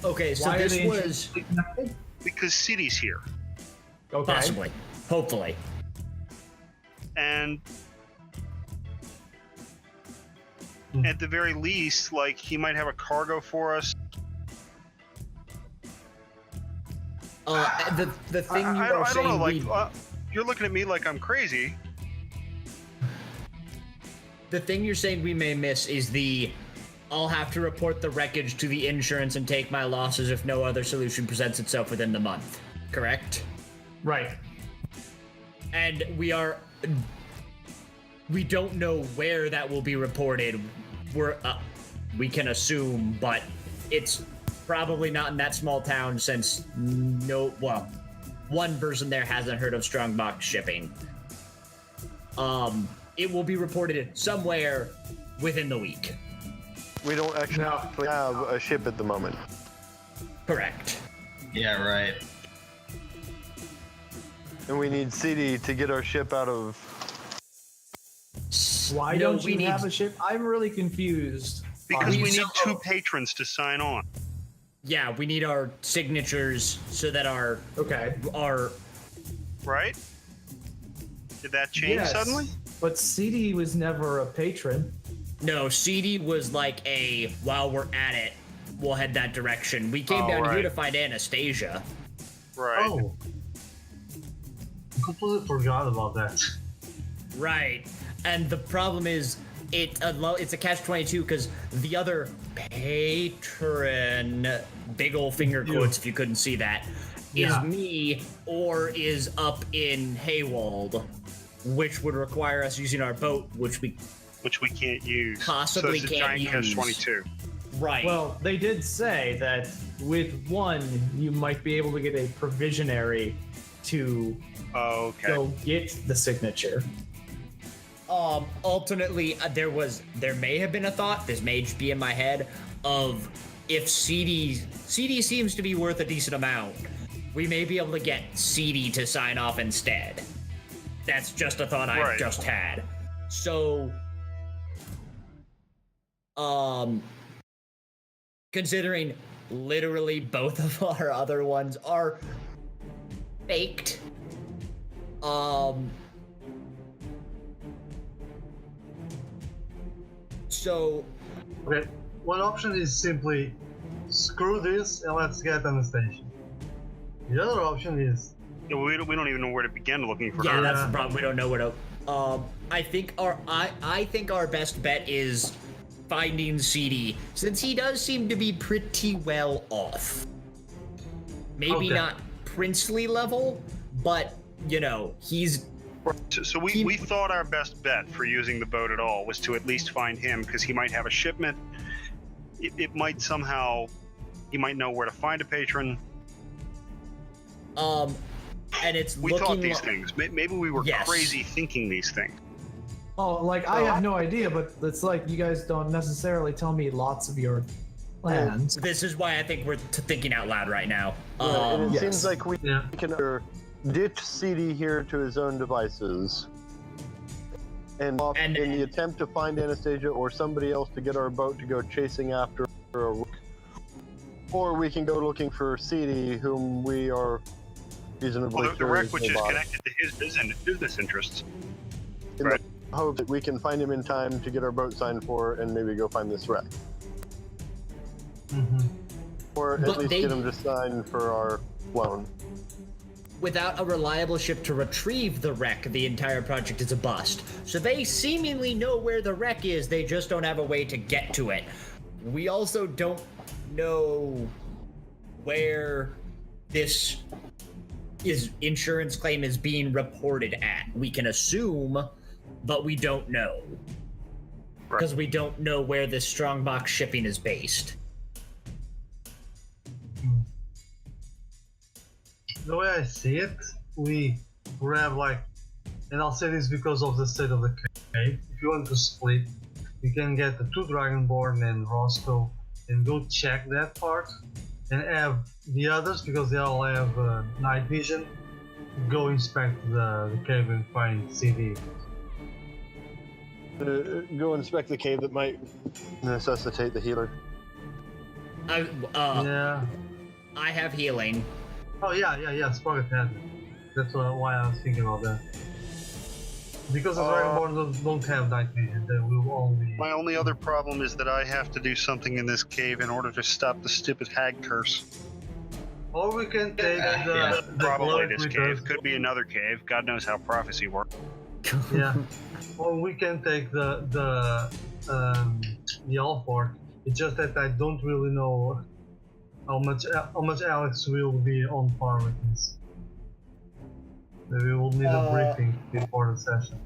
Okay, so Why are this they was connected? Because City's here, Okay. possibly, hopefully. and at the very least, like he might have a cargo for us. The thing you I are don't saying know. Like we, you're looking at me like I'm crazy. the thing you're saying we may miss is I'll have to report the wreckage to the insurance and take my losses if no other solution presents itself within the month. Correct? Right. And we don't know where that will be reported. We can assume, but it's probably not in that small town since one person there hasn't heard of Strongbox shipping. It will be reported somewhere within the week. We don't actually have a ship at the moment. Correct. Yeah, right. And we need CD to get our ship out of... Why No, don't we you need- have a ship? I'm really confused. Because we We- need 2 patrons to sign on. Yeah, we need our signatures so that our Right? Did that change Yes, suddenly? But CD was never a patron. No, CD was like while we're at it, we'll head that direction. We came Oh, down here right. to find Anastasia. Right. Oh. I completely forgot about that. Right. And the problem is it's a catch-22 because the other patron, big ol' finger quotes if you couldn't see that, is Yeah. me or is up in Haywald, which would require us using our boat, which we can't use. Possibly so it's a can't giant use. catch-22. right. Well, they did say that with one, you might be able to get a provisionary to Oh, okay. go get the signature. Alternately, there may have been a thought, this may just be in my head, of if CD seems to be worth a decent amount, we may be able to get CD to sign off instead. That's just a thought I've Right. just had. So, considering literally both of our other ones are faked, so Okay, one option is simply screw this and let's get Anastasia. The other option is Yeah, we don't even know where to begin looking for yeah, her. that's the problem. We don't know where to. I think our best bet is finding CD, since he does seem to be pretty well off. Maybe Okay. not princely level, but he's So we thought our best bet for using the boat at all was to at least find him, because he might have a shipment. It might somehow, he might know where to find a patron. and it's We looking thought these li- things. Maybe we were Yes. crazy thinking these things. Oh, like I have no idea, but it's like you guys don't necessarily tell me lots of your plans. This is why I think we're thinking out loud right now. and it yes. seems like we Yeah. can either ditch CD here to his own devices and off And- in the attempt to find Anastasia or somebody else to get our boat to go chasing after her. Or we can go looking for CD, whom we are reasonably Well, the wreck, which is about. connected to his business interests. In Right. the hope that we can find him in time to get our boat signed for and maybe go find this wreck. Or But at least they- get him to sign for our loan. Without a reliable ship to retrieve the wreck, the entire project is a bust. So they seemingly know where the wreck is, they just don't have a way to get to it. We also don't know where this insurance claim is being reported at. We can assume, but we don't know. Right. Because we don't know where this Strongbox shipping is based. the way I see it, we grab like and I'll say this because of the state of the cave. If you want to split, you can get the 2 Dragonborn and Roscoe and go check that part, and have the others, because they all have night vision, go inspect the cave and find CD. Go inspect the cave that might necessitate the healer. Yeah. I have healing. Oh yeah. Sprocket had it. That's why I was thinking about that. Because the Dragonborn don't have night vision, they will only... My only other problem is that I have to do something in this cave in order to stop the stupid hag curse. Or we can take the Probably cleric this with cave. us. Could be another cave. God knows how prophecy works. Yeah. Or we can take the Alfort. It's just that I don't really know how much Alex will be on par with this. Maybe we'll need a briefing before the session.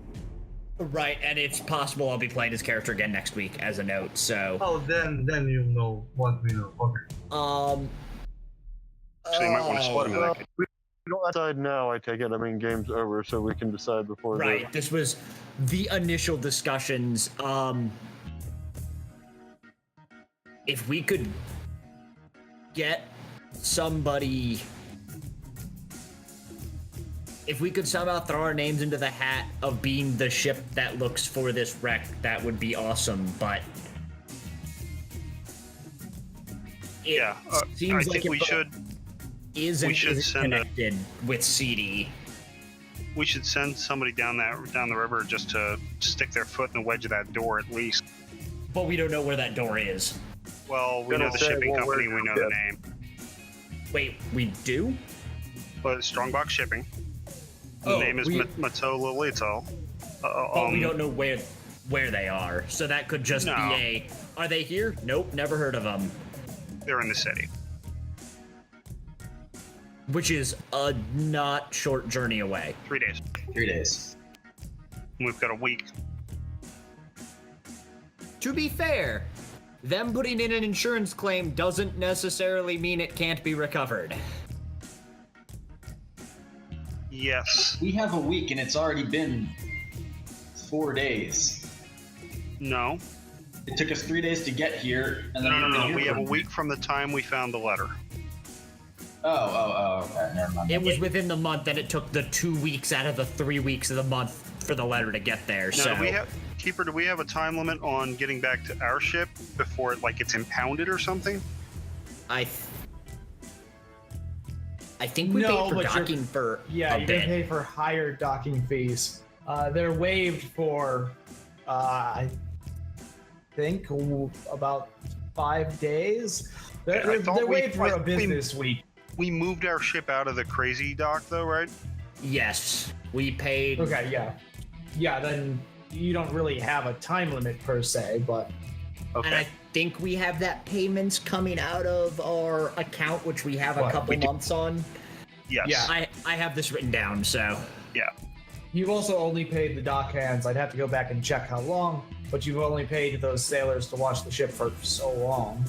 Right, and it's possible I'll be playing his character again next week as a note, so... Oh, then you'll know what we know. Okay. So you might want to split him in that case. We don't decide now, I take it. I mean, game's over, so we can decide before Right, this was the initial discussions. If we could get somebody... If we could somehow throw our names into the hat of being the ship that looks for this wreck, that would be awesome, but... Yeah, seems I like think we should isn't send connected with CD. we should send somebody down the river just to stick their foot in the wedge of that door at least. But we don't know where that door is. Well, we know the shipping company, we know the name. Wait, we do? But Strongbox Shipping. The name is Matola Lito. But we don't know where they are. So that could just be a... Are they here? Nope, never heard of them. They're in the city. Which is a not short journey away. 3 days. 3 days. We've got a week. To be fair, them putting in an insurance claim doesn't necessarily mean it can't be recovered. Yes. We have a week and it's already been 4 days. No. It took us 3 days to get here, and then No. We have a week from the time we found the letter. Oh, okay. Never mind. It was within the month, and it took the 2 weeks out of the 3 weeks of the month for the letter to get there. Now, So Keeper, do we have a time limit on getting back to our ship before it gets impounded or something? I think we paid for docking for Yeah, a you're bit. gonna pay for higher docking fees. They're waived for, I think, about 5 days. They're waived for a business week. We moved our ship out of the crazy dock, though, right? Yes, we paid. Okay, yeah. Then you don't really have a time limit per se, but And I think we have that payments coming out of our account, which we have a couple months on. Yes. Yeah. I have this written down, so. Yeah. you've also only paid the dock hands. I'd have to go back and check how long, but you've only paid those sailors to watch the ship for so long.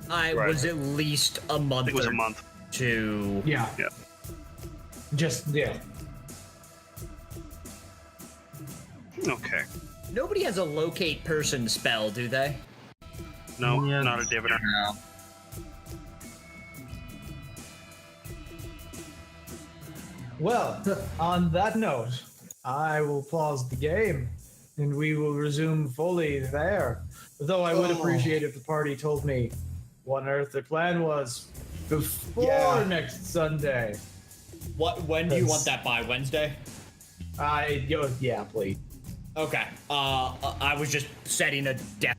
I was at least a month. It was a month. To Yeah. Yeah. Yeah. Okay. Nobody has a locate person spell, do they? No, Yeah. not a diviner. No. Well, on that note, I will pause the game, and we will resume fully there. Though I would appreciate if the party told me what on earth their plan was before next Sunday. When do you want that by? Wednesday? Yeah, please. Okay. I was just setting a death